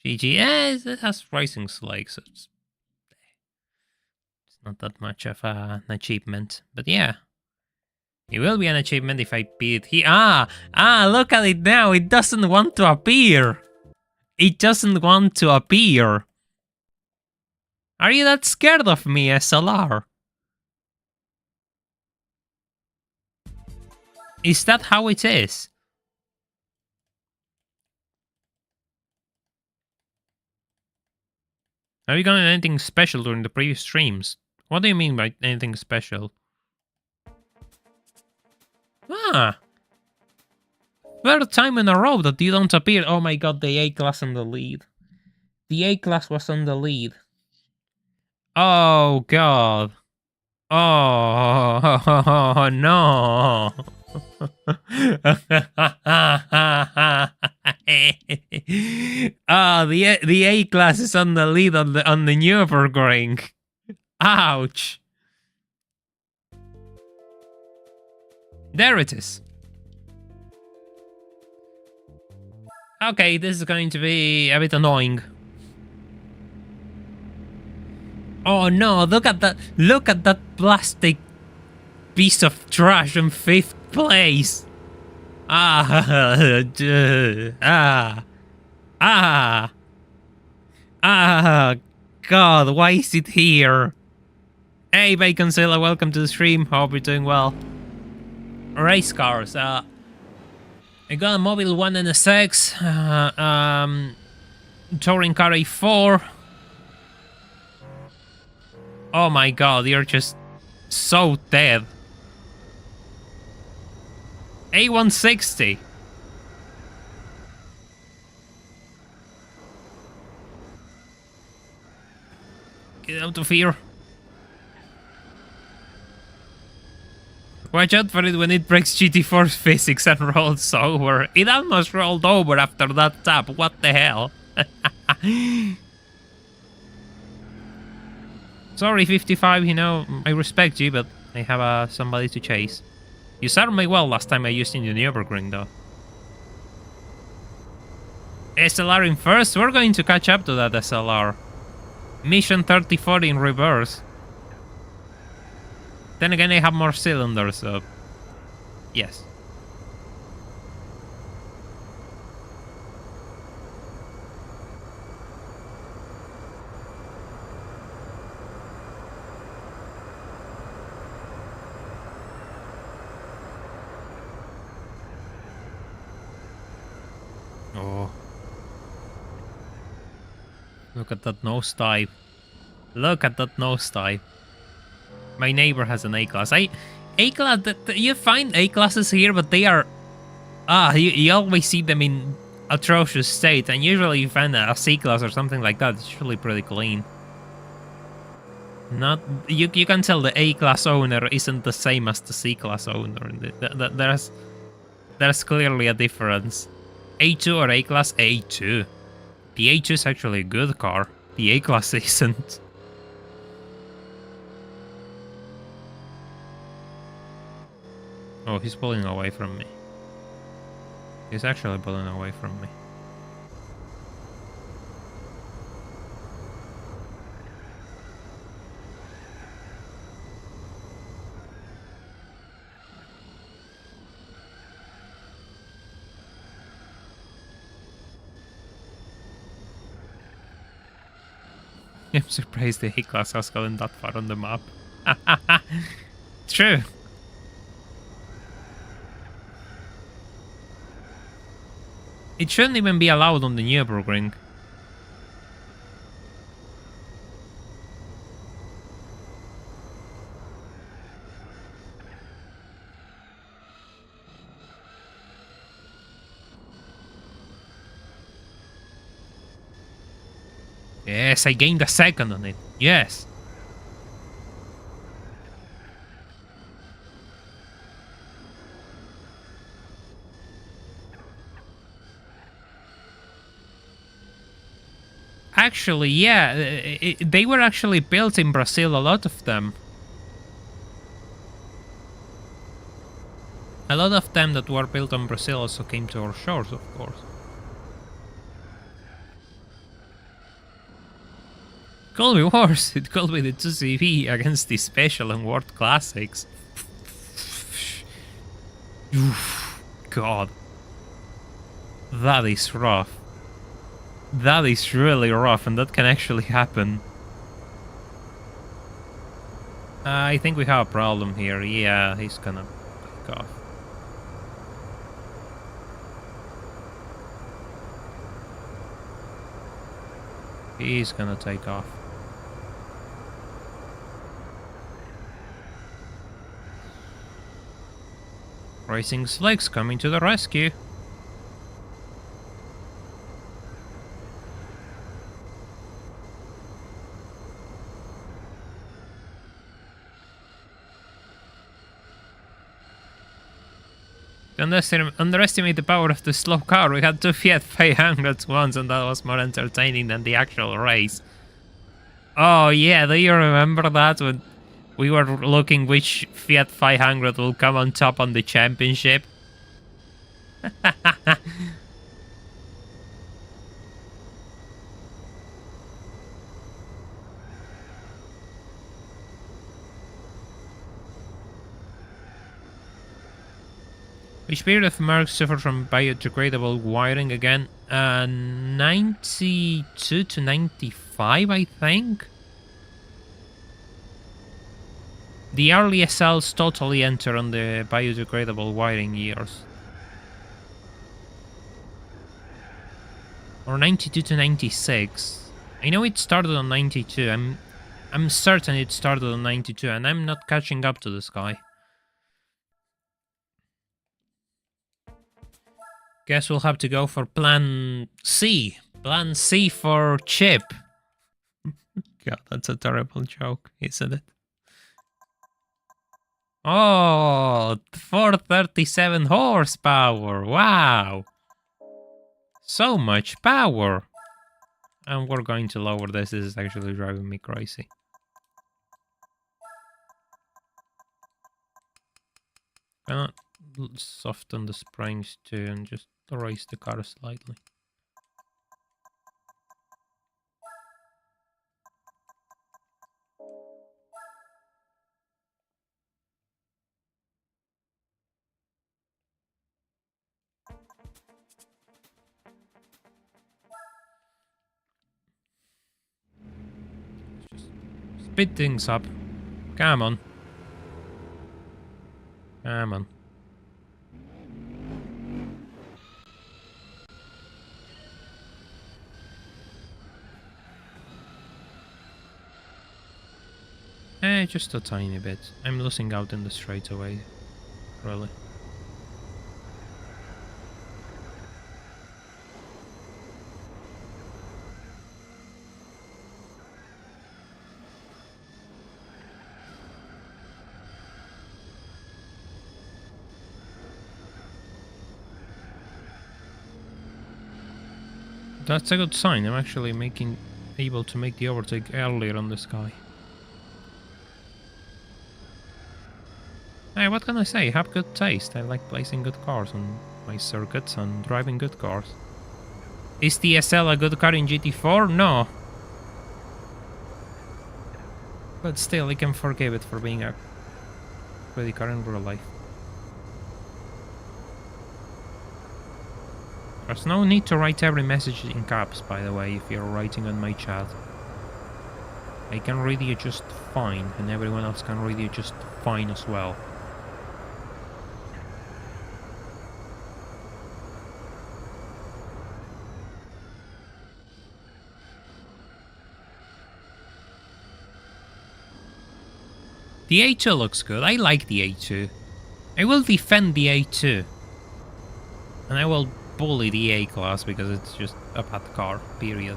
GG. It has racing legs, so it's not that much of an achievement. But yeah. It will be an achievement if I beat it. Look at it now. It doesn't want to appear. It doesn't want to appear. Are you that scared of me, SLR? Is that how it is? Have you done anything special during the previous streams? What do you mean by anything special? Third time in a row that you don't appear. Oh my god, the A-Class on the lead. The A-Class was on the lead. Oh god. Oh no. The A-Class is on the lead on the Nürburgring. Ouch. There it is. Okay, this is going to be a bit annoying. Oh no, look at that plastic piece of trash in 5th place. God, why is it here? Hey, Baconzilla, welcome to the stream. Hope you're doing well. Race cars. I got a Mobile 1 NSX, Touring Car A4. Oh my god, you're just so dead. A160. Get out of here. Watch out for it when it breaks GT4 physics and rolls over. It almost rolled over after that tap. What the hell? Sorry, 55, you know, I respect you, but I have somebody to chase. You served me well last time I used in the Nürburgring, though. SLR in first? We're going to catch up to that SLR. Mission 34 in reverse. Then again, I have more cylinders, so... Yes. Oh. Look at that nosedive. Look at that nosedive. My neighbor has an A-Class. A-Class, you find A-Classes here, but they are... you always see them in atrocious state, and usually you find a C-Class or something like that. It's usually pretty clean. Not... You can tell the A-Class owner isn't the same as the C-Class owner. There's clearly a difference. A2 or A-Class? A2. The A2 is actually a good car. The A-Class isn't. Oh, he's pulling away from me. He's actually pulling away from me. I'm surprised the A-Class has gotten that far on the map. True. It shouldn't even be allowed on the Nürburgring. Yes, I gained a second on it. Yes. Actually, yeah, they were actually built in Brazil, a lot of them. A lot of them that were built on Brazil also came to our shores, of course. Could be worse. It could be the 2CV against the Special and World Classics. Oof, God. That is rough. That is really rough, and that can actually happen. I think we have a problem here. Yeah, he's gonna take off. He's gonna take off. Racing Slicks coming to the rescue. Underestimate the power of the slow car. We had two Fiat 500s once, and that was more entertaining than the actual race. Oh yeah, do you remember that when we were looking which Fiat 500 will come on top on the championship? Which period of marks suffered from biodegradable wiring again? 92 to 95, I think? The earliest cells totally enter on the biodegradable wiring years. Or 92 to 96. I know it started on 92. I'm certain it started on 92, and I'm not catching up to this guy. Guess we'll have to go for plan C. Plan C for Chip. God, that's a terrible joke, isn't it? Oh, 437 horsepower. Wow. So much power. And we're going to lower this. This is actually driving me crazy. Cannot soften the springs too and just raise the car slightly. Just speed things up. Come on. Come on. Just a tiny bit. I'm losing out in the straightaway. Really. That's a good sign. I'm actually able to make the overtake earlier on this guy. Hey, what can I say? I have good taste. I like placing good cars on my circuits and driving good cars. Is the SL a good car in GT4? No. But still, I can forgive it for being a pretty car in real life. There's no need to write every message in caps, by the way, if you're writing on my chat. I can read you just fine, and everyone else can read you just fine as well. The A2 looks good. I like the A2. I will defend the A2. And I will bully the A-Class because it's just a bad car, period.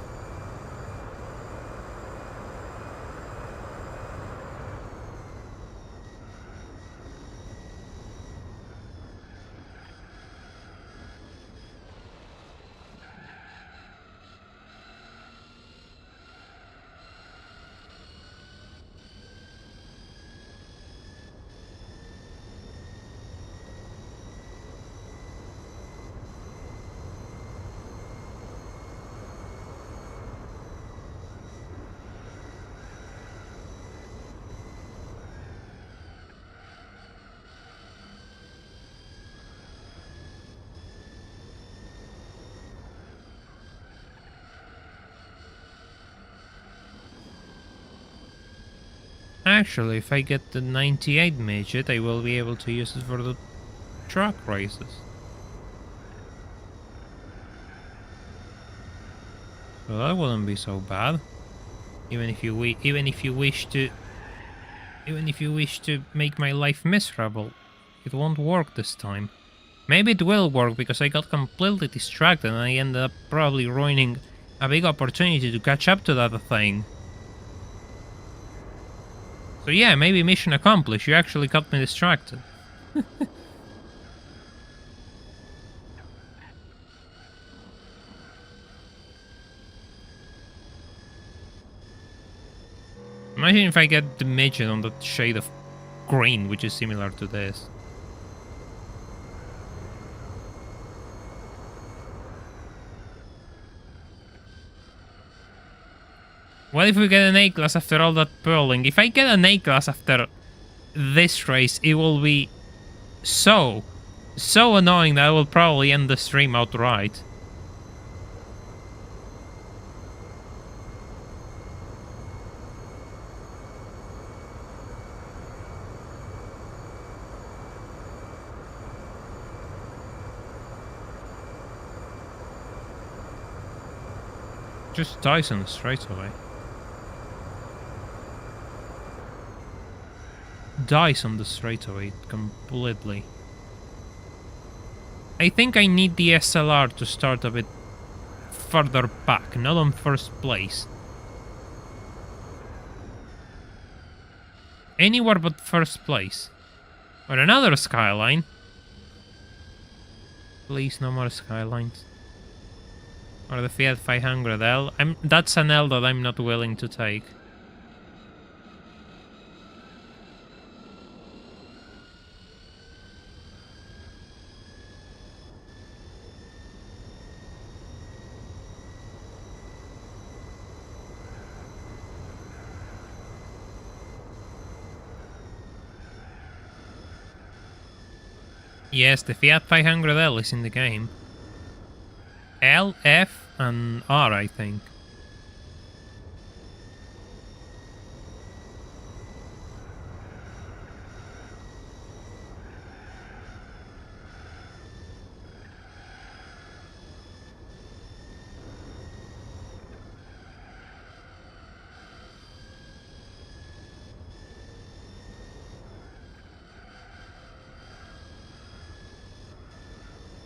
Actually, if I get the 98 midget, I will be able to use it for the truck races. So that wouldn't be so bad. Even if you wish to make my life miserable, it won't work this time. Maybe it will work because I got completely distracted and I ended up probably ruining a big opportunity to catch up to that thing. So yeah, maybe mission accomplished. You actually got me distracted. Imagine if I get the midget on that shade of green, which is similar to this. What if we get an A-Class after all that pearling? If I get an A-Class after this race, it will be so annoying that I will probably end the stream outright. Just dies on the straightaway. Dies on the straightaway completely. I think I need the SLR to start a bit further back, not on first place. Anywhere but first place. Or another Skyline. Please, no more Skylines. Or the Fiat 500L. That's an L that I'm not willing to take. Yes, the Fiat 500L is in the game. L, F, and R, I think.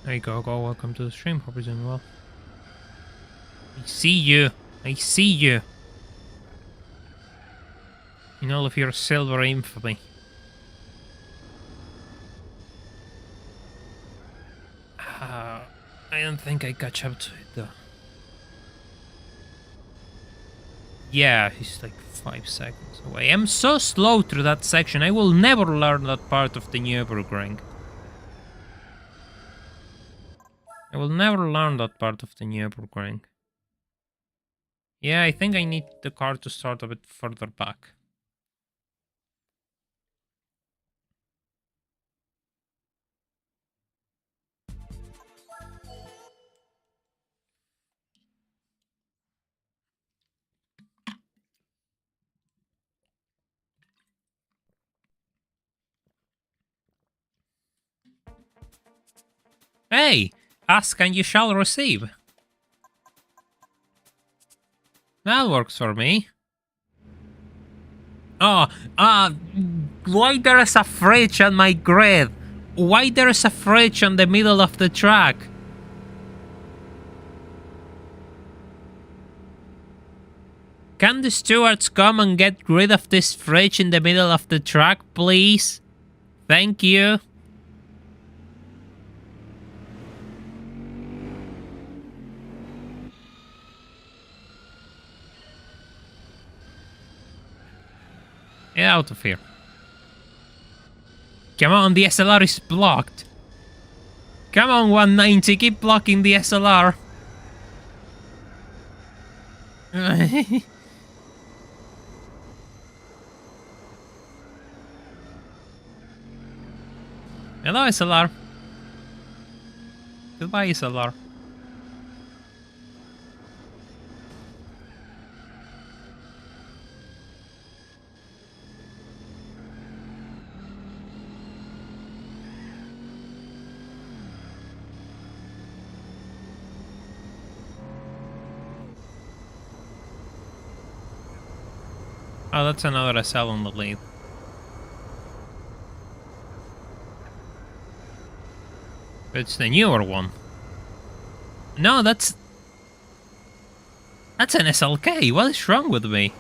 There you go, welcome to the stream, hope you're doing well. I see you! I see you! In all of your silver infamy. I don't think I catch up to it though. Yeah, he's like 5 seconds away. I'm so slow through that section, I will never learn that part of the Nürburgring. I will never learn that part of the Nürburgring. Yeah, I think I need the car to start a bit further back. Hey, ask and you shall receive. That works for me. Oh, why there is a fridge on my grid? Why there is a fridge on the middle of the track? Can the stewards come and get rid of this fridge in the middle of the track, please? Thank you. Get out of here. Come on, the SLR is blocked. Come on, 190, keep blocking the SLR. Hello, SLR. Goodbye, SLR. Oh, that's another SL on the lead. It's the newer one. No, that's an SLK. What is wrong with me?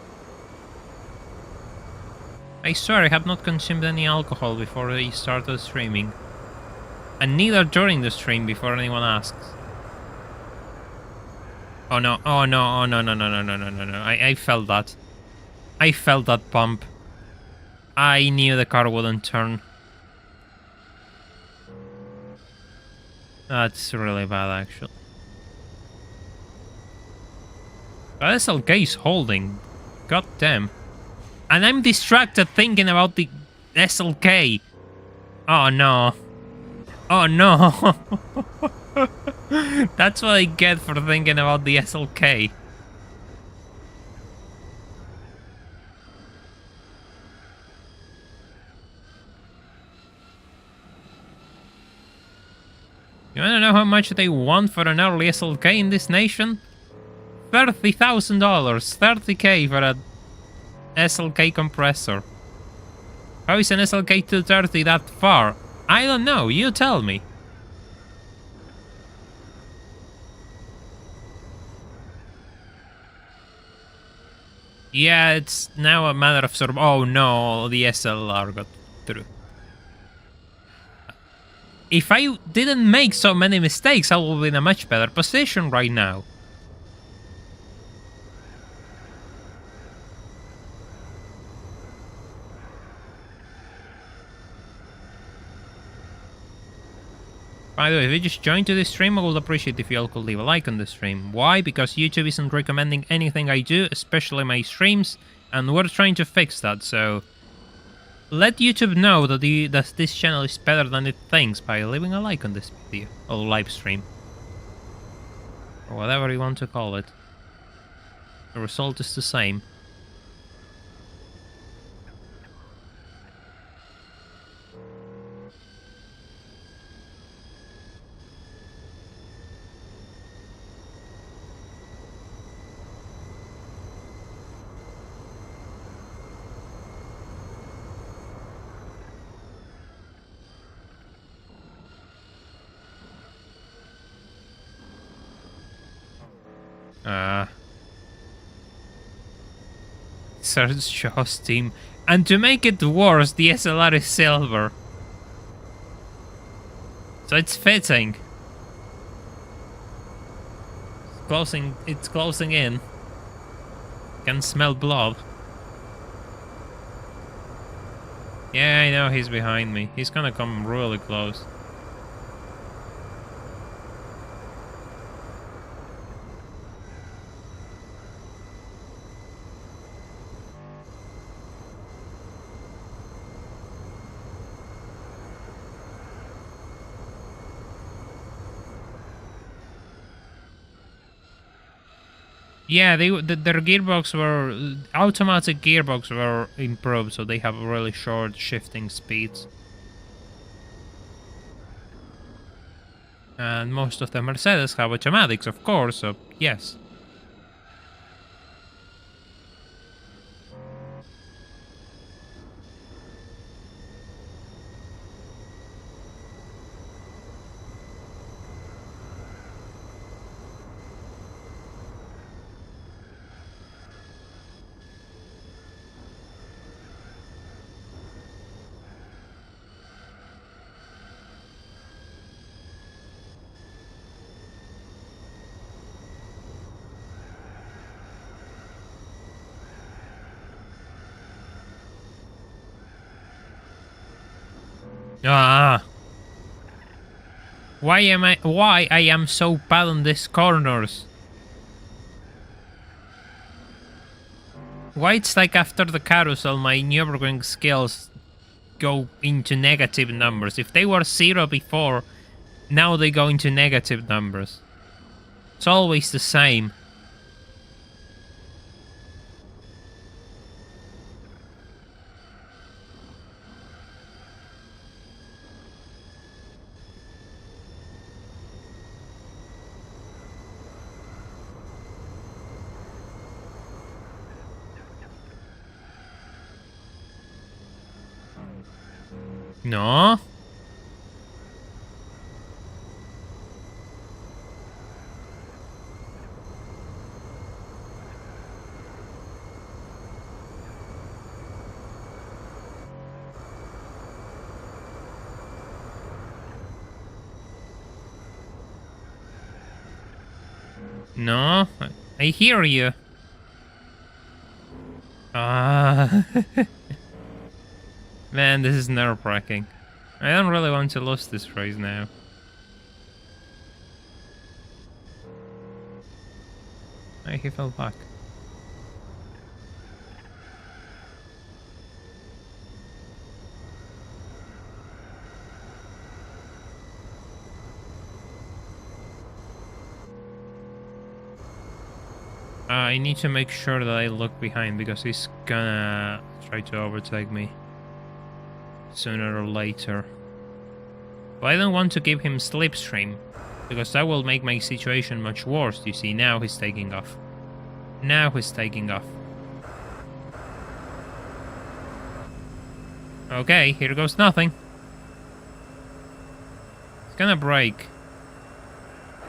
I swear I have not consumed any alcohol before I started streaming. And neither during the stream before anyone asks. Oh no, oh no, oh no, no, no, no, no, no, no, no. I felt that. I felt that bump. I knew the car wouldn't turn. That's really bad, actually. That SLK is holding. God damn. And I'm distracted thinking about the SLK. Oh no. Oh no. That's what I get for thinking about the SLK. You wanna know how much they want for an early SLK in this nation? $30,000, 30k for a SLK compressor. How is an SLK 230 that far? I don't know, you tell me. Yeah, it's now a matter of sort of, oh no, the SLR got through. If I didn't make so many mistakes, I would be in a much better position right now. By the way, if you just joined to this stream, I would appreciate if you all could leave a like on the stream. Why? Because YouTube isn't recommending anything I do, especially my streams, and we're trying to fix that, so... Let YouTube know that, that this channel is better than it thinks by leaving a like on this video, or live stream. Or whatever you want to call it. The result is the same. Search Shaw's team. And to make it worse, the SLR is silver. So it's fitting. It's closing in. Can smell blood. Yeah, I know he's behind me. He's gonna come really close. Yeah, their gearbox were... automatic gearbox were improved, so they have really short shifting speeds. And most of the Mercedes have automatics, of course, so yes. Ah. Why I am so bad on these corners? Why it's like after the carousel my Nürburgring skills go into negative numbers. If they were 0 before, now they go into negative numbers. It's always the same. No. No, I hear you. Ah. Man, this is nerve-wracking. I don't really want to lose this race now. Hey, he fell back. I need to make sure that I look behind because he's gonna try to overtake me sooner or later. But I don't want to give him slipstream because that will make my situation much worse. You see, now he's taking off. Now he's taking off. Okay, here goes nothing. It's gonna break.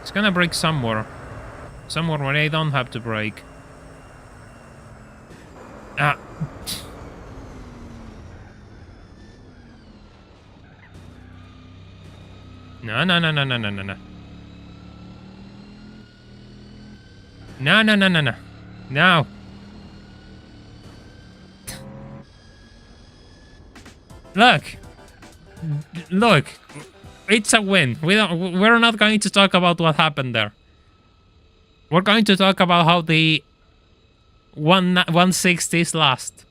It's gonna break somewhere. Somewhere where I don't have to brake. Ah. No, no, no, no, no, no, no, no. No, no, no, no, no. No. Look. Look. It's a win. We're not going to talk about what happened there. We're going to talk about how the 160 is last.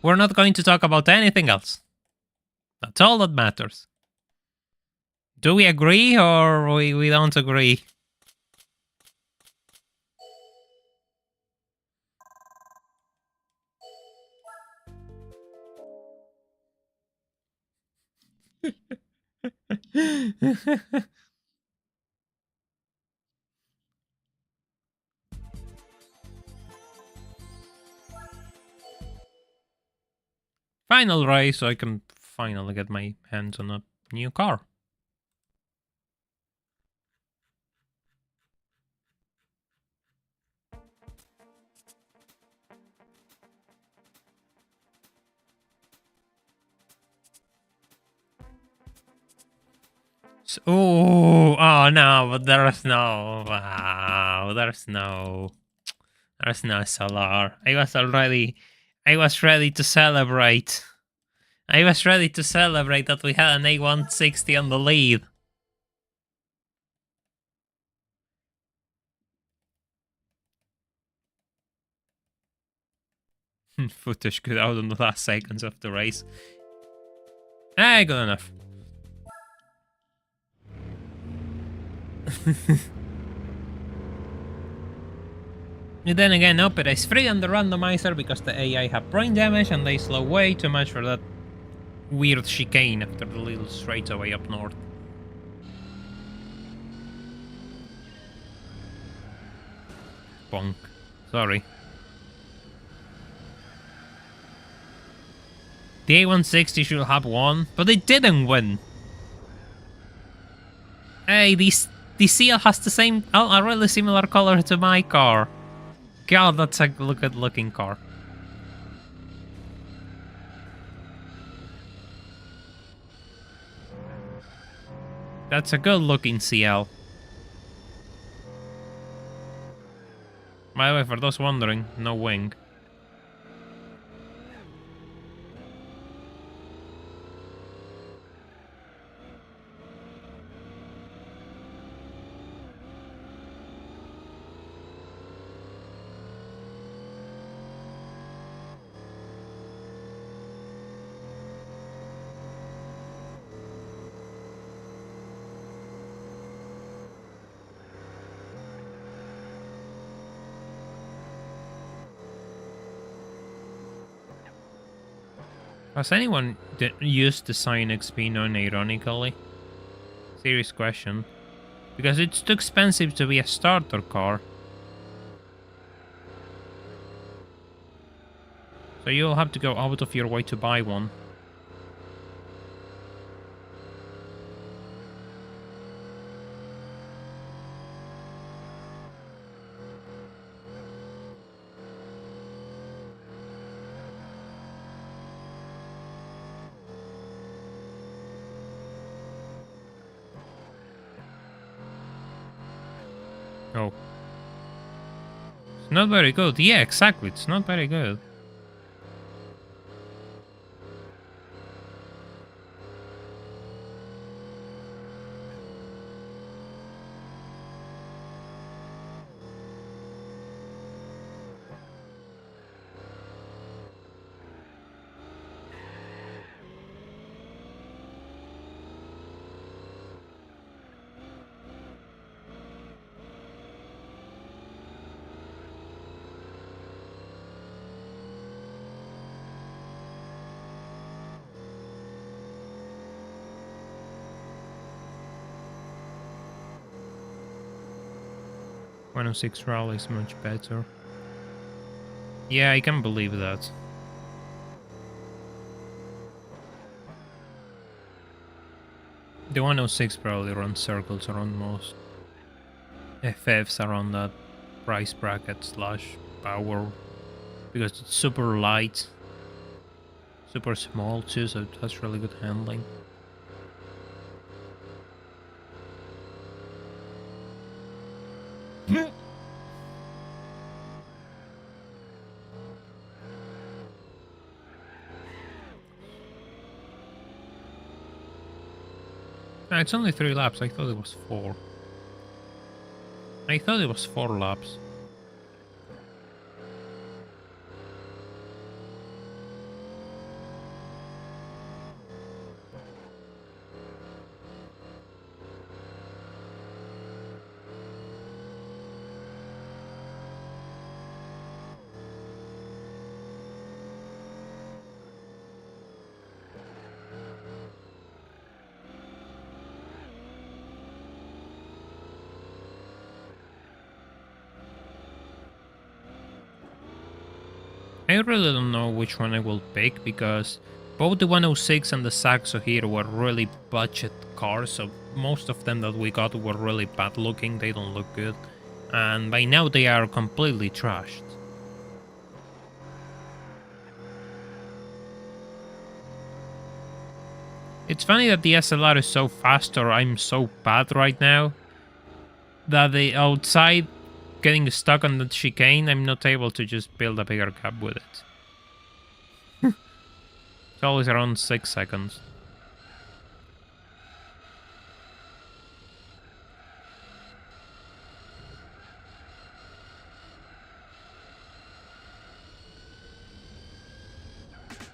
We're not going to talk about anything else. That's all that matters. Do we agree or we don't agree? Final race, so I can finally get my hands on a new car. So, oh no, but there's no, wow, there's no solar. I was ready to celebrate. I was ready to celebrate that we had an A160 on the lead. Footage got out in the last seconds of the race. Good enough. And then again, Opera is free on the randomizer because the AI have brain damage and they slow way too much for that weird chicane after the little straightaway up north. Bonk. Sorry. The A160 should have won, but it didn't win. Hey, the CL has the same, a really similar color to my car. God, that's a good looking car. That's a good looking CL. By the way, for those wondering, no wing. Has anyone used the Scion XP non-ironically? Serious question. Because it's too expensive to be a starter car. So you'll have to go out of your way to buy one. Oh. It's not very good. Yeah, exactly. It's not very good. .106 Rally is much better. Yeah, I can believe that. The 106 probably runs circles around most FFs around that price bracket slash power. Because it's super light. Super small too, so it has really good handling. No, it's only 3 laps. I thought it was 4. I thought it was 4 laps. I really don't know which one I will pick because both the 106 and the Saxo here were really budget cars, so most of them that we got were really bad looking, they don't look good. And by now they are completely trashed. It's funny that the SLR is so fast, or I'm so bad right now, that the outside getting stuck on the chicane, I'm not able to just build a bigger gap with it. It's always around 6 seconds.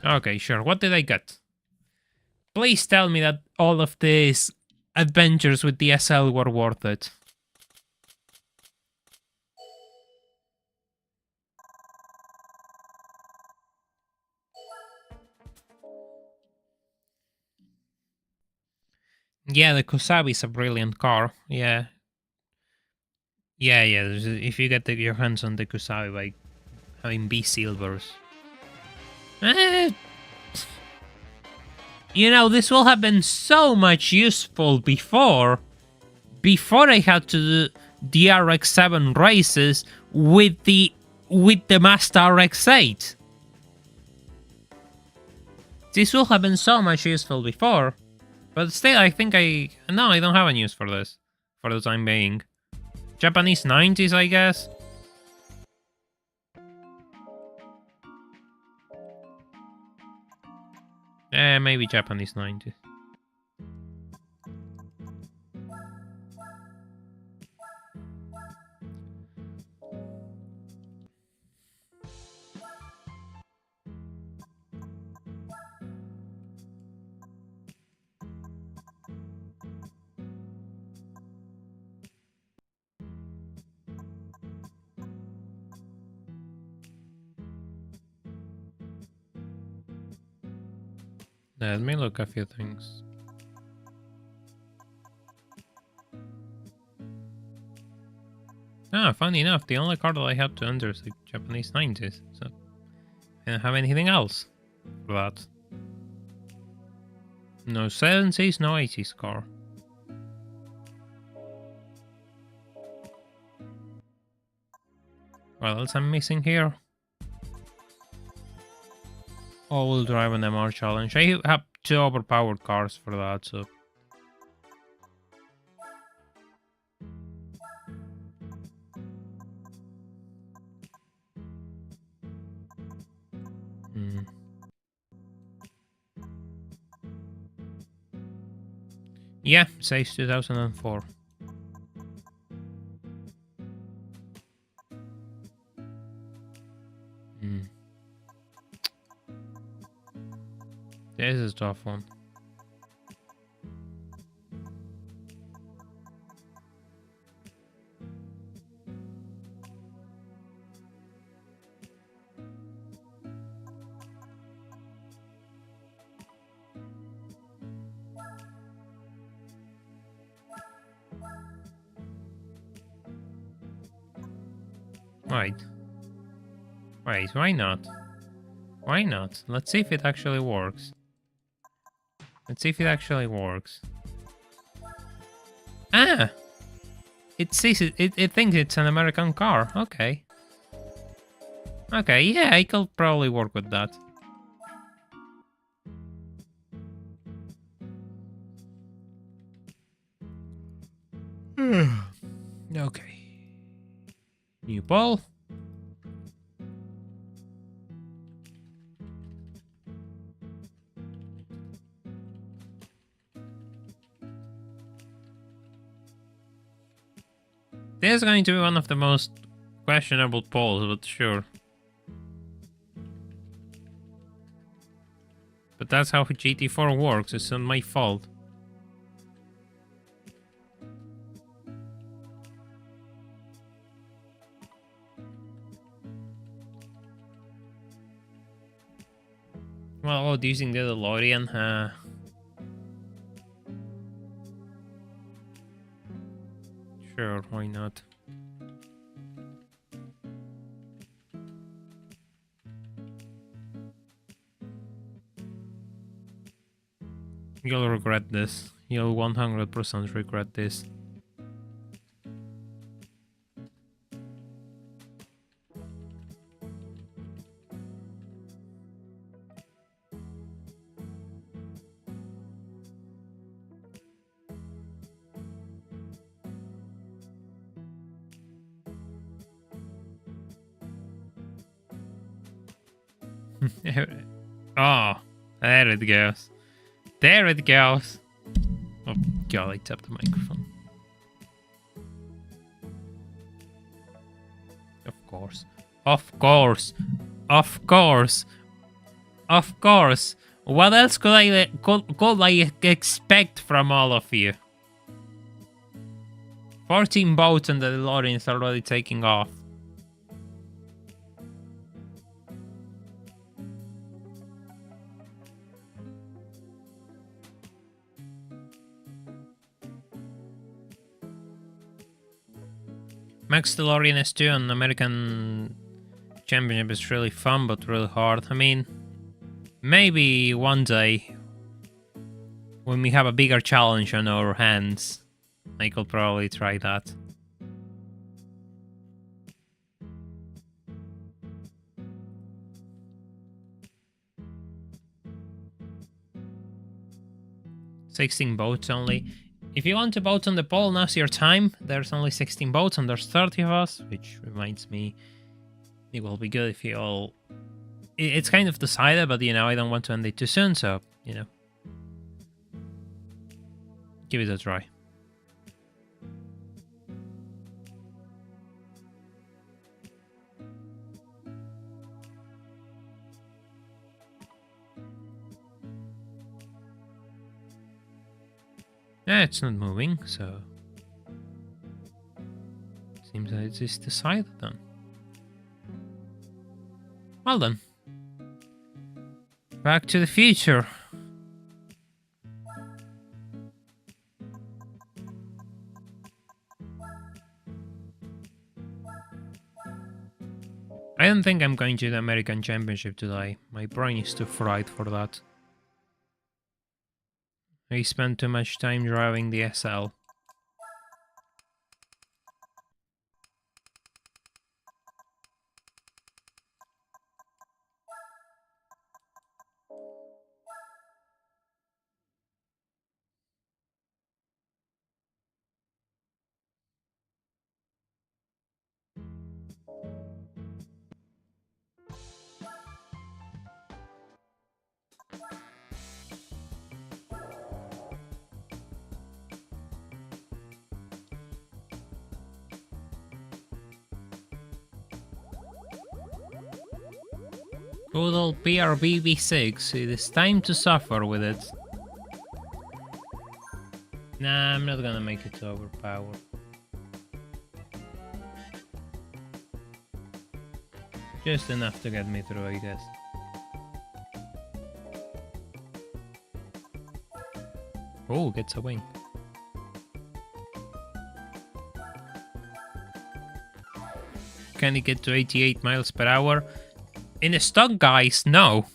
Okay, sure. What did I get? Please tell me that all of these adventures with the SL were worth it. Yeah, the Kusabi is a brilliant car. Yeah. Yeah, if you get your hands on the Kusabi by having B silvers. You know, this will have been so much useful before I had to do the RX-7 races with the Mazda RX-8. This will have been so much useful before, but still, I think I don't have a use for this for the time being. Japanese 90s, I guess. Maybe Japanese 90s. Let me look a few things. Funny enough, the only card that I had to enter is the Japanese 90s, so I don't have anything else for that. No 70s, no 80s car. What else I'm missing here? All-wheel drive and MR challenge. I have 2 overpowered cars for that, so... Yeah, says 2004. This is a tough one. Wait, why not? Why not? Let's see if it actually works. Let's see if it actually works. Ah! It sees it, it thinks it's an American car. Okay. Okay, yeah, I could probably work with that. Okay. New ball. This is going to be one of the most questionable polls, but sure. But that's how GT4 works, it's not my fault. Well, using the DeLorean, sure, why not? You'll regret this. You'll 100% regret this. Oh, there it goes. There it goes. Oh god, I tapped the microphone. Of course. Of course. Of course. Of course. What else could I expect from all of you? 14 boats and the DeLorean is already taking off. Max DeLorean S2 on American Championship is really fun, but really hard. I mean, maybe one day, when we have a bigger challenge on our hands, I could probably try that. "16 boats only." If you want to vote on the poll, now's your time. There's only 16 votes and there's 30 of us, which reminds me, it will be good if you all... It's kind of decided, but, you know, I don't want to end it too soon, so, you know. Give it a try. Yeah, it's not moving, so... Seems that it is decided then. Well then. Back to the future. I don't think I'm going to the American Championship today. My brain is too fried for that. I spent too much time driving the SL. Good old PRBB6, it is time to suffer with it. Nah, I'm not gonna make it overpowered. Just enough to get me through, I guess. Oh, gets a wing. Can it get to 88 miles per hour? In a stock, guys, no.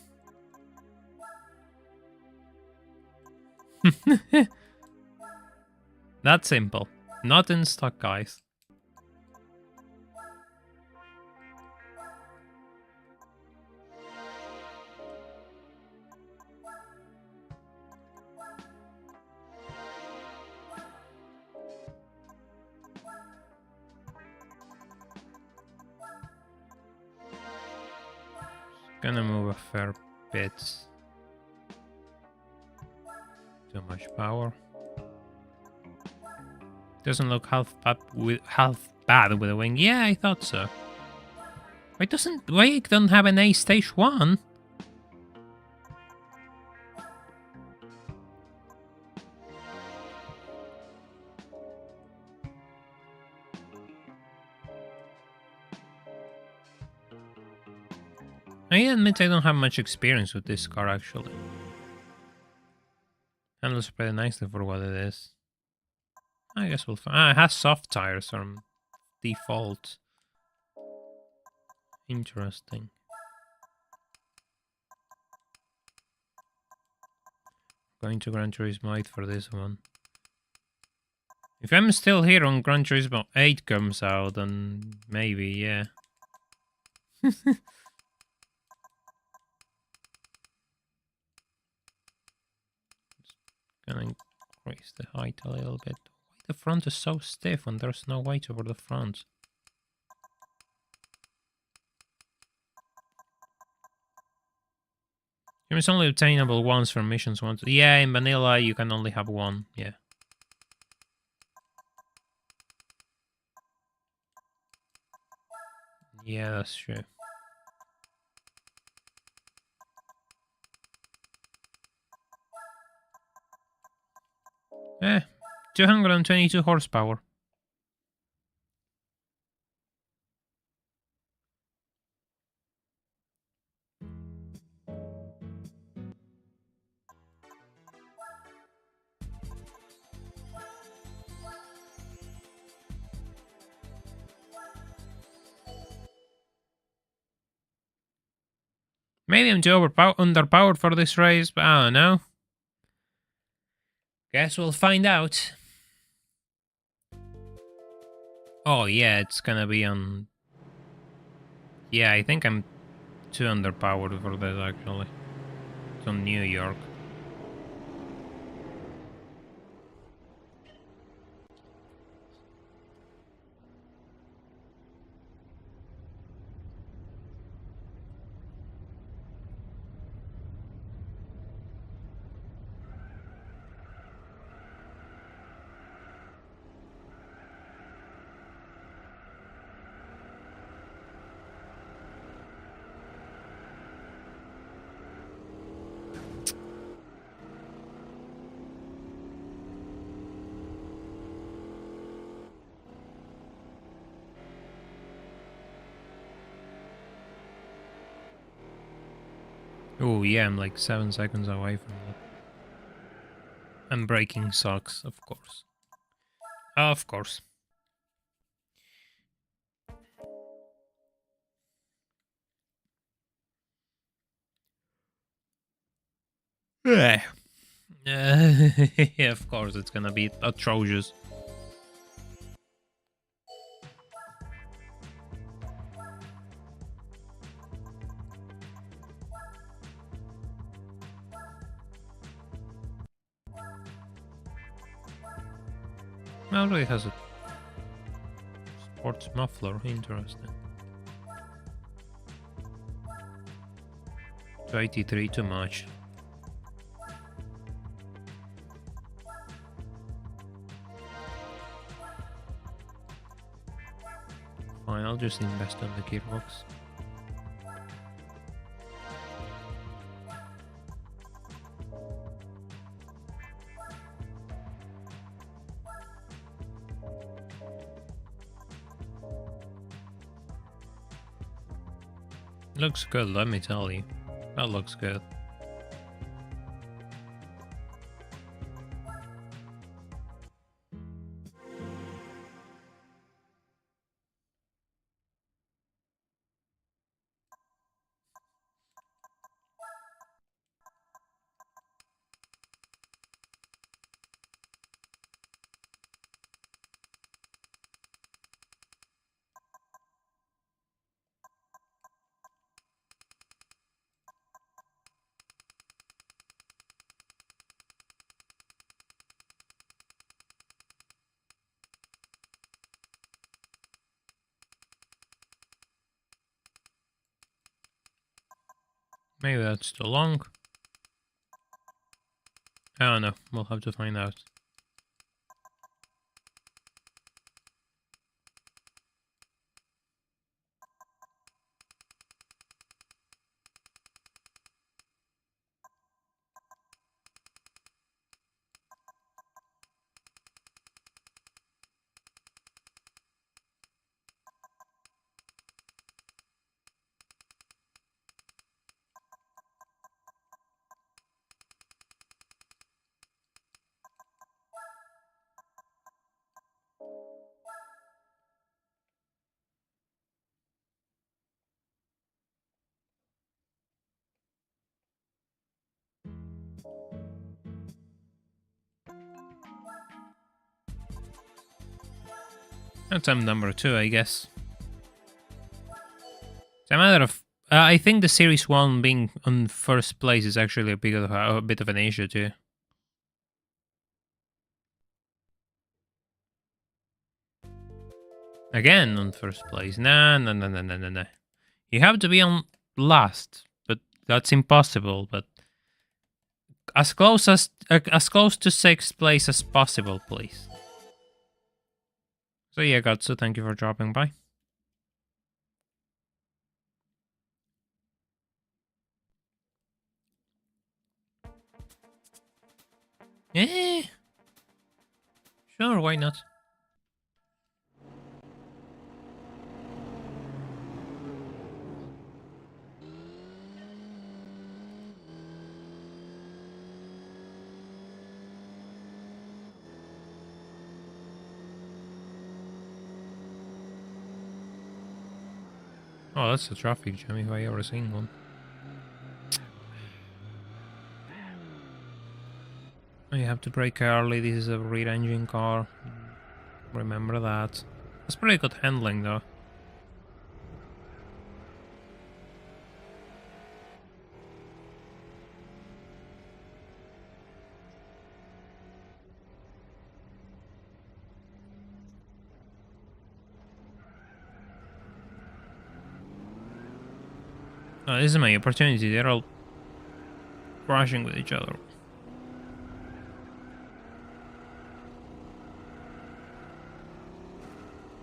That simple. Not in stock, guys. Gonna move a fair bit. Too much power. Doesn't look half bad with a wing. Yeah, I thought so. Why it don't have an A stage 1? I admit I don't have much experience with this car, actually. Handles pretty nicely for what it is. I guess we'll find... it has soft tires from default. Interesting. Going to Gran Turismo 8 for this one. If I'm still here on Gran Turismo 8 comes out, then maybe, yeah. Gonna increase the height a little bit. Why the front is so stiff when there's no weight over the front? It's only obtainable once from missions once. Yeah, in vanilla you can only have one, yeah. Yeah, that's true. Eh, 222 horsepower. Maybe I'm too underpowered for this race, but I don't know. Guess we'll find out. Oh yeah, it's gonna be on... Yeah, I think I'm too underpowered for that actually. It's on New York. Oh yeah, I'm like 7 seconds away from that. And braking sucks, of course. Of course. Yeah, yeah, of course, it's gonna be atrocious. Well, it has a sports muffler, interesting. 83 too much. Fine, I'll just invest on the gearbox. Looks good, let me tell you. That looks good. Maybe that's too long. I don't know, we'll have to find out. Attempt number 2, I guess. It's a matter of... I think the Series 1 being on first place is actually a bit of an issue too. Again on first place. Nah. You have to be on last, but that's impossible. But as close to 6th place as possible, please. So yeah, Gatsu, thank you for dropping by. Eh, sure, why not? Oh, that's a traffic jam if I ever seen one. have to brake early. This is a rear engine car. Remember that. That's pretty good handling though. Oh, this is my opportunity. They're all crashing with each other.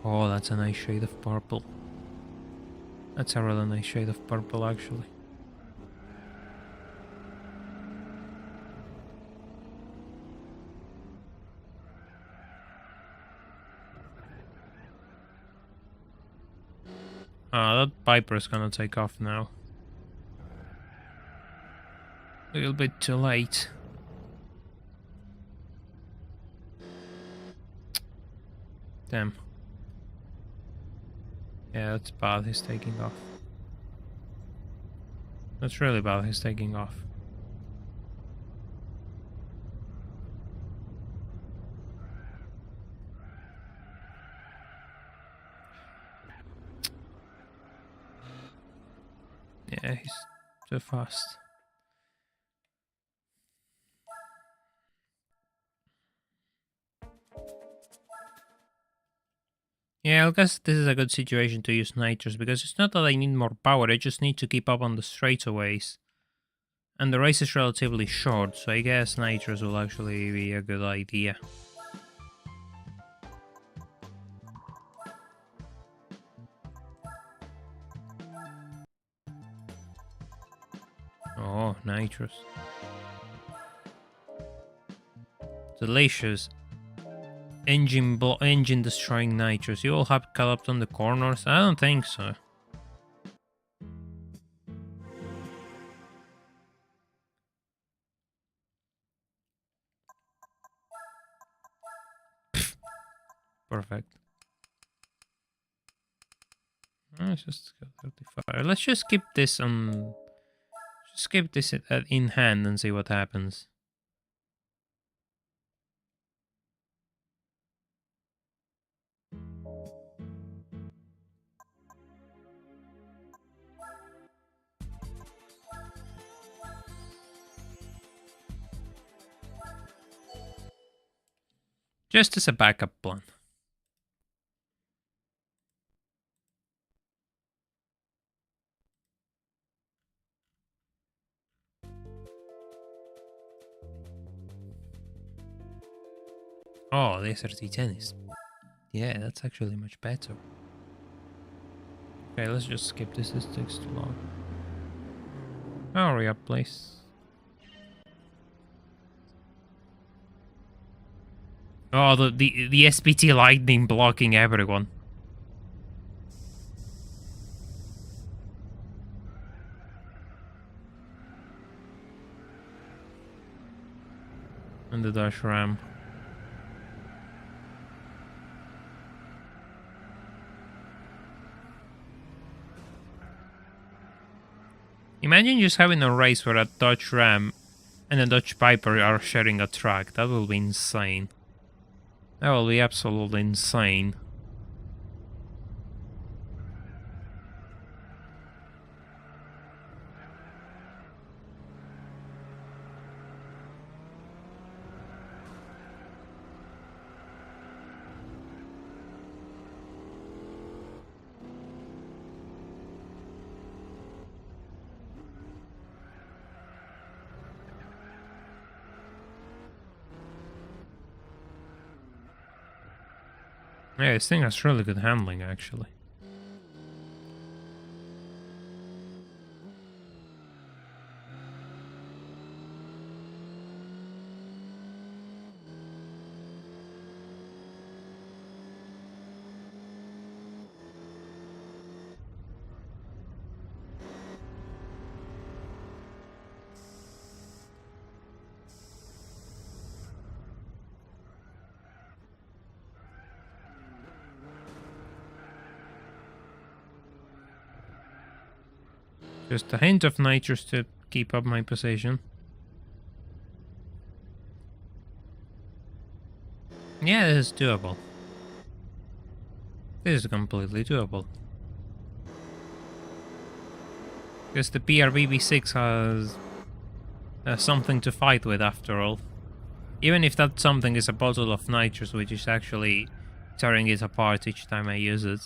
Oh, that's a nice shade of purple. That's a really nice shade of purple, actually. Ah, that Viper's gonna take off now. A little bit too late. Damn. Yeah, that's bad, he's taking off. That's really bad, he's taking off. Yeah, he's too fast. Yeah, I guess this is a good situation to use nitros, because it's not that I need more power, I just need to keep up on the straightaways. And the race is relatively short, so I guess nitros will actually be a good idea. Oh, nitros. Delicious. Engine destroying nitros. You all have cut up on the corners? I don't think so. Perfect. Let's just go 35. Let's just keep this on. Just keep this in hand and see what happens. Just as a backup plan. Oh, the SRT10 is... Yeah, that's actually much better. Okay, let's just skip this. This takes too long. Hurry up, please. Oh, the SPT lightning blocking everyone. And the dash ramp. Imagine just having a race where a Dodge Ram and a Dodge Viper are sharing a track. That will be insane. That will be absolutely insane. Yeah, this thing has really good handling, actually. Just a hint of nitrous to keep up my position. Yeah, this is doable. This is completely doable. Because the BRBB6 has something to fight with after all. Even if that something is a bottle of nitrous, which is actually tearing it apart each time I use it.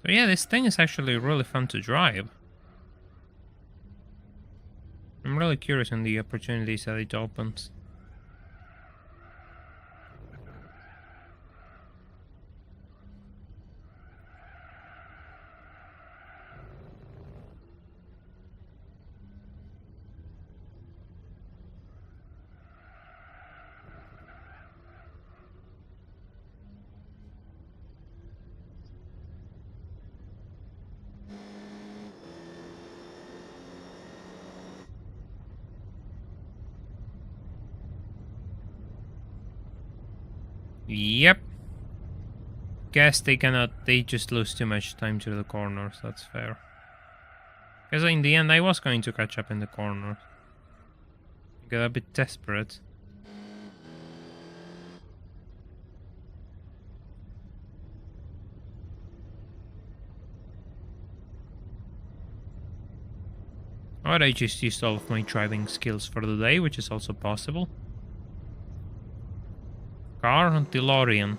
So yeah, this thing is actually really fun to drive. I'm really curious on the opportunities that it opens. Yep. Guess they cannot, they just lose too much time to the corners, that's fair. Because in the end I was going to catch up in the corners. Got a bit desperate. Or I just used all of my driving skills for the day, which is also possible. Car on DeLorean.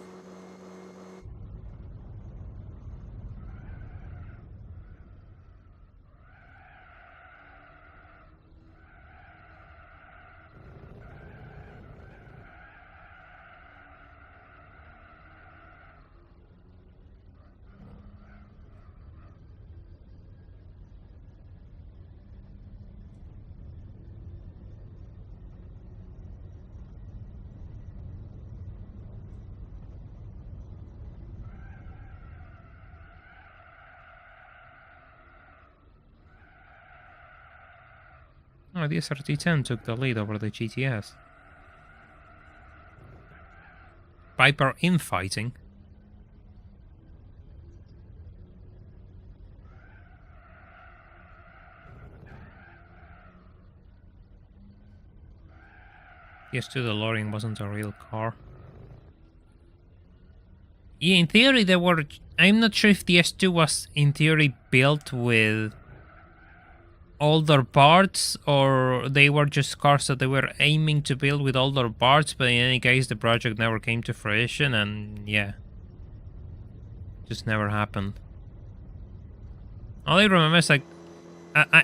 Oh, the SRT-10 took the lead over the GTS. Piper infighting. Yes, the DeLorean wasn't a real car. Yeah, in theory there were... I'm not sure if the S2 was in theory built with older parts, or they were just cars that they were aiming to build with older parts, but in any case the project never came to fruition, and yeah, just never happened. All I remember is like,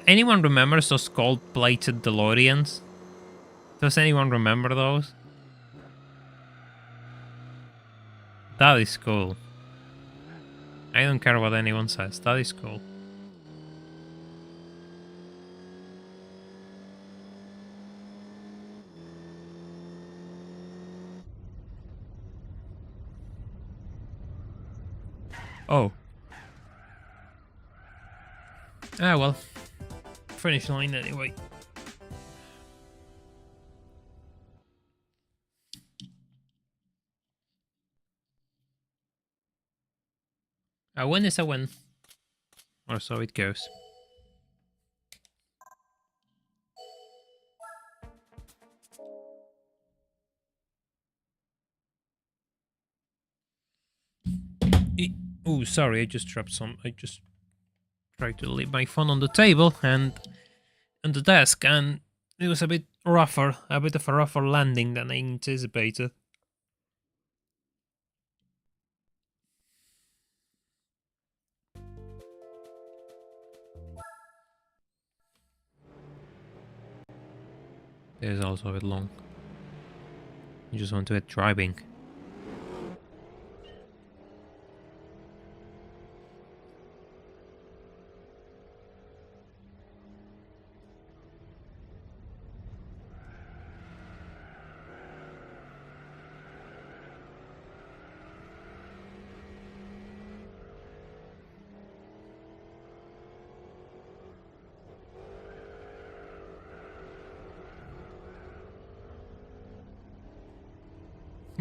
anyone remembers those gold-plated DeLoreans? Does anyone remember those? That is cool. I don't care what anyone says, that is cool. Oh. Ah, well. Finish line anyway. A win is a win. Or so it goes. Oh, sorry, I just dropped some. I just tried to leave my phone on the table and on the desk, and it was a bit rougher, a bit of a rougher landing than I anticipated. It is also a bit long. You just want to get driving.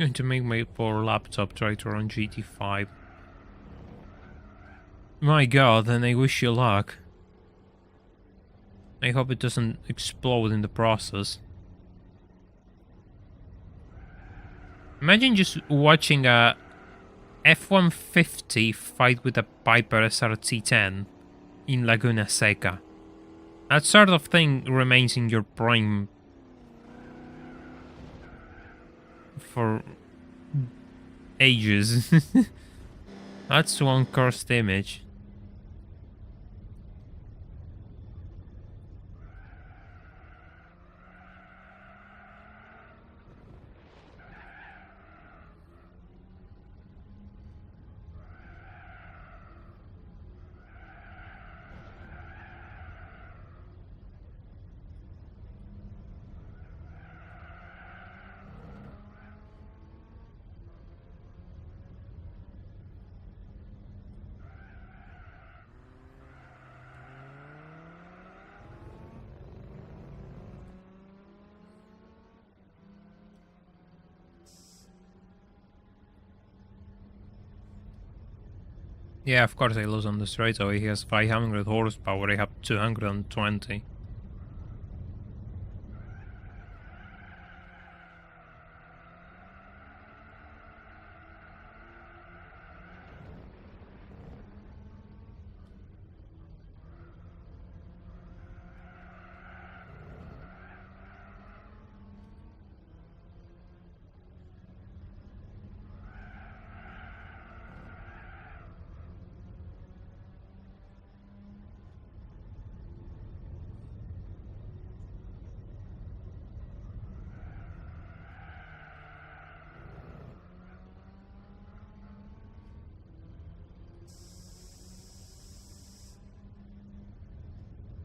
going to make my poor laptop try to run GT5. My god, and I wish you luck. I hope it doesn't explode in the process. Imagine just watching a F-150 fight with a Piper SRT-10 in Laguna Seca. That sort of thing remains in your brain for ages. That's one cursed image. Yeah, of course I lose on the straightaway. He has 500 horsepower, I have 220.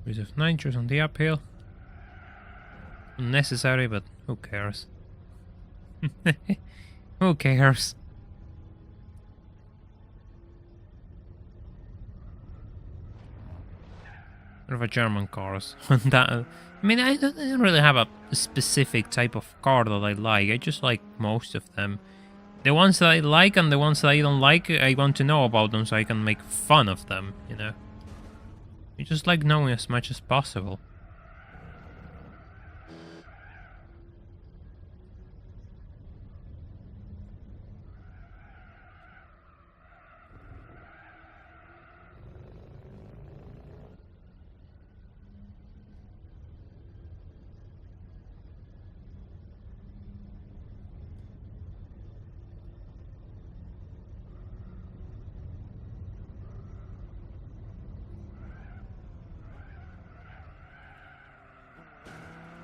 Bit of nitrous on the uphill. Unnecessary, but who cares? Who cares? Sort of a German cars. That, I mean, I don't really have a specific type of car that I like. I just like most of them. The ones that I like and the ones that I don't like, I want to know about them so I can make fun of them, you know? You just like knowing as much as possible.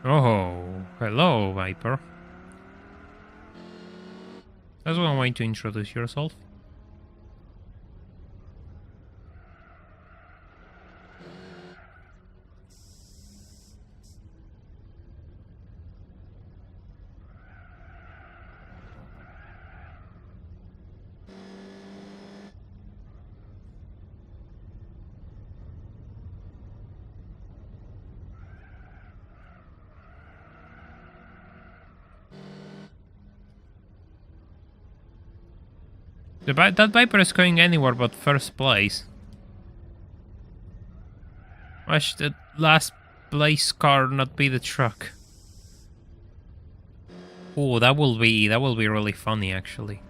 Oh, hello, Viper. That's one way to introduce yourself. That Viper is going anywhere but first place. Why should the last place car not be the truck? Oh, that will be really funny actually.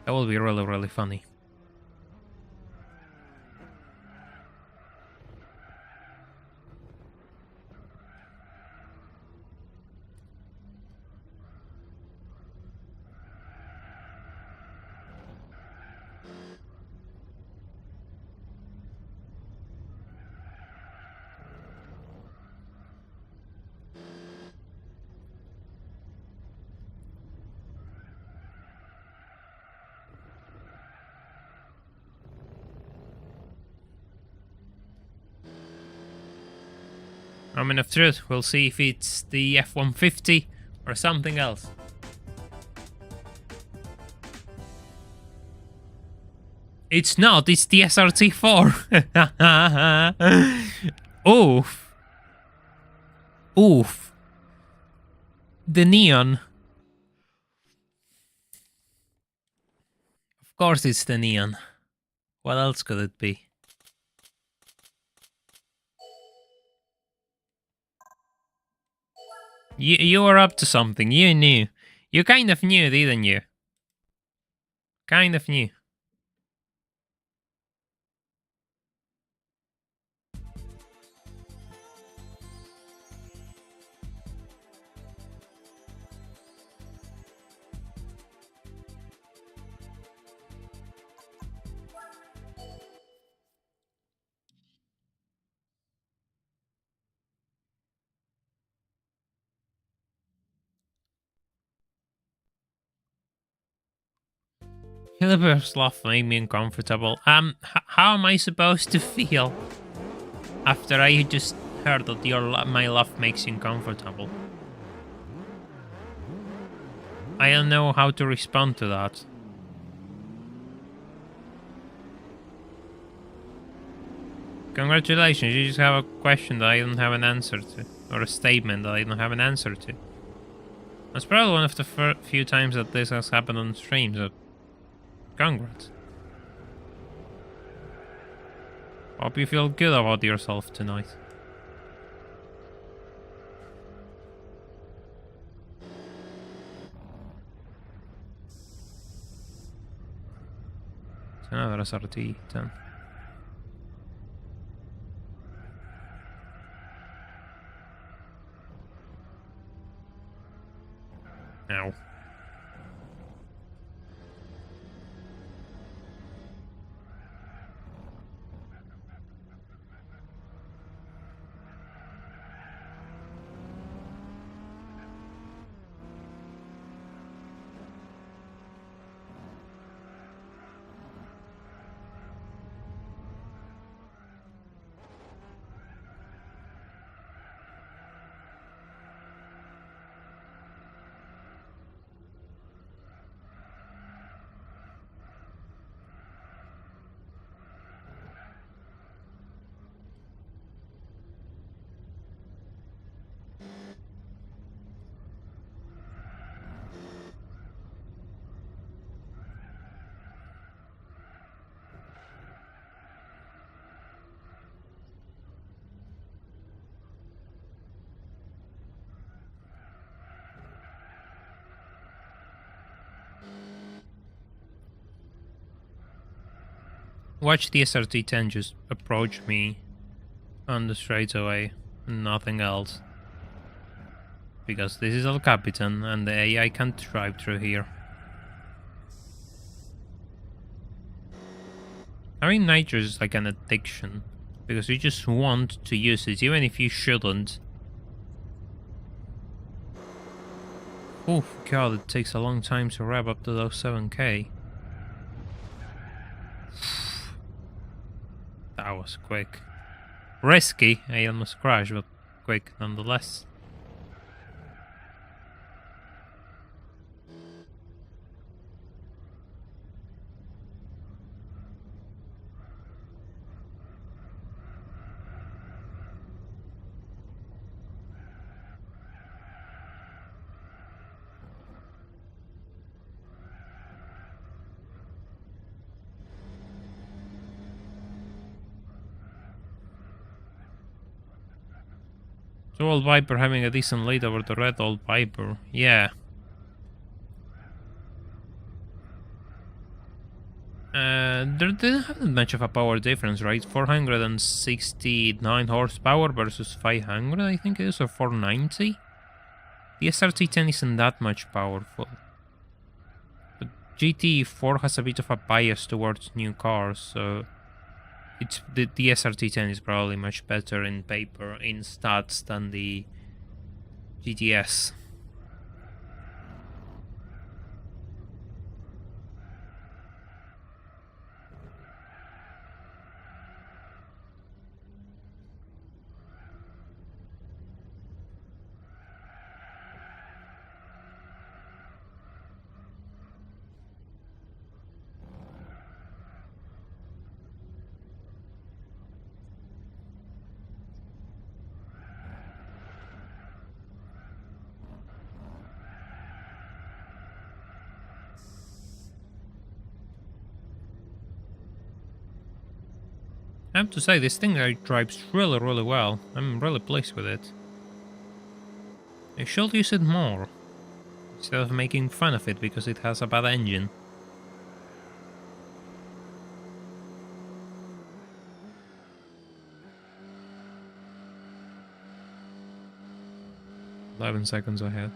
That will be really funny. Moment of truth. We'll see if it's the F-150 or something else. It's not. It's the SRT4. Oof. Oof. The neon. course it's the neon. What else could it be? You were up to something. You knew. You kind of knew, didn't you? Kind of knew. Yellowbird's laugh made me uncomfortable. How am I supposed to feel after I just heard that my laugh makes you uncomfortable? I don't know how to respond to that. Congratulations, you just have a question that I don't have an answer to, or a statement that I don't have an answer to. That's probably one of the few times that this has happened on stream, so congrats. Hope you feel good about yourself tonight. It's another SRT 10. Ow. Watch the SRT-10 just approach me on the straightaway, nothing else. Because this is El Capitan and the AI can't drive through here. I mean, nitro is like an addiction, because you just want to use it, even if you shouldn't. Oh god, it takes a long time to rev up to those 7k. That was quick. Risky, I almost crashed, but quick nonetheless. So Old Viper having a decent lead over the red Old Viper, yeah. There didn't have that much of a power difference, right? 469 horsepower versus 500, I think it is, or 490? The SRT-10 isn't that much powerful. But GT4 has a bit of a bias towards new cars, so it's the SRT-10 is probably much better in paper, in stats, than the GTS. I have to say, this thing drives really, really well. I'm really pleased with it. I should use it more, instead of making fun of it because it has a bad engine. "11 seconds ahead."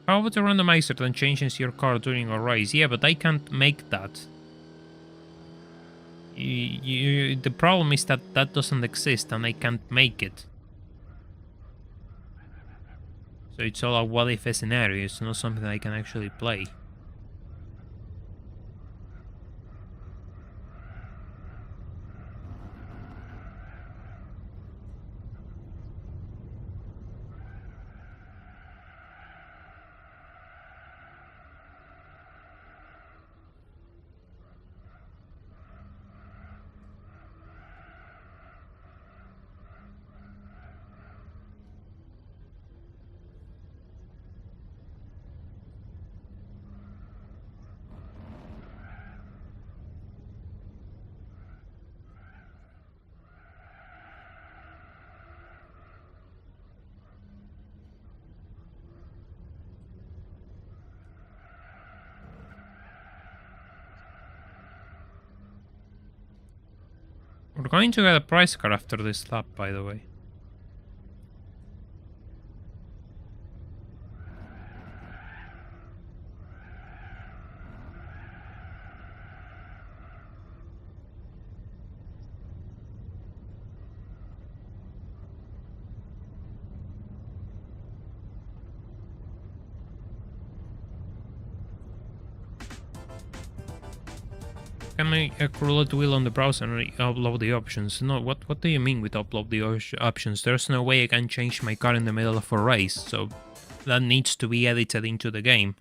How about the randomizer then changes your car during a race? Yeah, but I can't make that. The problem is that that doesn't exist and I can't make it. So it's all a what-if scenario, it's not something I can actually play. We're going to get a prize car after this lap, by the way. Can I roulette wheel on the browser and upload the options? No, what do you mean with upload the options? There's no way I can change my car in the middle of a race, so that needs to be edited into the game.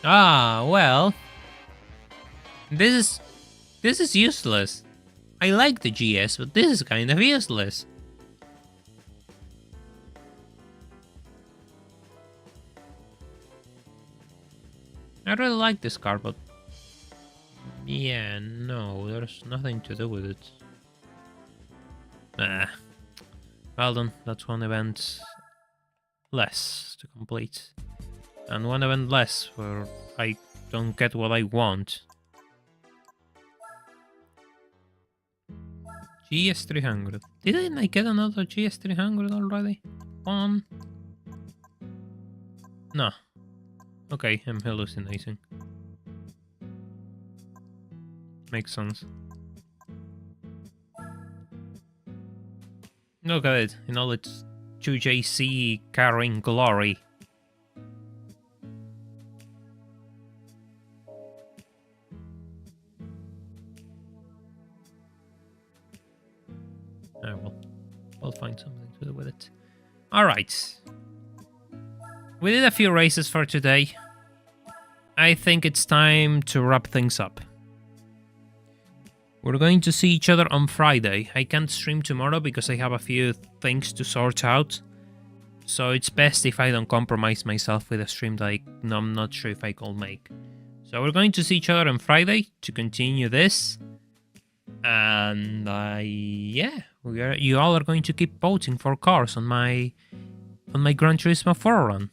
Ah, well, this is useless. I like the GS, but this is kind of useless. I really like this car, but yeah, no, there's nothing to do with it. Ah, well done. That's one event less to complete. And one event less where I don't get what I want. GS300. Didn't I get another GS300 already? One? No. Okay, I'm hallucinating. Makes sense. Look at it, in all its 2JC carrying glory. Oh well, we'll find something to do with it. Alright. We did a few races for today. I think it's time to wrap things up. We're going to see each other on Friday. I can't stream tomorrow because I have a few things to sort out. So it's best if I don't compromise myself with a stream that I'm not sure if I can make. So we're going to see each other on Friday to continue this. And yeah, you all are going to keep voting for cars on my Gran Turismo 4 run.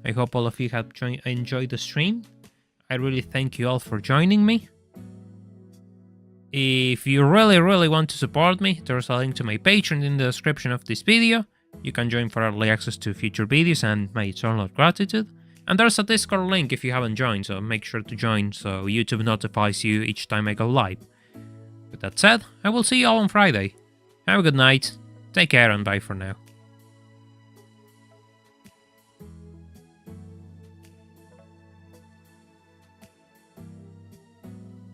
I hope all of you have enjoyed the stream. I really thank you all for joining me. If you really want to support me, there's a link to my Patreon in the description of this video. You can join for early access to future videos and my eternal gratitude. And there's a Discord link if you haven't joined, so make sure to join so YouTube notifies you each time I go live. With that said, I will see you all on Friday. Have a good night, take care and bye for now.